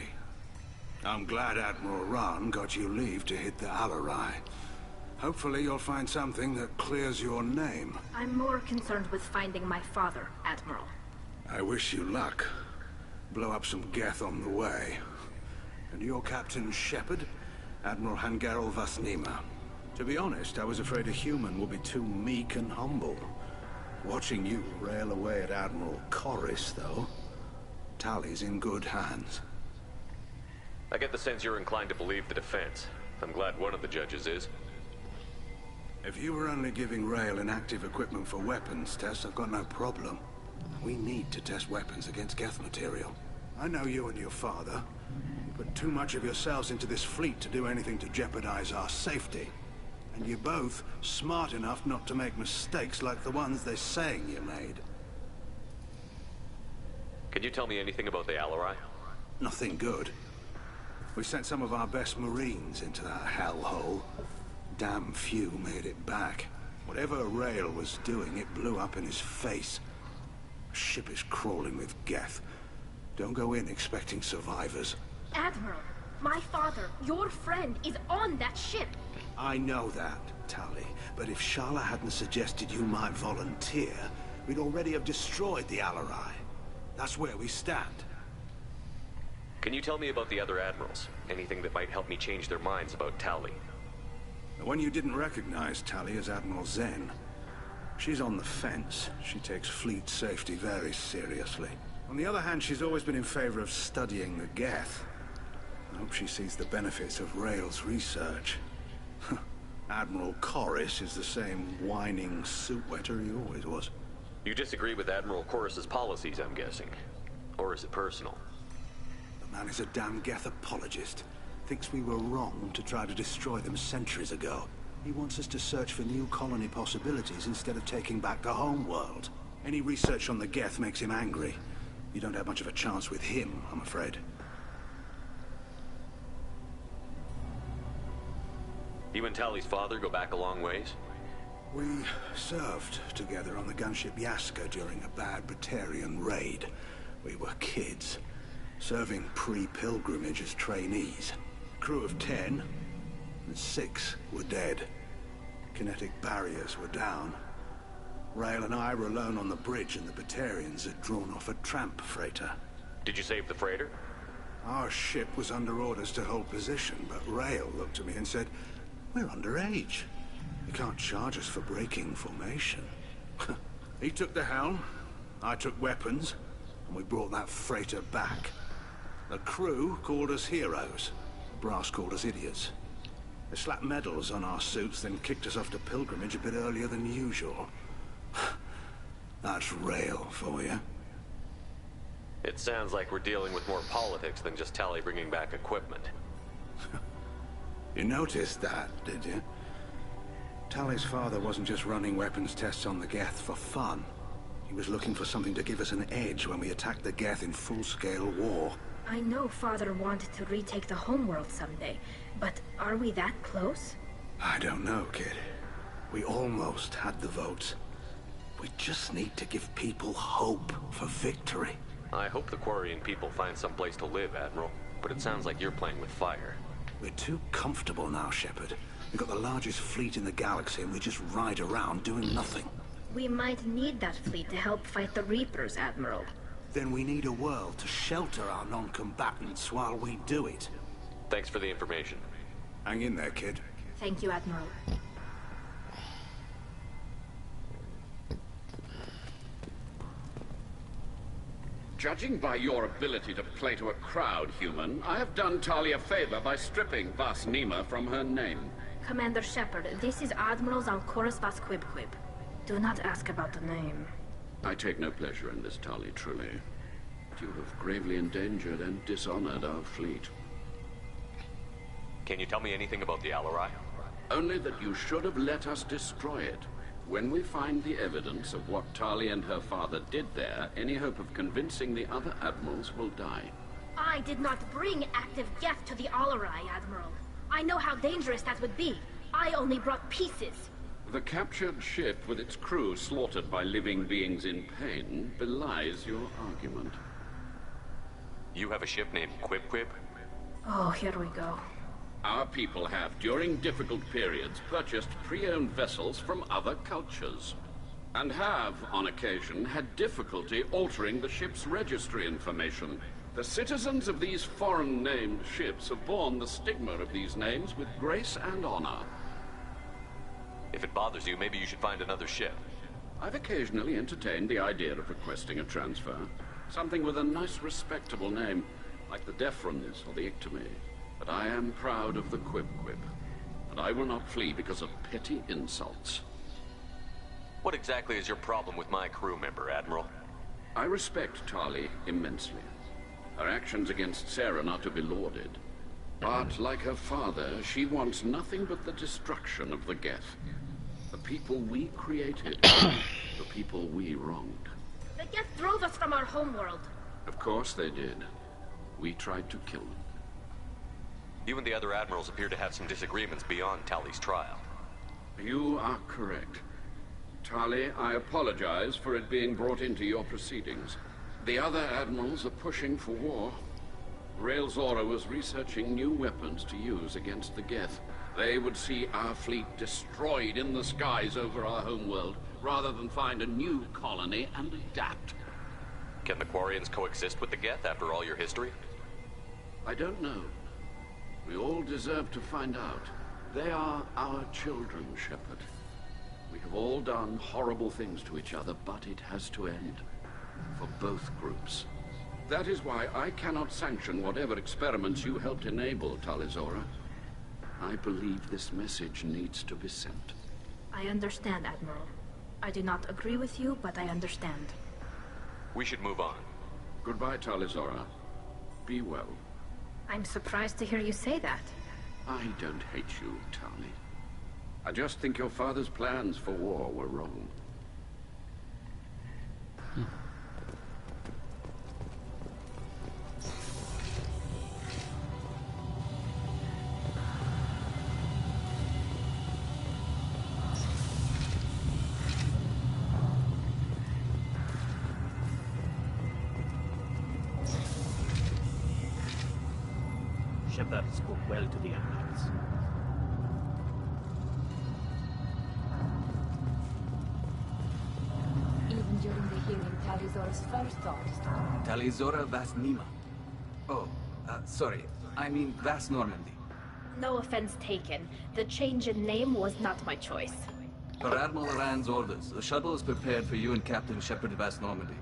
I'm glad Admiral Rahn got you leave to hit the Alarai. Hopefully you'll find something that clears your name. I'm more concerned with finding my father, Admiral. I wish you luck. Blow up some Geth on the way. And your Captain Shepard? Admiral Hangarel Vasnima. To be honest, I was afraid a human would be too meek and humble. Watching you rail away at Admiral Corris, though, Tali's in good hands. I get the sense you're inclined to believe the defense. I'm glad one of the judges is. If you were only giving Rail inactive equipment for weapons tests, I've got no problem. We need to test weapons against Geth material. I know you and your father. You put too much of yourselves into this fleet to do anything to jeopardize our safety. And you're both smart enough not to make mistakes like the ones they're saying you made. Can you tell me anything about the Alarai? Nothing good. We sent some of our best Marines into that hellhole. Damn few made it back. Whatever Rail was doing, it blew up in his face. A ship is crawling with Geth. Don't go in expecting survivors. Admiral, my father, your friend, is on that ship. I know that, Tali. But if Shala hadn't suggested you might volunteer, we'd already have destroyed the Alarai. That's where we stand. Can you tell me about the other Admirals? Anything that might help me change their minds about Tali? The one you didn't recognize, Tali, is Admiral Zen. She's on the fence. She takes fleet safety very seriously. On the other hand, she's always been in favor of studying the Geth. I hope she sees the benefits of Rail's research. Admiral Corris is the same whining suit-wetter he always was. You disagree with Admiral Corris's policies, I'm guessing. Or is it personal? The man is a damn Geth apologist. Thinks we were wrong to try to destroy them centuries ago. He wants us to search for new colony possibilities instead of taking back the home world. Any research on the Geth makes him angry. You don't have much of a chance with him, I'm afraid. You and Tali's father go back a long ways? We served together on the gunship Yaska during a bad Batarian raid. We were kids, serving pre-pilgrimage as trainees. Crew of 10, and 6 were dead. Kinetic barriers were down. Rail and I were alone on the bridge, and the Batarians had drawn off a tramp freighter. Did you save the freighter? Our ship was under orders to hold position, but Rail looked at me and said, "We're underage. You can't charge us for breaking formation." He took the helm, I took weapons, and we brought that freighter back. The crew called us heroes. Brass called us idiots. They slapped medals on our suits, then kicked us off to pilgrimage a bit earlier than usual. That's Rail for you. It sounds like we're dealing with more politics than just Tali bringing back equipment. You noticed that, did you? Tali's father wasn't just running weapons tests on the Geth for fun. He was looking for something to give us an edge when we attacked the Geth in full-scale war. I know Father wanted to retake the homeworld someday, but are we that close? I don't know, kid. We almost had the votes. We just need to give people hope for victory. I hope the Quarian people find some place to live, Admiral. but it sounds like you're playing with fire. We're too comfortable now, Shepard. We've got the largest fleet in the galaxy and we just ride around doing nothing. We might need that fleet to help fight the Reapers, Admiral. Then we need a world to shelter our non-combatants while we do it. Thanks for the information. Hang in there, kid. Thank you, Admiral. Judging by your ability to play to a crowd, human, I have done Tali a favor by stripping Vas Nima from her name. Commander Shepard, this is Admiral Zalcorus Vas Quibquib. Do not ask about the name. I take no pleasure in this, Tali, truly. You have gravely endangered and dishonored our fleet. Can you tell me anything about the Alarai? Only that you should have let us destroy it. When we find the evidence of what Tali and her father did there, any hope of convincing the other admirals will die. I did not bring active Geth to the Alarai, Admiral. I know how dangerous that would be. I only brought pieces. The captured ship with its crew slaughtered by living beings in pain belies your argument. You have a ship named Quib? Oh, here we go. Our people have, during difficult periods, purchased pre-owned vessels from other cultures. And have, on occasion, had difficulty altering the ship's registry information. The citizens of these foreign-named ships have borne the stigma of these names with grace and honor. If it bothers you, maybe you should find another ship. I've occasionally entertained the idea of requesting a transfer. Something with a nice, respectable name, like the Defrons or the Ictomy. But I am proud of the Quib, and I will not flee because of petty insults. What exactly is your problem with my crew member, Admiral? I respect Tali immensely. Her actions against Sarah are not to be lauded. But, like her father, she wants nothing but the destruction of the Geth. The people we created, the people we wronged. The Geth drove us from our homeworld. Of course they did. We tried to kill them. You and the other admirals appear to have some disagreements beyond Tali's trial. You are correct. Tali, I apologize for it being brought into your proceedings. The other admirals are pushing for war. Rael Zora was researching new weapons to use against the Geth. They would see our fleet destroyed in the skies over our homeworld, rather than find a new colony and adapt. Can the Quarians coexist with the Geth after all your history? I don't know. We all deserve to find out. They are our children, Shepard. We have all done horrible things to each other, but it has to end. For both groups. That is why I cannot sanction whatever experiments you helped enable, Tali Zora. I believe this message needs to be sent. I understand, Admiral. I do not agree with you, but I understand. We should move on. Goodbye, Tali Zora. Be well. I'm surprised to hear you say that. I don't hate you, Tali. I just think your father's plans for war were wrong. Shepard spoke well to the admirals. Even during the hearing, Tali Zora's first thought is to... Tali Zora Vas Nima. Oh, sorry. I mean Vas Normandy. No offense taken. The change in name was not my choice. Per Admiral Rand's orders, the shuttle is prepared for you and Captain Shepard Vas Normandy.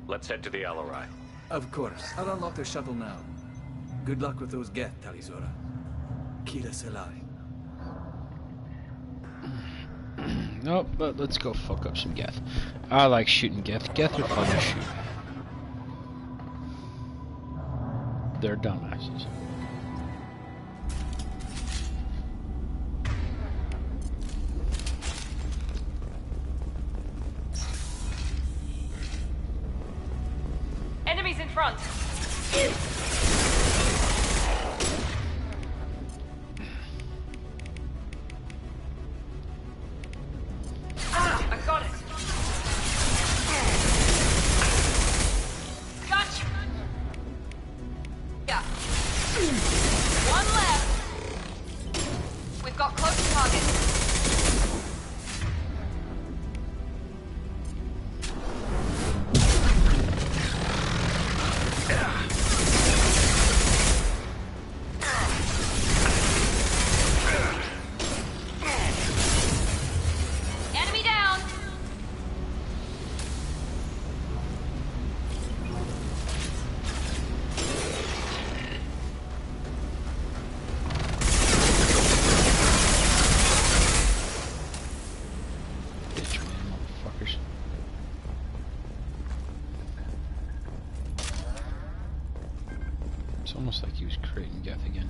Let's head to the Alarai. Of course. I'll unlock the shuttle now. Good luck with those Geth, Tali Zora. Kira Selai. Nope, but let's go fuck up some Geth. I like shooting Geth. Geth are fun to shoot. They're dumbasses. Enemies in front! Ah! I got it! almost like he was creating Geth again.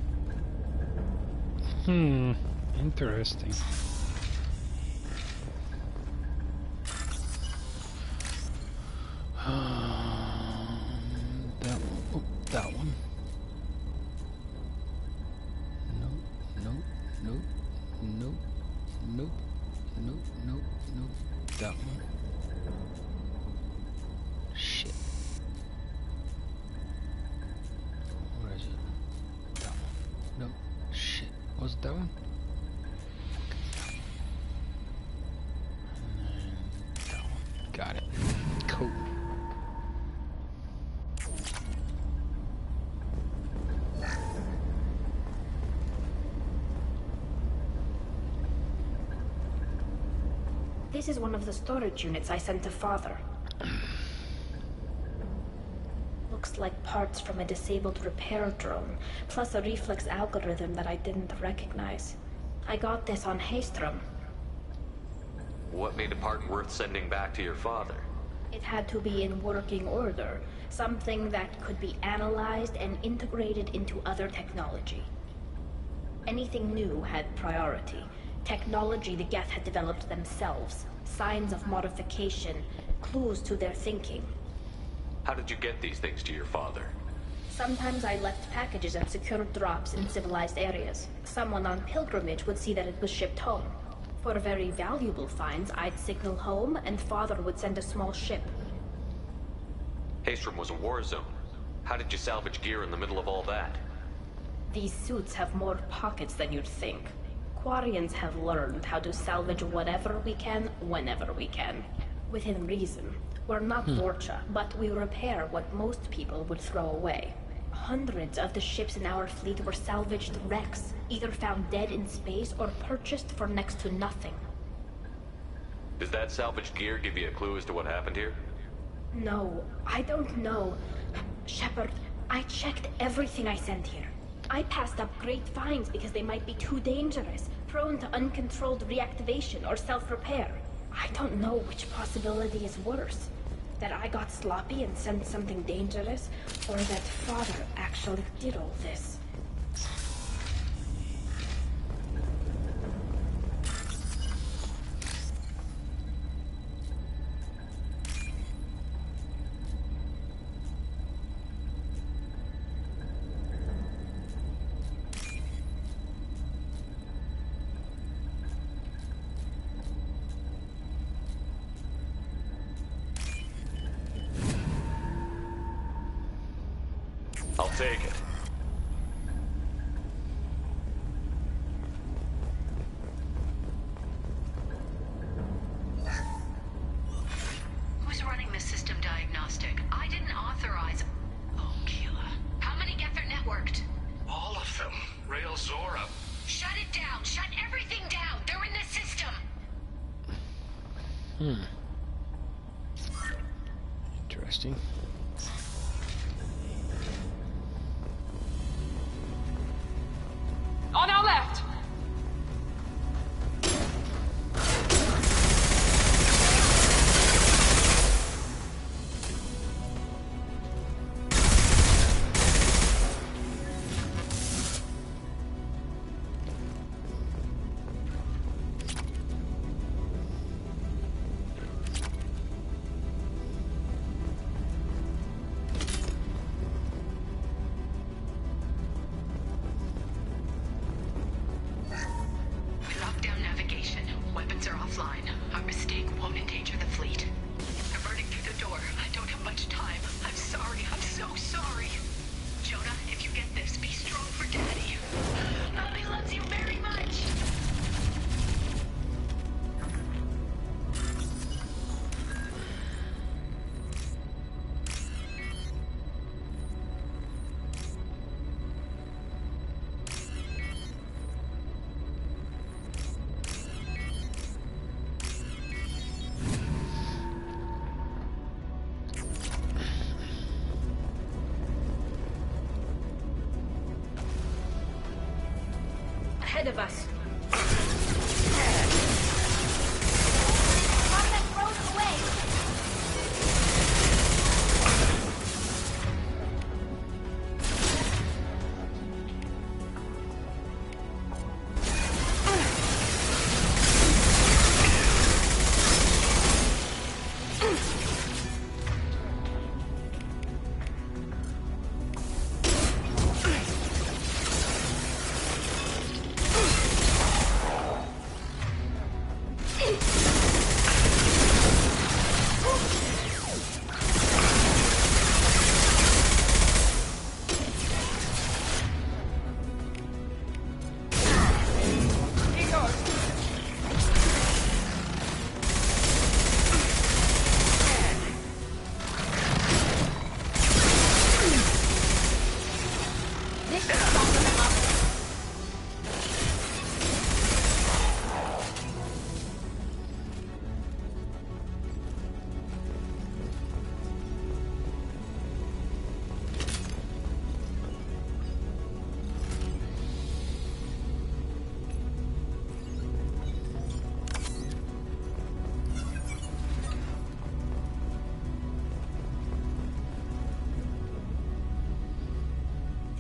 Interesting. That one. Oh, that one. Nope, nope, nope, nope, nope, nope, nope, nope. That one. Shit. Where is it? That one. Nope. Shit. Was it that one? And then that one. Got it. Cool. This is one of the storage units I sent to Father. Looks like parts from a disabled repair drone, plus a reflex algorithm that I didn't recognize. I got this on Haystrom. What made a part worth sending back to your father? It had to be in working order, something that could be analyzed and integrated into other technology. Anything new had priority. Technology the Geth had developed themselves, signs of modification, clues to their thinking. How did you get these things to your father? Sometimes I left packages at secure drops in civilized areas. Someone on pilgrimage would see that it was shipped home. For very valuable finds, I'd signal home, and Father would send a small ship. Haystrom was a war zone. How did you salvage gear in the middle of all that? These suits have more pockets than you'd think. Quarians have learned how to salvage whatever we can, whenever we can. Within reason. We're not Vorcha, but we repair what most people would throw away. Hundreds of the ships in our fleet were salvaged wrecks, either found dead in space or purchased for next to nothing. Does that salvaged gear give you a clue as to what happened here? No, I don't know. Shepard, I checked everything I sent here. I passed up great finds because they might be too dangerous, prone to uncontrolled reactivation or self-repair. I don't know which possibility is worse. That I got sloppy and sent something dangerous, or that Father actually did all this. I'll take it. Who's running the system diagnostic? I didn't authorize... Oh, Keela. How many Geth are networked? All of them. Rail Zora. Shut it down! Shut everything down! They're in the system! Interesting. On our left! Lockdown navigation. Weapons are offline. Our mistake won't endanger the fleet. They're burning through the door. I don't have much time. I'm sorry. I'm so sorry. Jonah, if you get this, be strong for Daddy. Mommy loves you very much. Ahead of us.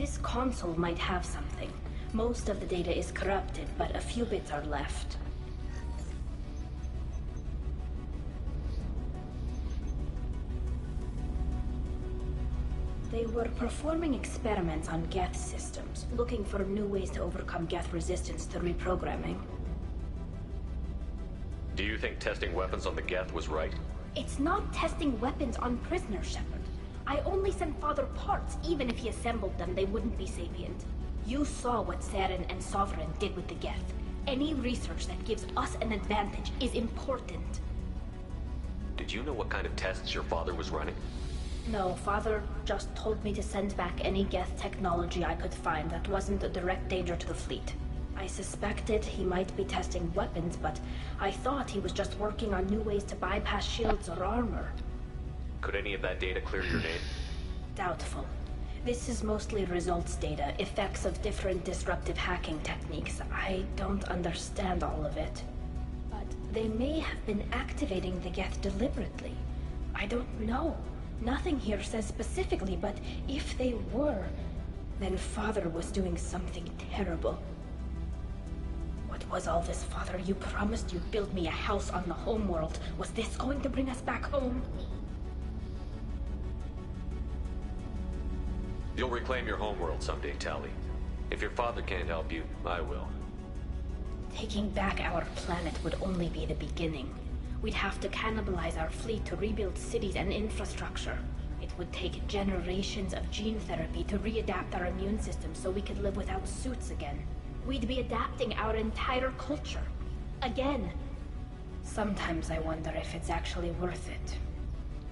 This console might have something. Most of the data is corrupted, but a few bits are left. They were performing experiments on Geth systems, looking for new ways to overcome Geth resistance to reprogramming. Do you think testing weapons on the Geth was right? It's not testing weapons on prisoners, Shepard. I only sent Father parts. Even if he assembled them, they wouldn't be sapient. You saw what Saren and Sovereign did with the Geth. Any research that gives us an advantage is important. Did you know what kind of tests your father was running? No, Father just told me to send back any Geth technology I could find that wasn't a direct danger to the fleet. I suspected he might be testing weapons, but I thought he was just working on new ways to bypass shields or armor. Could any of that data clear your name? Doubtful. This is mostly results data, effects of different disruptive hacking techniques. I don't understand all of it. But they may have been activating the Geth deliberately. I don't know. Nothing here says specifically, but if they were, then Father was doing something terrible. What was all this, Father? You promised you'd build me a house on the homeworld. Was this going to bring us back home? You'll reclaim your homeworld someday, Tali. If your father can't help you, I will. Taking back our planet would only be the beginning. We'd have to cannibalize our fleet to rebuild cities and infrastructure. It would take generations of gene therapy to readapt our immune system so we could live without suits again. We'd be adapting our entire culture. Again. Sometimes I wonder if it's actually worth it.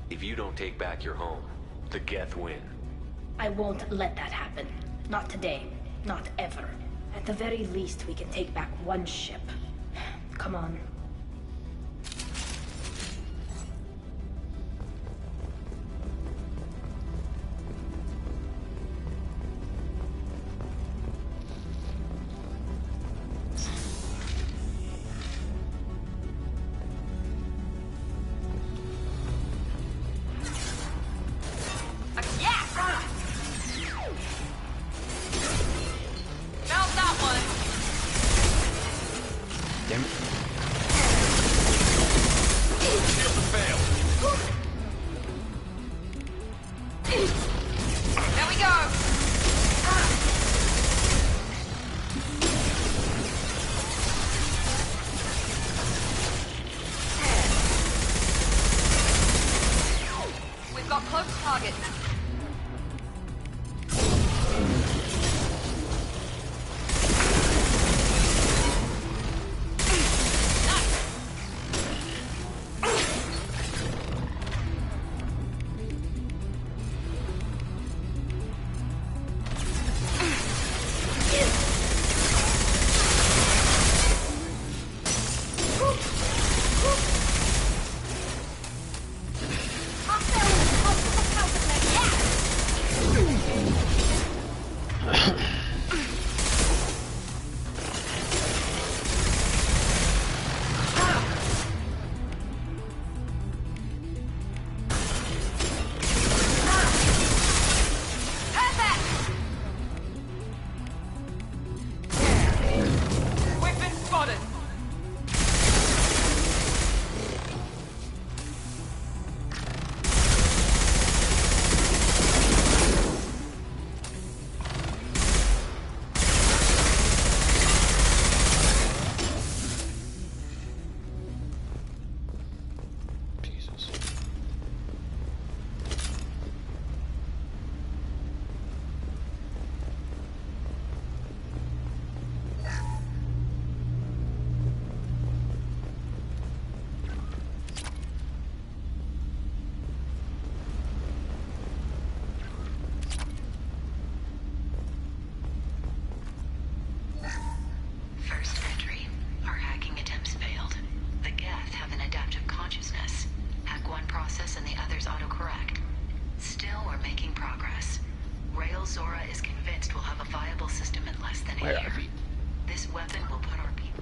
If you don't take back your home, the Geth win. I won't let that happen. Not today. Not ever. At the very least, we can take back one ship. Come on.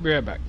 Be right back.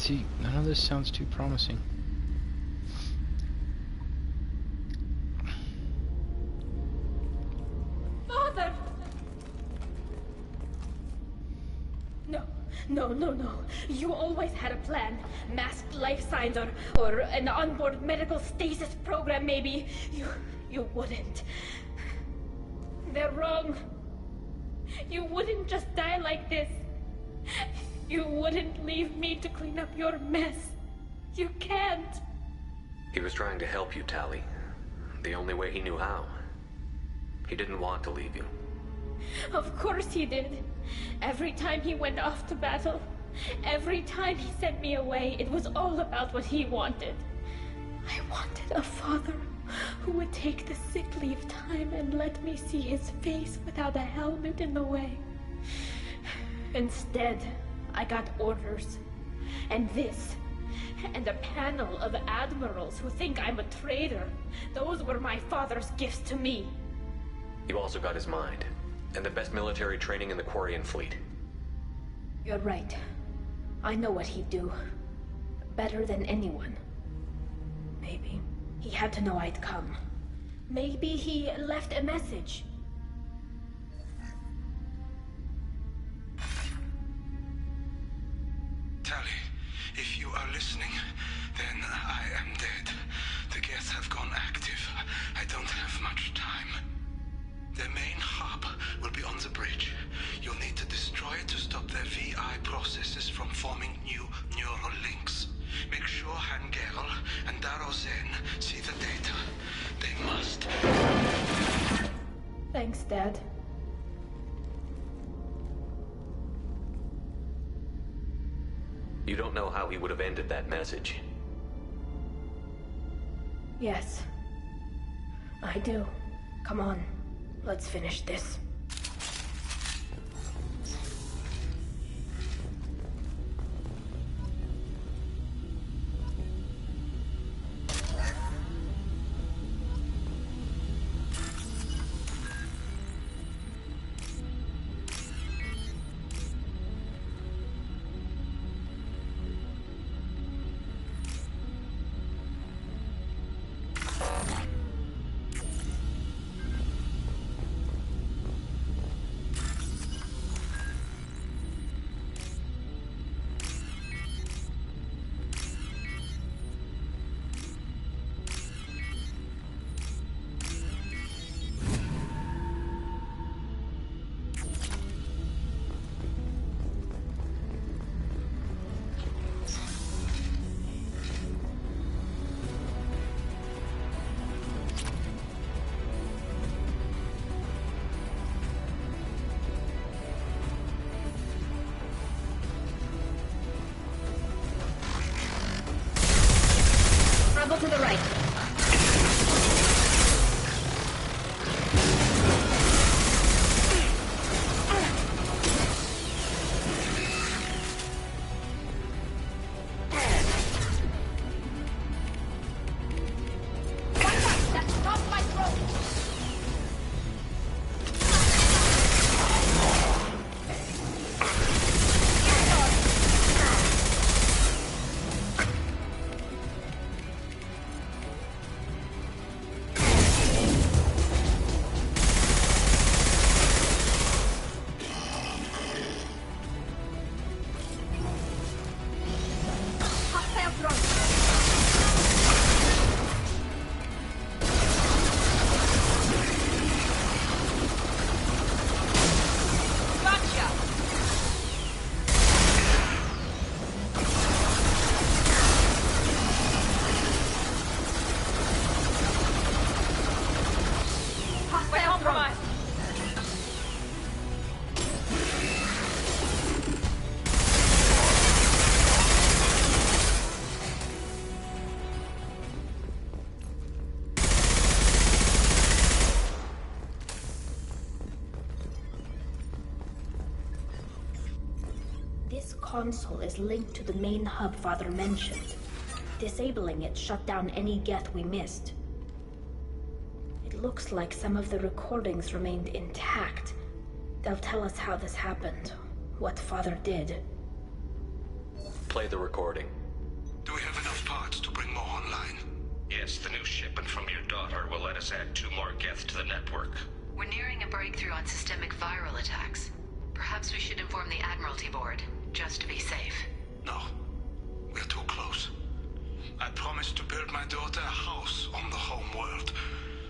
See, none of this sounds too promising. Father! No. You always had a plan. Masked life signs or an onboard medical stasis program, maybe. You wouldn't. They're wrong. You wouldn't just die like this. You wouldn't leave me to clean up your mess. You can't. He was trying to help you, Tali. The only way he knew how. He didn't want to leave you. Of course he did. Every time he went off to battle, every time he sent me away, it was all about what he wanted. I wanted a father who would take the sick leave time and let me see his face without a helmet in the way. Instead, I got orders. And this. And a panel of admirals who think I'm a traitor. Those were my father's gifts to me. You also got his mind. And the best military training in the Quarian fleet. You're right. I know what he'd do. Better than anyone. Maybe he had to know I'd come. Maybe he left a message. Tali, if you are listening, then I am dead. The Geth have gone active. I don't have much time. The main hub will be on the bridge. You'll need to destroy it to stop their VI processes from forming new neural links. Make sure Hangerl and Darozen see the data. They must. Thanks, Dad. You don't know how he would have ended that message. Yes. I do. Come on. Let's finish this. Travel to the right. Console is linked to the main hub Father mentioned. Disabling it shut down any Geth we missed. It looks like some of the recordings remained intact. They'll tell us how this happened, what Father did. play the recording. Do we have enough parts to bring more online? Yes, the new shipment from your daughter will let us add 2 more Geth to the network. We're nearing a breakthrough on systemic viral attacks. Perhaps we should inform the Admiralty Board, just to be safe. No. We're too close. I promised to build my daughter a house on the home world.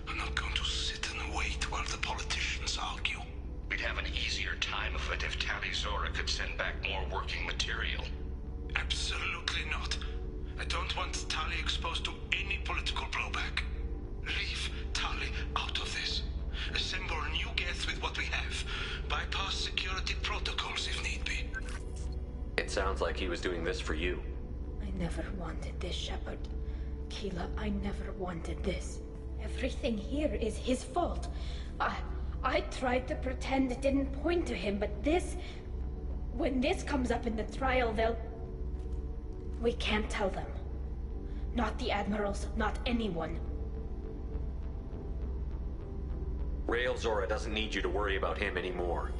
I'm not going to sit and wait while the politicians argue. We'd have an easier time of it if Tali Zora could send back more working material. Absolutely not. I don't want Tali exposed to any political blowback. Leave Tali out of this. Assemble new Geth with what we have. Bypass security protocols if need be. It sounds like he was doing this for you. I never wanted this, Shepard. Keela, I never wanted this. Everything here is his fault. I tried to pretend it didn't point to him, but this... When this comes up in the trial, they'll... We can't tell them. Not the Admirals, not anyone. Rael Zora doesn't need you to worry about him anymore.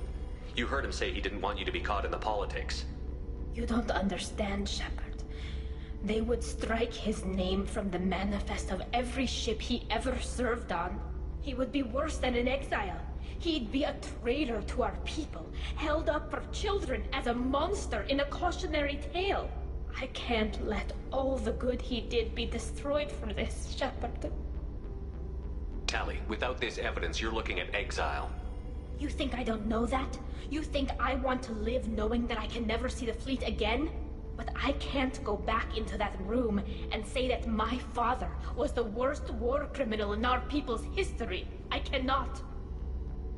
You heard him say he didn't want you to be caught in the politics. You don't understand, Shepard. They would strike his name from the manifest of every ship he ever served on. He would be worse than an exile. He'd be a traitor to our people, held up for children as a monster in a cautionary tale. I can't let all the good he did be destroyed for this, Shepard. Tali, without this evidence, you're looking at exile. You think I don't know that? You think I want to live knowing that I can never see the fleet again? But I can't go back into that room and say that my father was the worst war criminal in our people's history. I cannot.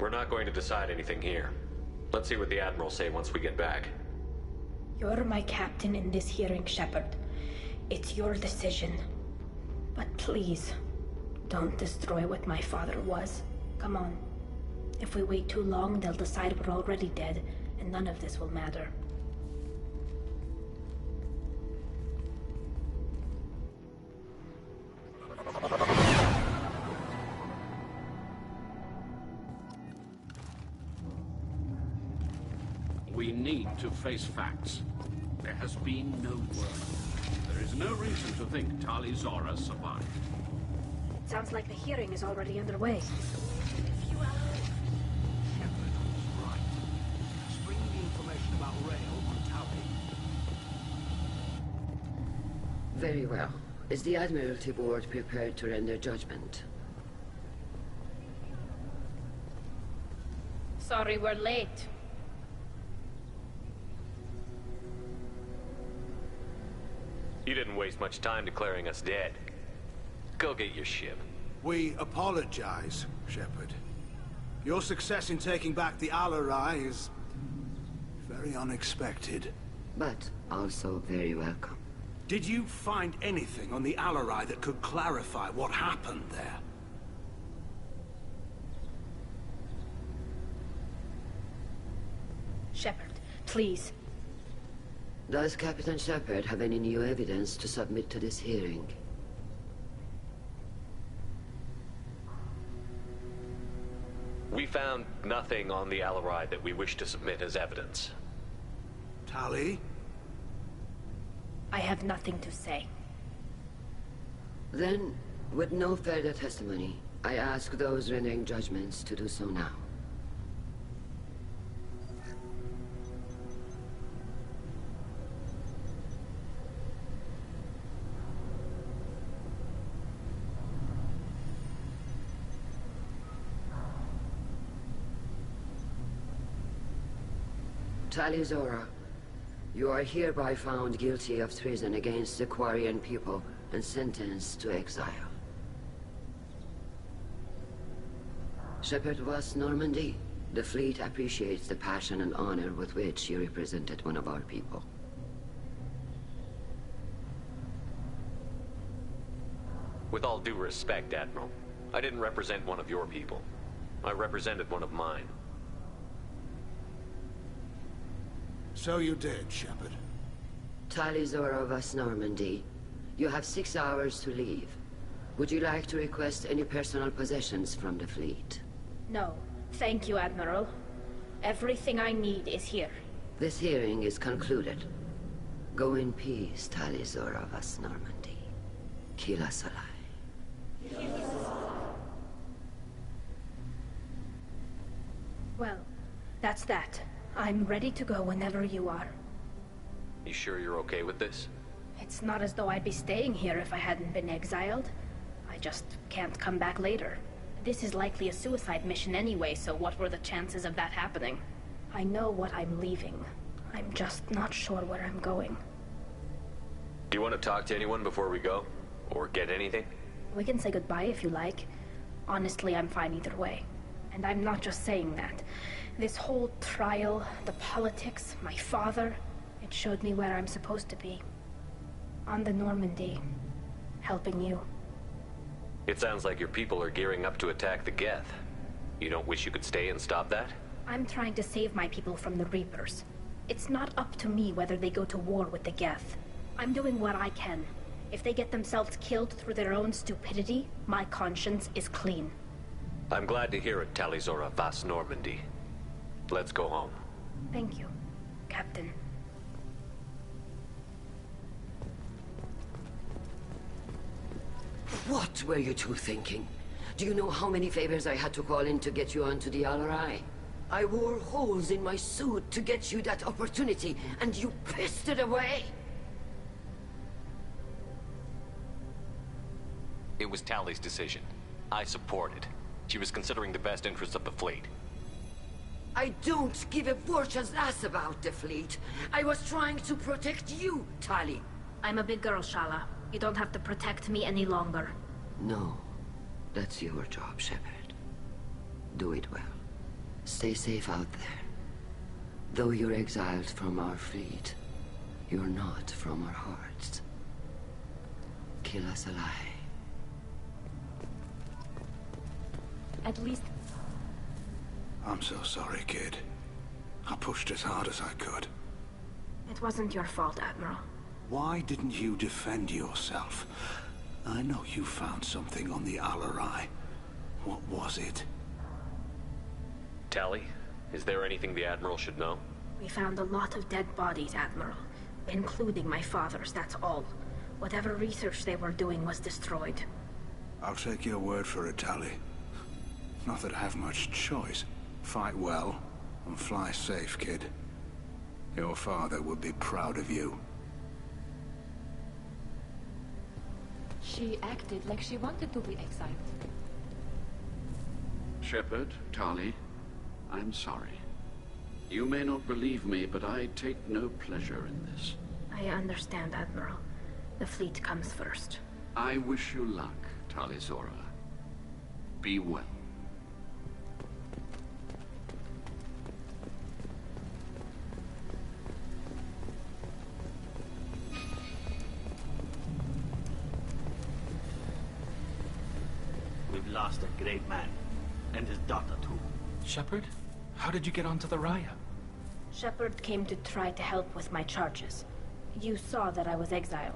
We're not going to decide anything here. Let's see what the Admirals say once we get back. You're my captain in this hearing, Shepard. It's your decision. But please, don't destroy what my father was. Come on. If we wait too long, they'll decide we're already dead, and none of this will matter. We need to face facts. There has been no word. There is no reason to think Tali Zora survived. It sounds like the hearing is already underway. Very well. Is the Admiralty Board prepared to render judgment? Sorry we're late. You didn't waste much time declaring us dead. Go get your ship. We apologize, Shepard. Your success in taking back the Alarai is very unexpected. But also very welcome. Did you find anything on the Alarai that could clarify what happened there? Shepard, please. Does Captain Shepard have any new evidence to submit to this hearing? We found nothing on the Alarai that we wish to submit as evidence. Tali? I have nothing to say. Then, with no further testimony, I ask those rendering judgments to do so now. Tali Zora, you are hereby found guilty of treason against the Quarian people and sentenced to exile. Shepard was Normandy. The fleet appreciates the passion and honor with which you represented one of our people. With all due respect, Admiral, I didn't represent one of your people. I represented one of mine. So you did, Shepard. Tali Zora was Normandy. You have 6 hours to leave. Would you like to request any personal possessions from the fleet? No. Thank you, Admiral. Everything I need is here. This hearing is concluded. Go in peace, Talizora vas Normandy. Kila Salai. Well, that's that. I'm ready to go whenever you are. You sure you're okay with this? It's not as though I'd be staying here if I hadn't been exiled. I just can't come back later. This is likely a suicide mission anyway, so what were the chances of that happening? I know what I'm leaving. I'm just not sure where I'm going. Do you want to talk to anyone before we go? Or get anything? We can say goodbye if you like. Honestly, I'm fine either way. And I'm not just saying that. This whole trial, the politics, my father, it showed me where I'm supposed to be. On the Normandy, helping you. It sounds like your people are gearing up to attack the Geth. You don't wish you could stay and stop that? I'm trying to save my people from the Reapers. It's not up to me whether they go to war with the Geth. I'm doing what I can. If they get themselves killed through their own stupidity, my conscience is clean. I'm glad to hear it, Talizora vas Normandy. Let's go home. Thank you, Captain. What were you two thinking? Do you know how many favors I had to call in to get you onto the Alarai? I wore holes in my suit to get you that opportunity, and you pissed it away! It was Tally's decision. I support it. She was considering the best interests of the fleet. I don't give a Vorcha's ass about the fleet. I was trying to protect you, Tali. I'm a big girl, Shala. You don't have to protect me any longer. No. That's your job, Shepard. Do it well. Stay safe out there. Though you're exiled from our fleet, you're not from our hearts. Kill us alive. At least... I'm so sorry, kid. I pushed as hard as I could. It wasn't your fault, Admiral. Why didn't you defend yourself? I know you found something on the Alarai. What was it? Tally, is there anything the Admiral should know? We found a lot of dead bodies, Admiral. Including my father's, that's all. Whatever research they were doing was destroyed. I'll take your word for it, Tally. Not that I have much choice. Fight well, and fly safe, kid. Your father would be proud of you. She acted like she wanted to be exiled. Shepard, Tali, I'm sorry. You may not believe me, but I take no pleasure in this. I understand, Admiral. The fleet comes first. I wish you luck, Talizora. Be well. We've lost a great man, and his daughter too. Shepard? How did you get onto the Raya? Shepard came to try to help with my charges. You saw that I was exiled.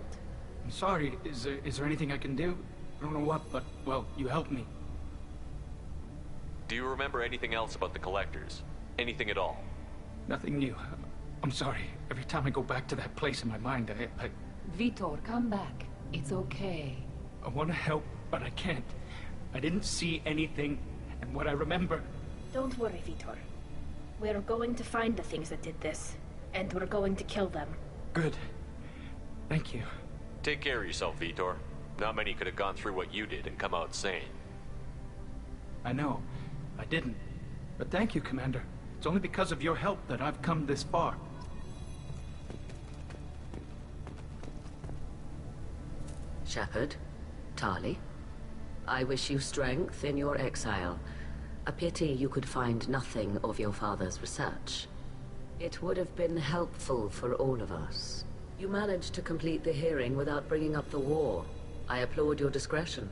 I'm sorry. Is there anything I can do? I don't know what, but, well, you helped me. Do you remember anything else about the Collectors? Anything at all? Nothing new. I'm sorry. Every time I go back to that place in my mind, I Vitor, come back. It's okay. I want to help, but I can't. I didn't see anything, and what I remember... Don't worry, Vitor. We're going to find the things that did this, and we're going to kill them. Good. Thank you. Take care of yourself, Vitor. Not many could have gone through what you did and come out sane. I know. I didn't. But thank you, Commander. It's only because of your help that I've come this far. Shepard, Tali, I wish you strength in your exile. A pity you could find nothing of your father's research. It would have been helpful for all of us. You managed to complete the hearing without bringing up the war. I applaud your discretion.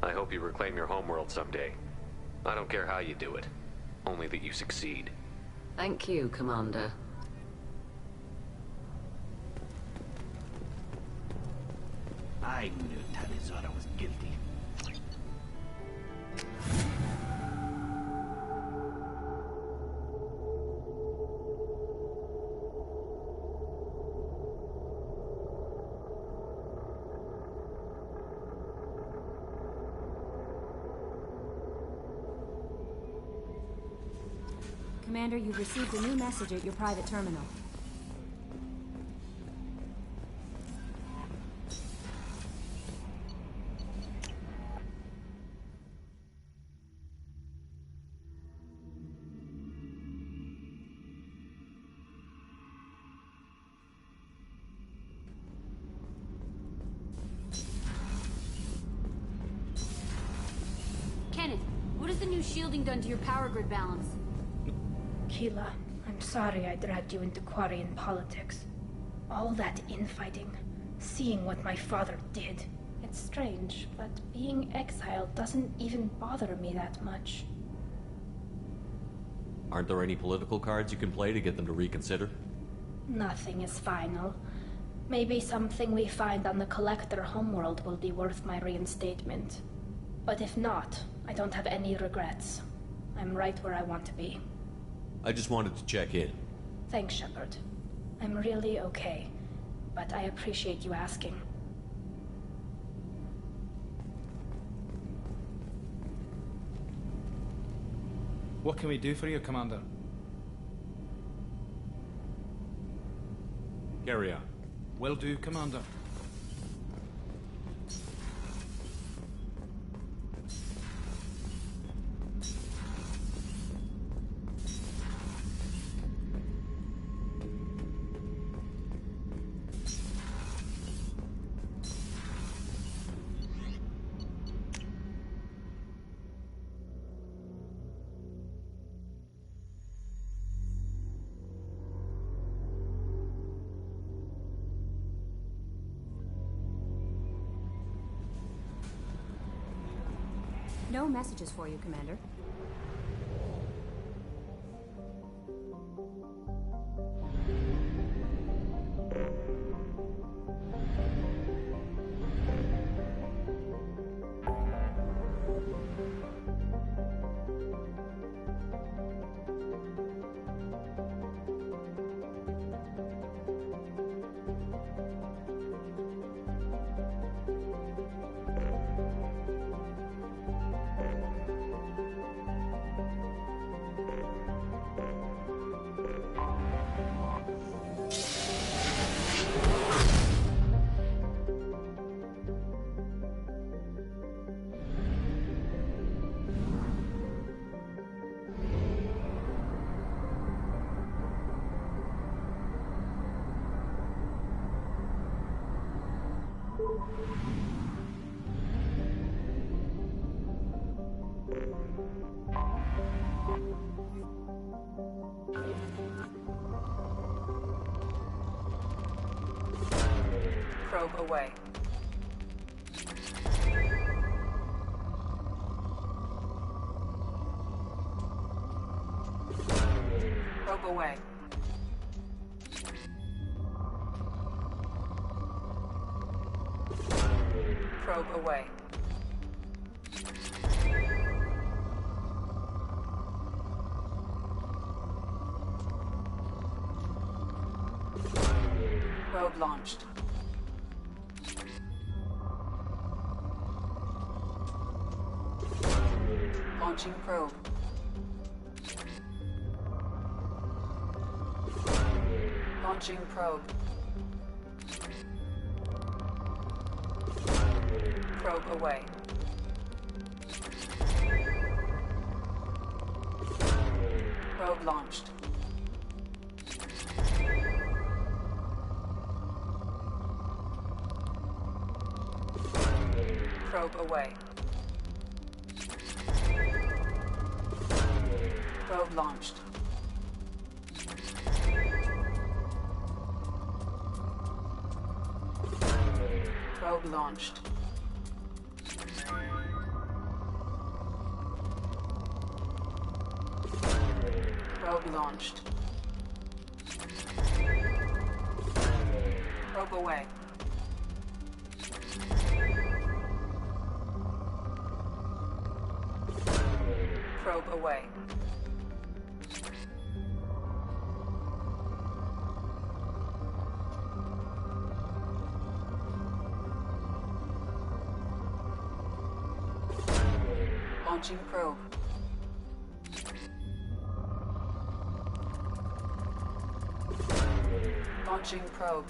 I hope you reclaim your homeworld someday. I don't care how you do it. Only that you succeed. Thank you, Commander. I knew Talizora was guilty. Commander, you've received a new message at your private terminal. Kenneth, what has the new shielding done to your power grid balance? Keela, I'm sorry I dragged you into Quarian politics. All that infighting, seeing what my father did. It's strange, but being exiled doesn't even bother me that much. Aren't there any political cards you can play to get them to reconsider? Nothing is final. Maybe something we find on the Collector homeworld will be worth my reinstatement. But if not, I don't have any regrets. I'm right where I want to be. I just wanted to check in. Thanks, Shepard. I'm really okay, but I appreciate you asking. What can we do for you, Commander? Carry on. Will do, Commander. No messages for you, Commander. Probe away. Probe away. Probe away. Probe launched. Launching probe. Launching probe. Probe away. Probe launched. Probe away. Probe launched. Probe launched. Probe launched. Probe away. Probe away. Launching probe. Launching probe.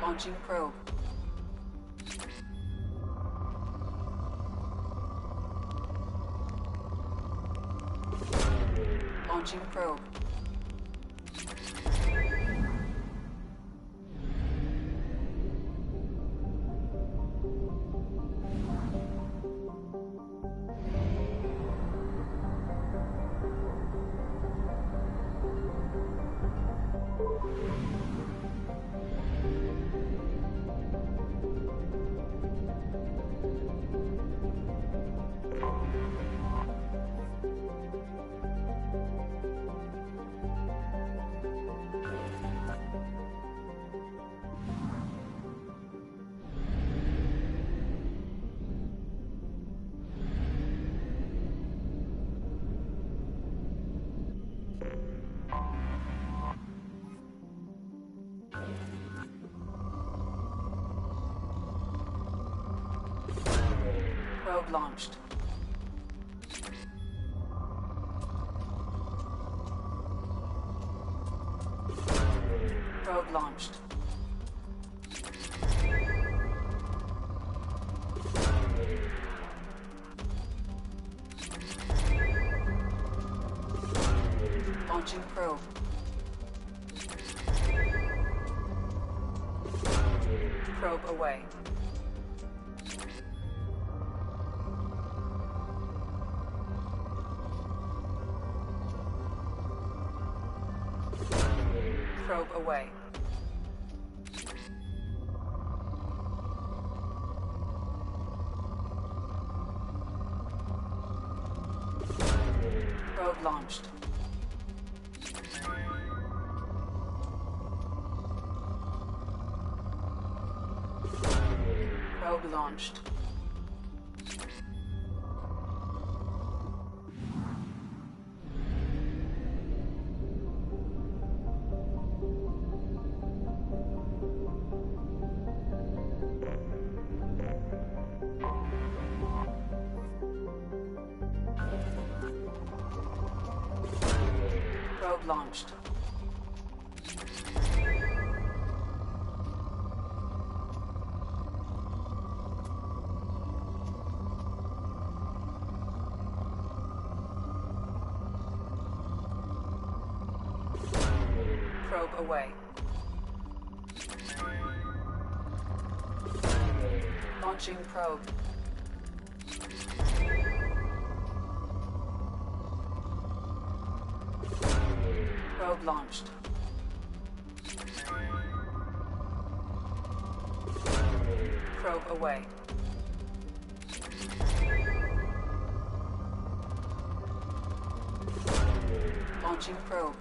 Launching probe. Launching probe. Probe launched. Probe launched. Launching probe. Probe away. Probe away. Probe launched. Probe launched. Probe launched. Probe away. Launching probe. Probe launched. Probe away. Launching probe.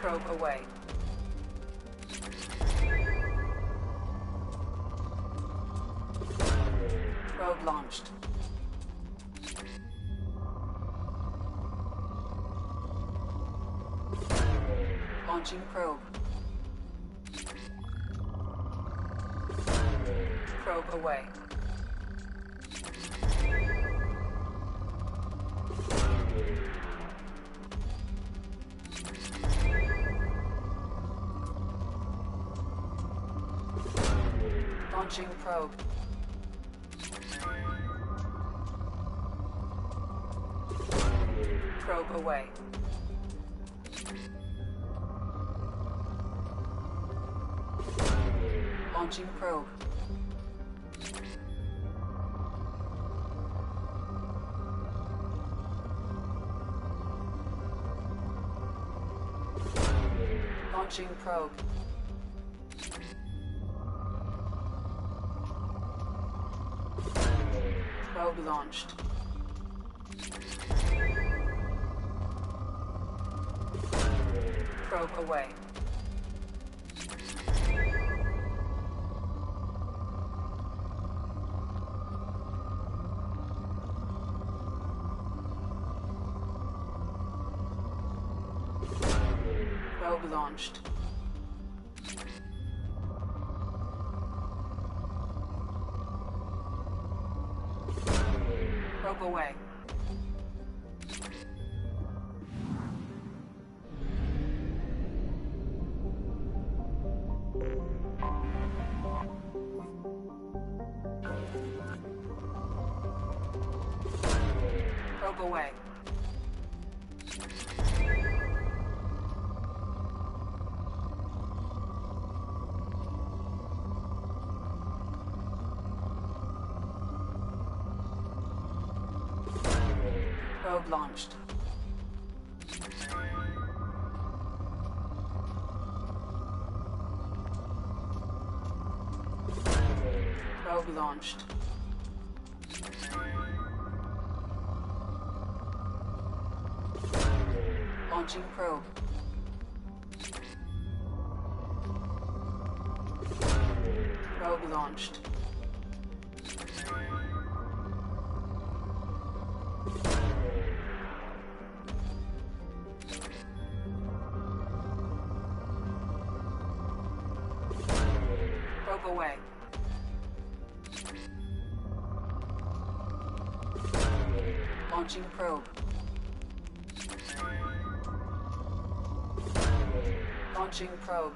Probe away. Probe launched. Launching probe. Probe away. Launching probe. Probe away. Launching probe. Launching probe. Probe launched. Probe away. Probe launched. Probe away. Probe away. Probe launched. Probe launched. Launching probe. Probe launched. Probe away. Launching probe. Launching probe.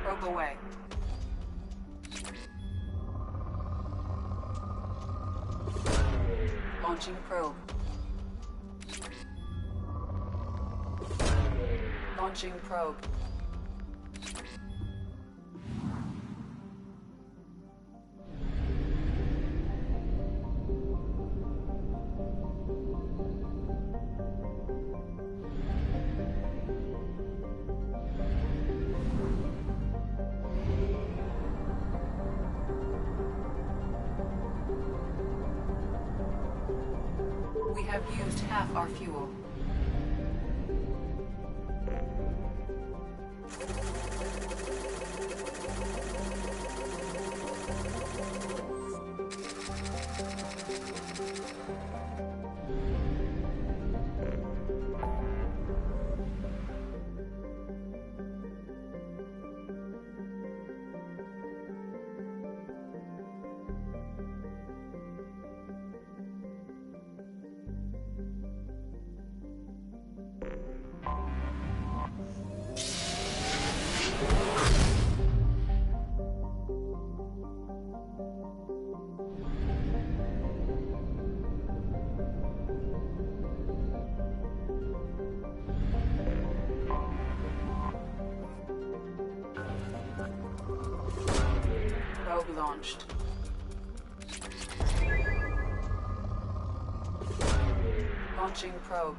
Probe away. Launching probe. Launching probe. We have used half our fuel. Probe launched. Launching probe.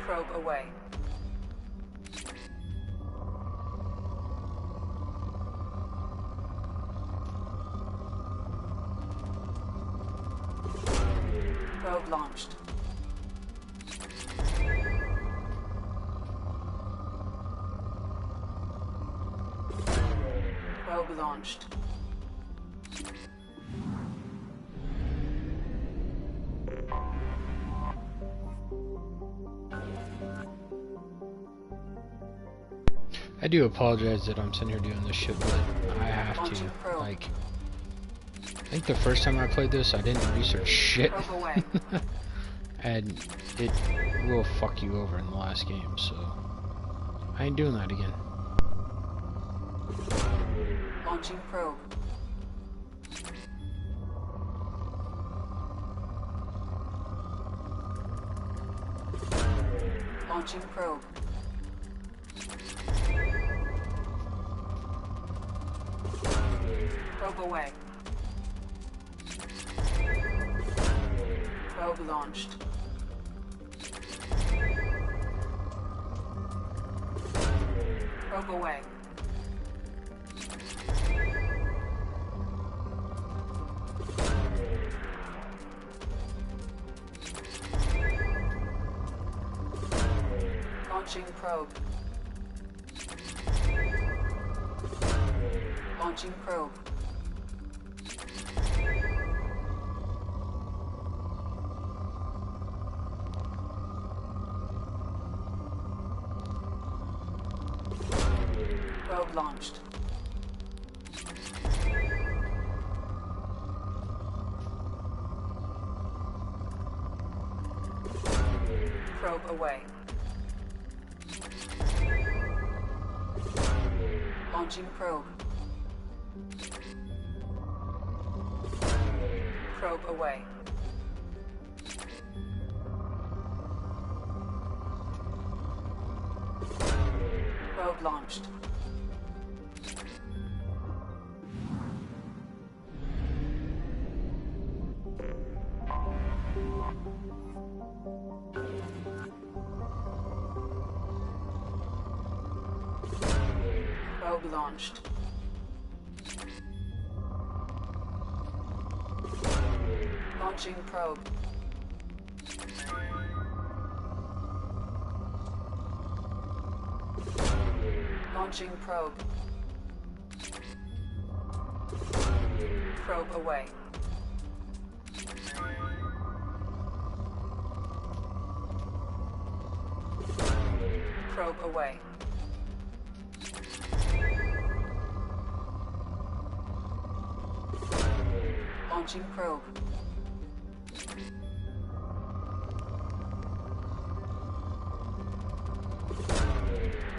Probe away. Probe launched. Probe launched. I do apologize that I'm sitting here doing this shit, but I have to. Like, I think the first time I played this, I didn't research shit. And it will fuck you over in the last game, so I ain't doing that again. Launching probe. Launching probe. Probe away. Probe launched. Probe away. Launching probe. Launching probe. Probe launched. Probe away. Launching probe. Probe away. Probe launched. Probe launched. Launching probe. Launching probe. Probe away. Probe away. Launching probe.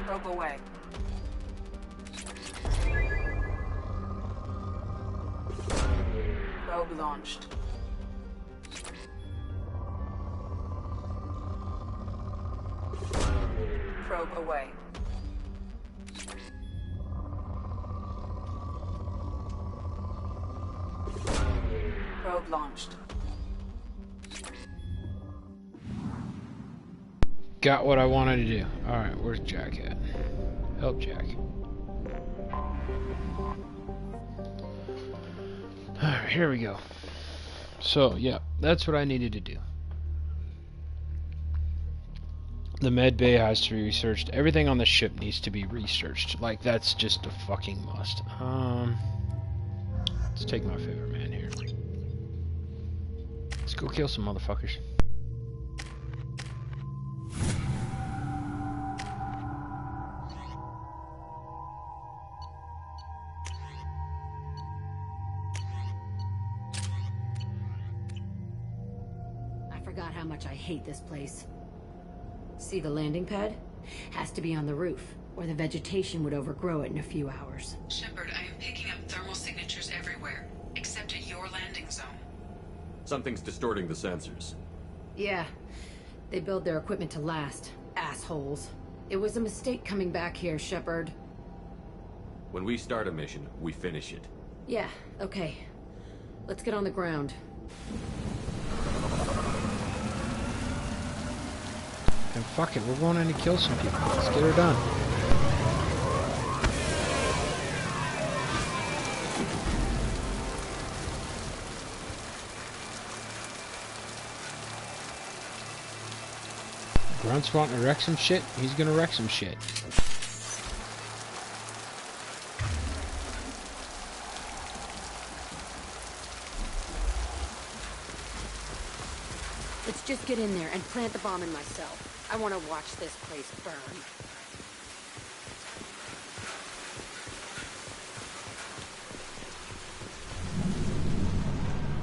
Probe away. Probe launched. Probe away. Probe launched. Got what I wanted to do. Alright, where's Jack at? Help Jack. Alright, here we go. So, yeah, that's what I needed to do. The med bay has to be researched. Everything on the ship needs to be researched. Like, that's just a fucking must. Let's take my favorite man here. Let's go kill some motherfuckers. I forgot how much I hate this place. See the landing pad? Has to be on the roof, or the vegetation would overgrow it in a few hours. Shepard, I am picking up thermal signatures everywhere, except at your landing zone. Something's distorting the sensors. Yeah, they build their equipment to last. Assholes. It was a mistake coming back here, Shepard. When we start a mission, we finish it. Yeah, okay. Let's get on the ground. And fuck it, we're going in to kill some people. Let's get her done. Grunt's wanting to wreck some shit? He's gonna wreck some shit. Let's just get in there and plant the bomb in myself. I want to watch this place burn.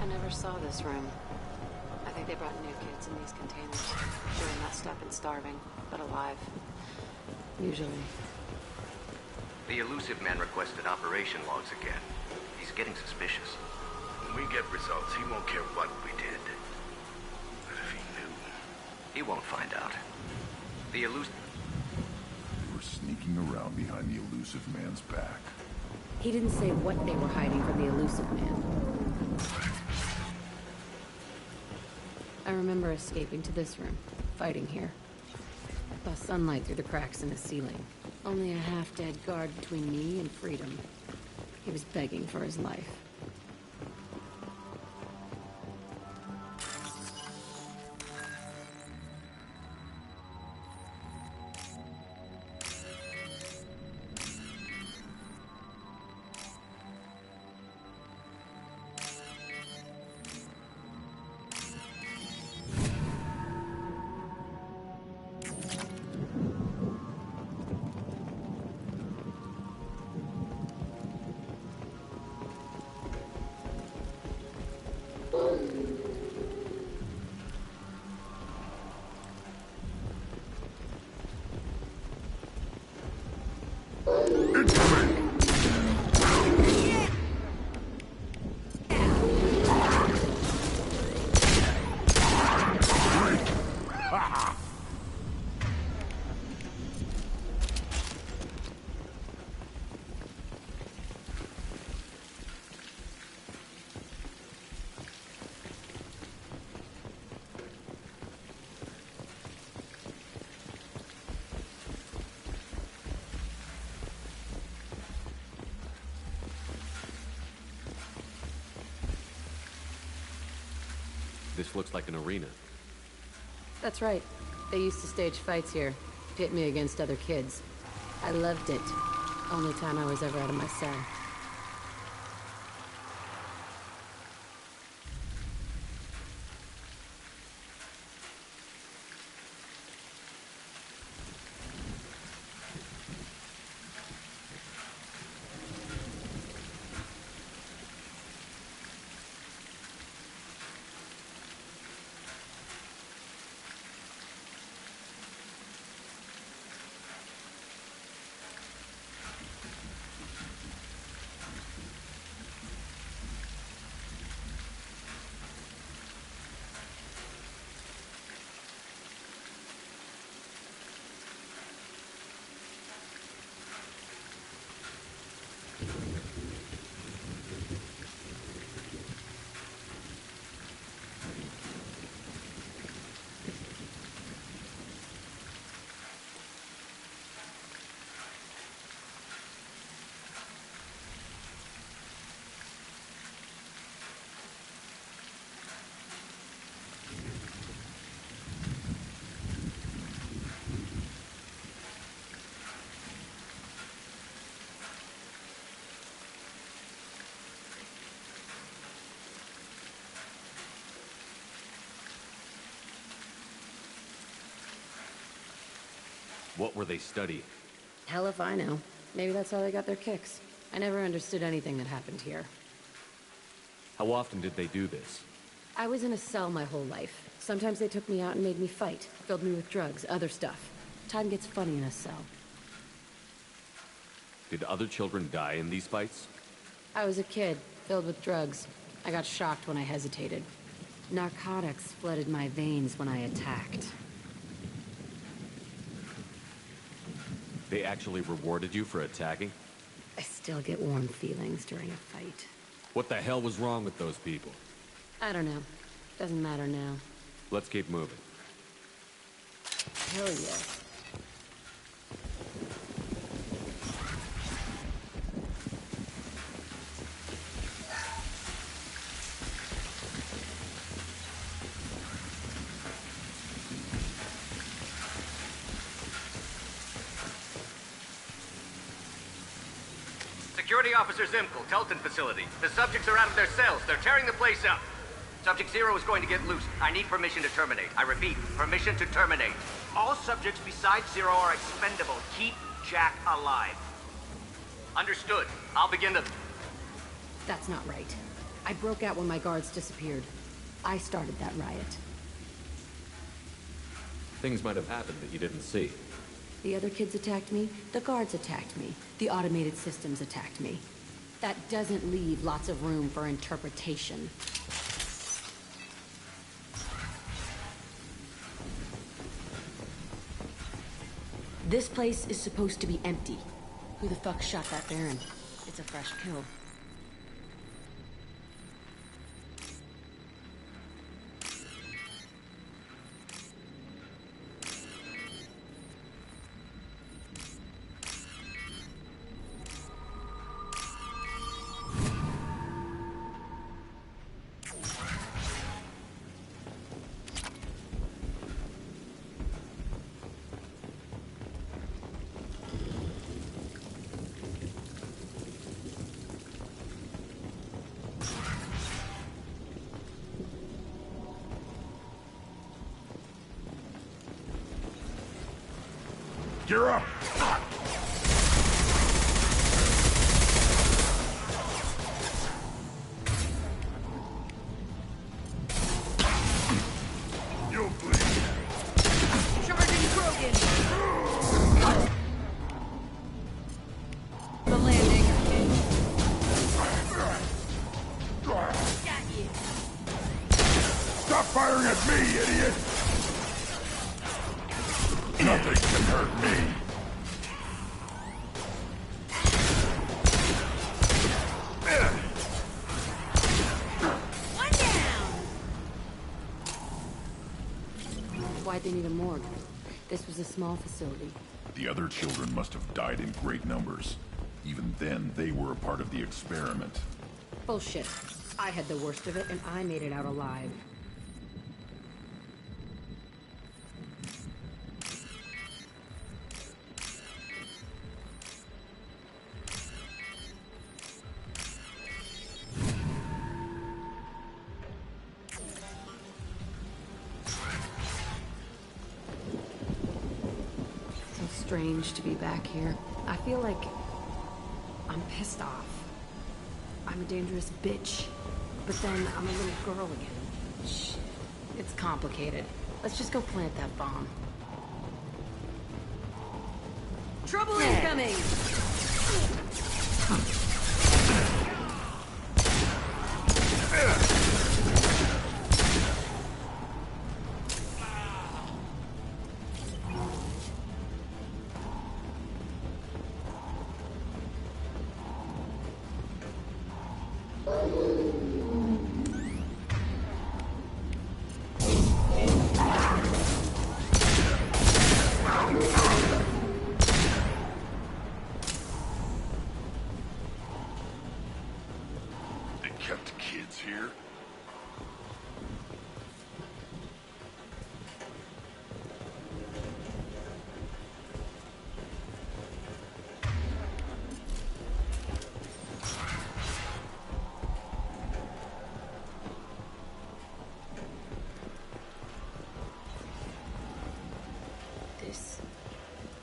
I never saw this room. I think they brought new kids in these containers. Sure, messed up and starving, but alive. Usually. The elusive man requested operation logs again. He's getting suspicious. When we get results, he won't care what we did. But if he knew... He won't find out. The elusive... They were sneaking around behind the elusive man's back. He didn't say what they were hiding from the elusive man. I remember escaping to this room, fighting here. Saw sunlight through the cracks in the ceiling. Only a half-dead guard between me and freedom. He was begging for his life. This looks like an arena. That's right. They used to stage fights here. Pit me against other kids. I loved it. Only time I was ever out of my cell. What were they studying? Hell if I know. Maybe that's how they got their kicks. I never understood anything that happened here. How often did they do this? I was in a cell my whole life. Sometimes they took me out and made me fight. Filled me with drugs, other stuff. Time gets funny in a cell. Did other children die in these fights? I was a kid, filled with drugs. I got shocked when I hesitated. Narcotics flooded my veins when I attacked. They actually rewarded you for attacking? I still get warm feelings during a fight. What the hell was wrong with those people? I don't know. Doesn't matter now. Let's keep moving. Hell yeah. Security Officer Zimkel, Telton facility. The subjects are out of their cells. They're tearing the place up. Subject Zero is going to get loose. I need permission to terminate. I repeat, permission to terminate. All subjects besides Zero are expendable. Keep Jack alive. Understood. I'll begin to... That's not right. I broke out when my guards disappeared. I started that riot. Things might have happened that you didn't see. The other kids attacked me, the guards attacked me, the automated systems attacked me. That doesn't leave lots of room for interpretation. This place is supposed to be empty. Who the fuck shot that Baron? It's a fresh kill. Gear up! You'll bleed. Charging Krogan! The landing. Got you. Stop firing at me, idiot! Nothing can hurt me. One down! Why'd they need a morgue? This was a small facility. The other children must have died in great numbers. Even then, they were a part of the experiment. Bullshit. I had the worst of it, and I made it out alive. strange to be back here. I feel like I'm pissed off. I'm a dangerous bitch, but then I'm a little girl again. Shit. It's complicated. Let's just go plant that bomb. Trouble incoming! They kept kids here?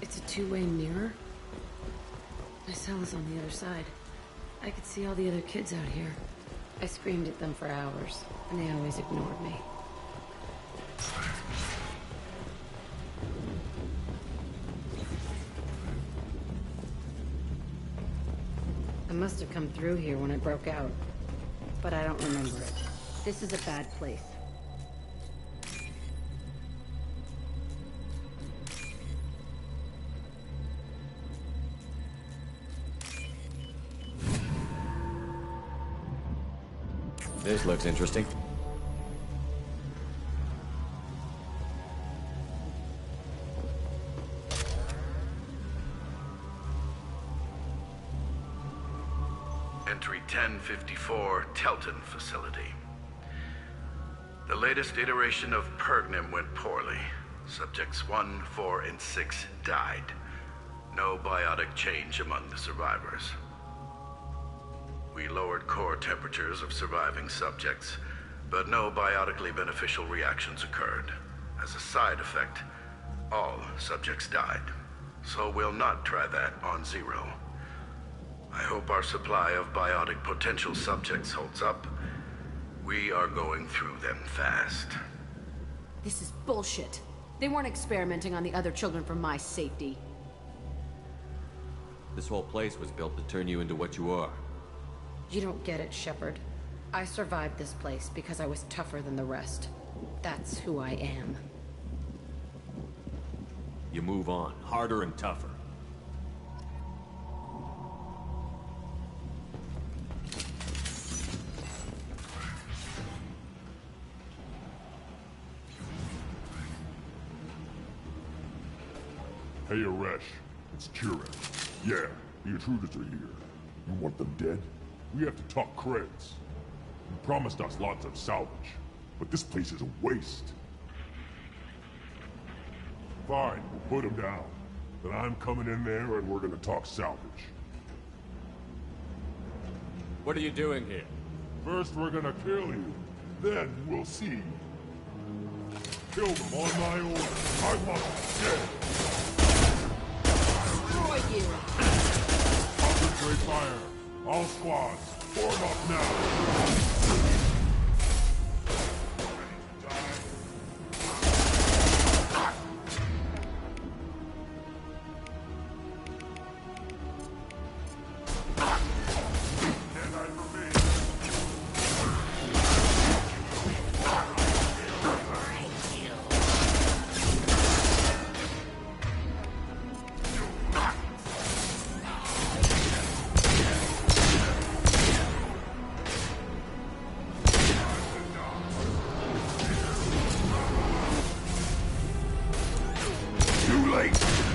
It's a two-way mirror? My cell is on the other side. I could see all the other kids out here. I screamed at them for hours, and they always ignored me. I must have come through here when I broke out, but I don't remember it. This is a bad place. This looks interesting. Entry 1054, Telton facility. The latest iteration of Pergnim went poorly. Subjects 1, 4, and 6 died. No biotic change among the survivors. We lowered core temperatures of surviving subjects, but no biotically beneficial reactions occurred. As a side effect, all subjects died. So we'll not try that on Zero. I hope our supply of biotic potential subjects holds up. We are going through them fast. This is bullshit. They weren't experimenting on the other children for my safety. This whole place was built to turn you into what you are. You don't get it, Shepard. I survived this place because I was tougher than the rest. That's who I am. You move on, harder and tougher. Hey, Aresh. It's Kira. Yeah, the intruders are here. You want them dead? We have to talk creds. You promised us lots of salvage, but this place is a waste. Fine, we'll put them down. Then I'm coming in there and we're gonna talk salvage. What are you doing here? First we're gonna kill you, then we'll see. Kill them on my order. I want them dead. Destroy you! Concentrate fire. All squads, form up now.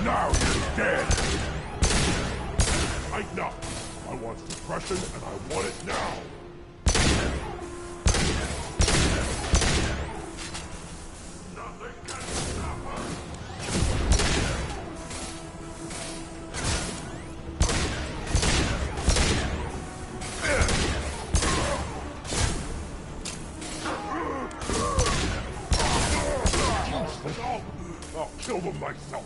Now you're dead! Right now! I want suppression and I want it now! Nothing can stop us! I'll kill them myself!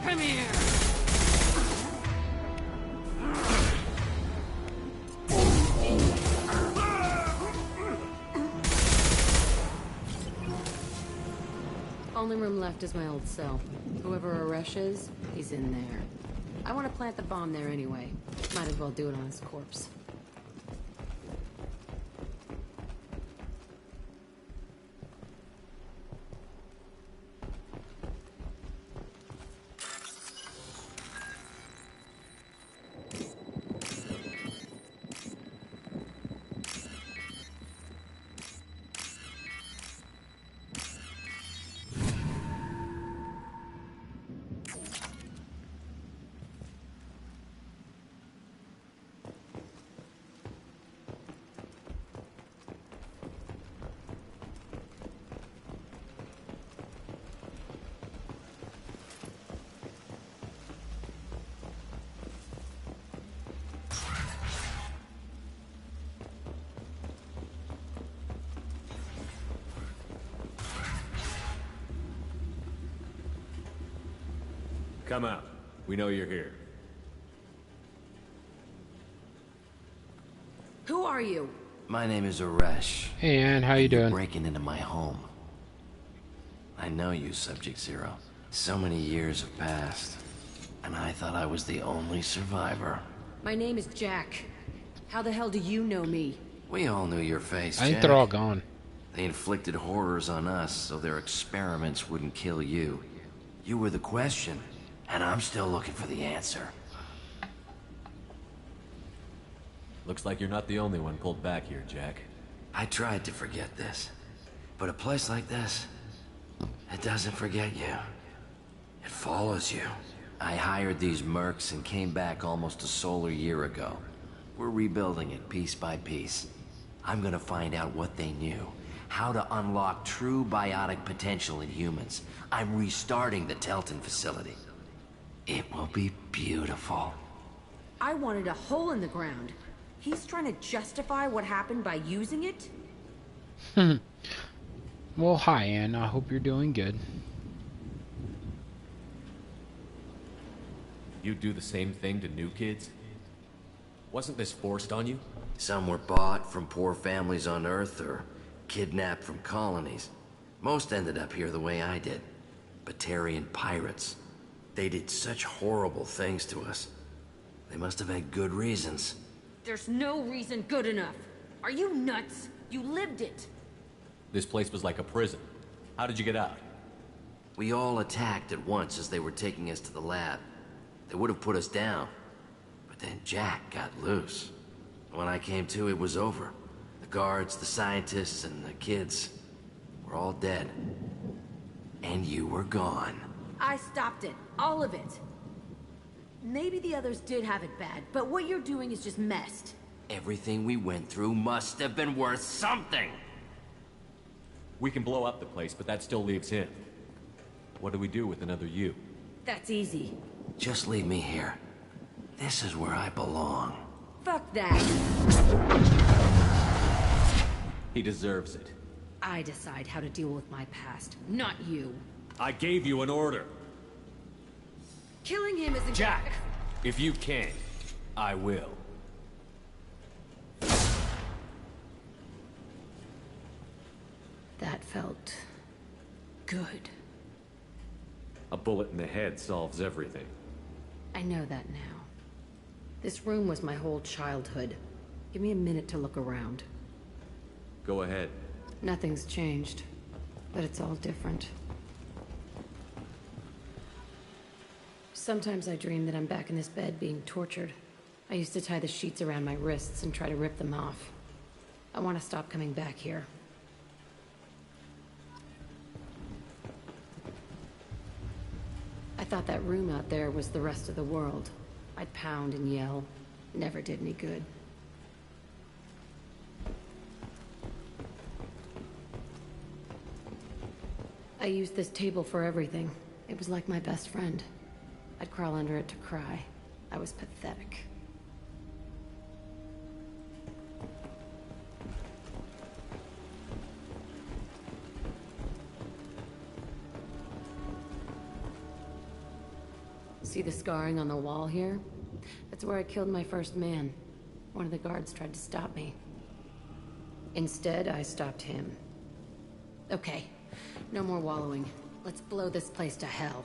Come here! Only room left is my old cell. Whoever Aresh is, he's in there. I want to plant the bomb there anyway. Might as well do it on his corpse. Come out. We know you're here. Who are you? My name is Aresh. Hey, Ann, how you doing? Breaking into my home. I know you, Subject Zero. So many years have passed, and I thought I was the only survivor. My name is Jack. How the hell do you know me? We all knew your face, I think Jack. they're all gone. They inflicted horrors on us so their experiments wouldn't kill you. You were the question, and I'm still looking for the answer. Looks like you're not the only one pulled back here, Jack. I tried to forget this, but a place like this, it doesn't forget you. It follows you. I hired these mercs and came back almost a solar year ago. We're rebuilding it piece by piece. I'm gonna find out what they knew, how to unlock true biotic potential in humans. I'm restarting the Telton facility. It will be beautiful. I wanted a hole in the ground. He's trying to justify what happened by using it? Well, hi, Ann. I hope you're doing good. You do the same thing to new kids? Wasn't this forced on you? Some were bought from poor families on Earth or kidnapped from colonies. Most ended up here the way I did. Batarian pirates. They did such horrible things to us. They must have had good reasons. There's no reason good enough. Are you nuts? You lived it. This place was like a prison. How did you get out? We all attacked at once as they were taking us to the lab. They would have put us down. But then Jack got loose. When I came to, it was over. The guards, the scientists, and the kids were all dead. And you were gone. I stopped it. All of it. Maybe the others did have it bad, but what you're doing is just messed. Everything we went through must have been worth something. We can blow up the place, but that still leaves him. What do we do with another you? That's easy. Just leave me here. This is where I belong. Fuck that. He deserves it. I decide how to deal with my past, not you. I gave you an order. Killing him isn't— Jack! If you can, I will. That felt good. A bullet in the head solves everything. I know that now. This room was my whole childhood. Give me a minute to look around. Go ahead. Nothing's changed, but it's all different. Sometimes I dream that I'm back in this bed being tortured. I used to tie the sheets around my wrists and try to rip them off. I want to stop coming back here. I thought that room out there was the rest of the world. I'd pound and yell. Never did any good. I used this table for everything. It was like my best friend. I'd crawl under it to cry. I was pathetic. See the scarring on the wall here? That's where I killed my first man. One of the guards tried to stop me. Instead, I stopped him. Okay, no more wallowing. Let's blow this place to hell.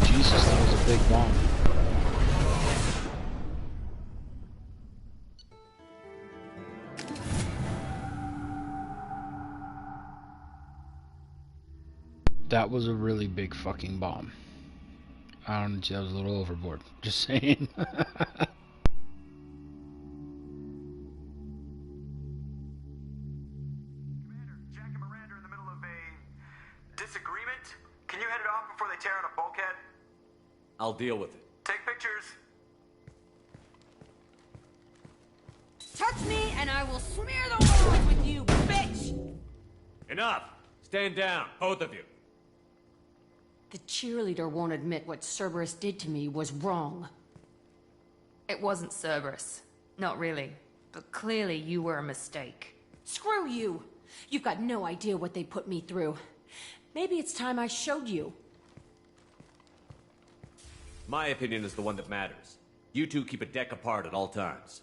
Jesus, that was a big bomb. That was a really big fucking bomb. I don't know, that was a little overboard. Just saying. Disagreement? Can you head it off before they tear out a bulkhead? I'll deal with it. Take pictures. Touch me and I will smear the walls with you, bitch! Enough! Stand down, both of you. The cheerleader won't admit what Cerberus did to me was wrong. It wasn't Cerberus. Not really. But clearly you were a mistake. Screw you! You've got no idea what they put me through. Maybe it's time I showed you. My opinion is the one that matters. You two keep a deck apart at all times.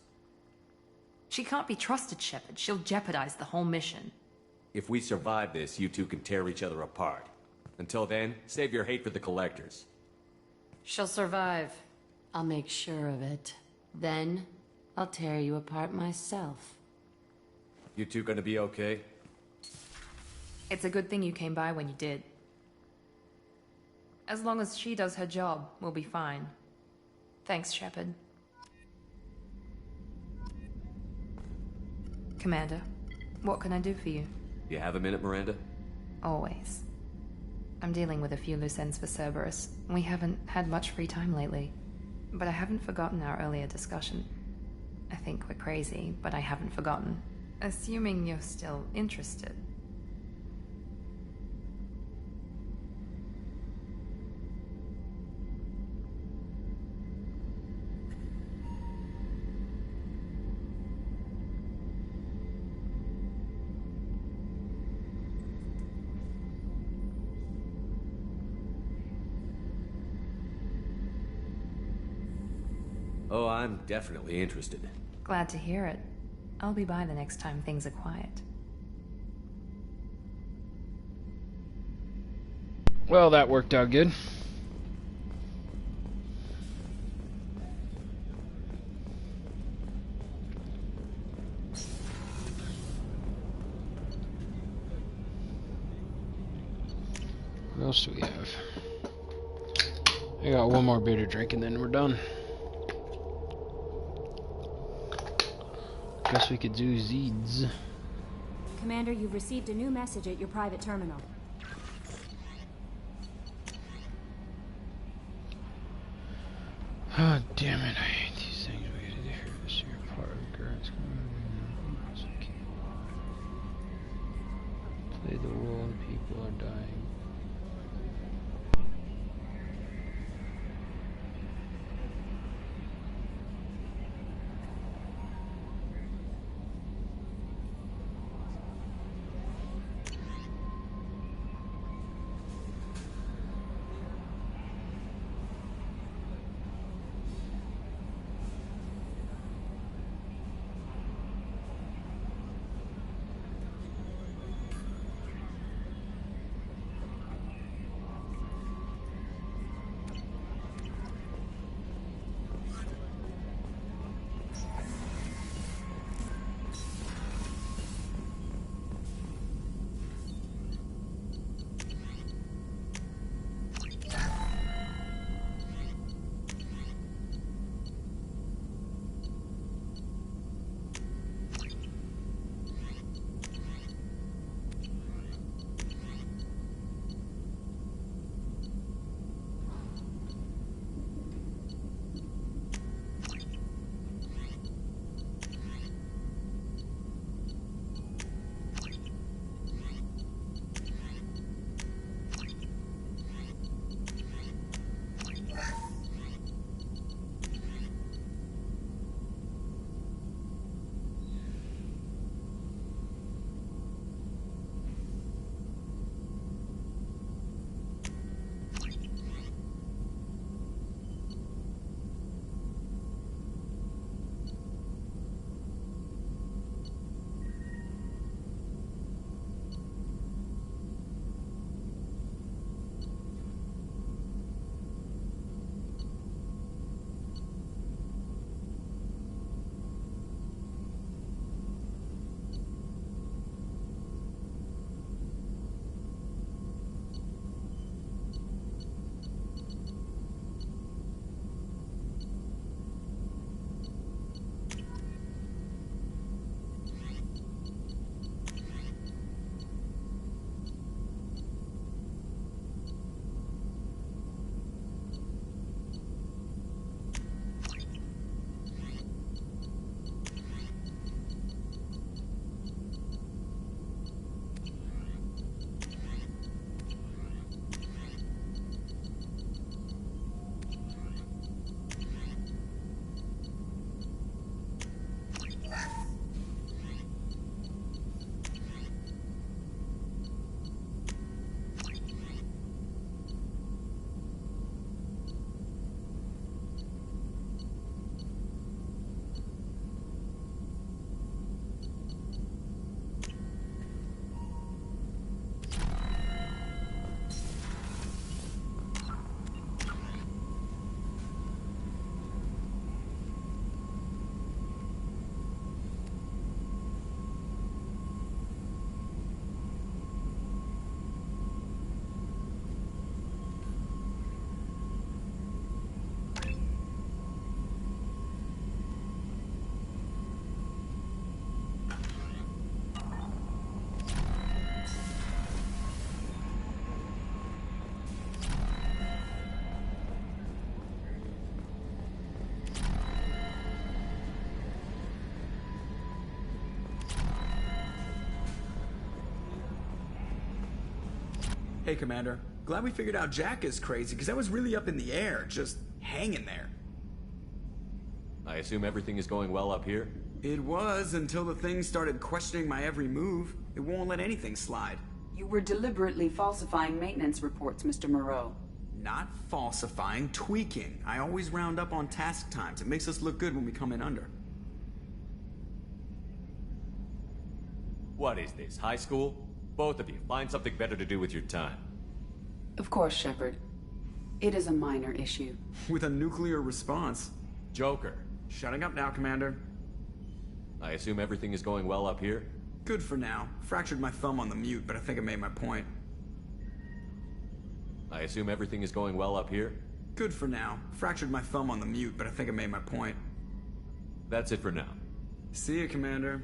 She can't be trusted, Shepard. She'll jeopardize the whole mission. If we survive this, you two can tear each other apart. Until then, save your hate for the collectors. She'll survive. I'll make sure of it. Then, I'll tear you apart myself. You two gonna be okay? It's a good thing you came by when you did. As long as she does her job, we'll be fine. Thanks, Shepard. Commander, what can I do for you? You have a minute, Miranda? Always. I'm dealing with a few loose ends for Cerberus. We haven't had much free time lately. But I haven't forgotten our earlier discussion. I think we're crazy, but I haven't forgotten. Assuming you're still interested. Oh, I'm definitely interested. Glad to hear it. I'll be by the next time things are quiet. Well, that worked out good. What else do we have? I got one more beer to drink and then we're done. Guess we could do Zeeds. Commander, you've received a new message at your private terminal. Oh, damn it. I hate these things. We gotta hear this. You're part of the current. Play the role and people are dying. Hey, Commander. Glad we figured out Jack is crazy, because I was really up in the air, just hanging there. I assume everything is going well up here? It was, until the thing started questioning my every move. It won't let anything slide. You were deliberately falsifying maintenance reports, Mr. Moreau. Not falsifying, tweaking. I always round up on task times. It makes us look good when we come in under. What is this, high school? Both of you, find something better to do with your time. Of course, Shepard. It is a minor issue. With a nuclear response. Joker. Shutting up now, Commander. I assume everything is going well up here? Good for now. Fractured my thumb on the mute, but I think I made my point. I assume everything is going well up here? Good for now. Fractured my thumb on the mute, but I think I made my point. That's it for now. See you, Commander.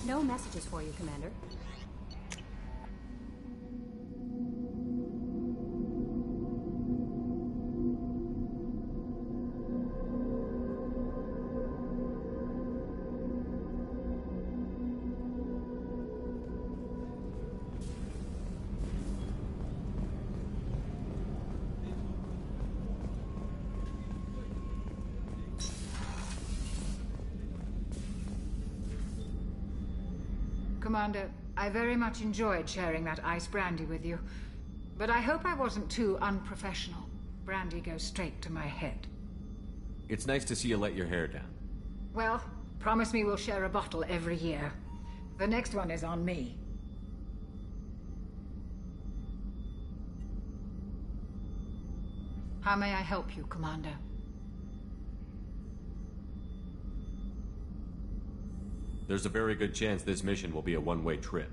No messages for you, Commander. Commander, I very much enjoyed sharing that ice brandy with you. But I hope I wasn't too unprofessional. Brandy goes straight to my head. It's nice to see you let your hair down. Well, promise me we'll share a bottle every year. The next one is on me. How may I help you, Commander? There's a very good chance this mission will be a one-way trip.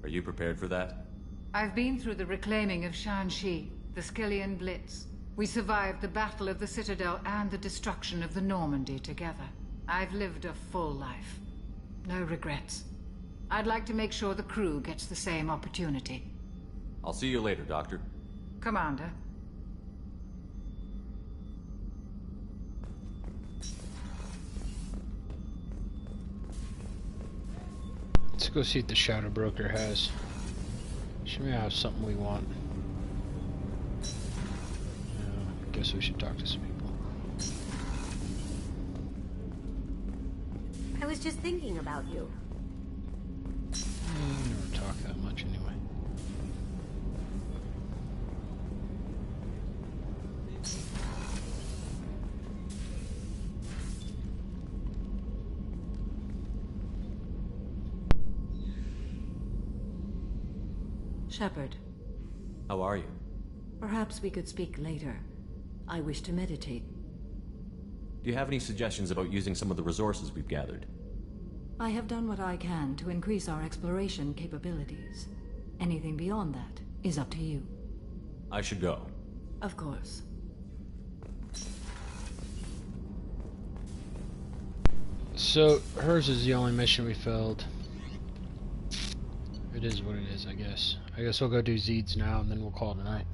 Are you prepared for that? I've been through the reclaiming of Shanxi, the Skillian Blitz. We survived the Battle of the Citadel and the destruction of the Normandy together. I've lived a full life. No regrets. I'd like to make sure the crew gets the same opportunity. I'll see you later, Doctor. Commander. Let's go see what the Shadow Broker has. She may have something we want. I guess we should talk to some people. I was just thinking about you. You never talk that much anyway. Shepard. How are you? Perhaps we could speak later. I wish to meditate. Do you have any suggestions about using some of the resources we've gathered? I have done what I can to increase our exploration capabilities. Anything beyond that is up to you. I should go. Of course. So, hers is the only mission we failed. It is what it is, I guess. I guess we'll go do Zeed's now, and then we'll call it a night.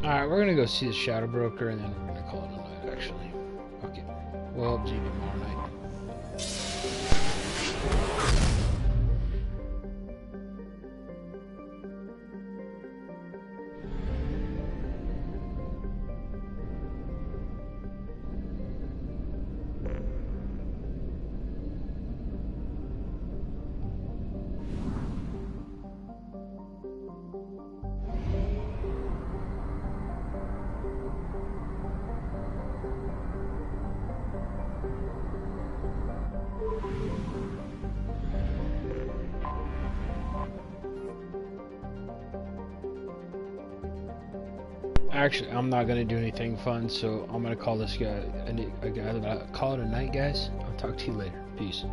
Alright, we're gonna go see the Shadow Broker, and then we're gonna call it a night, actually. Fuck it. We'll help Zeke tomorrow night. Actually, I'm not gonna do anything fun, so I'm gonna call this guy. Call it a night, guys. I'll talk to you later. Peace.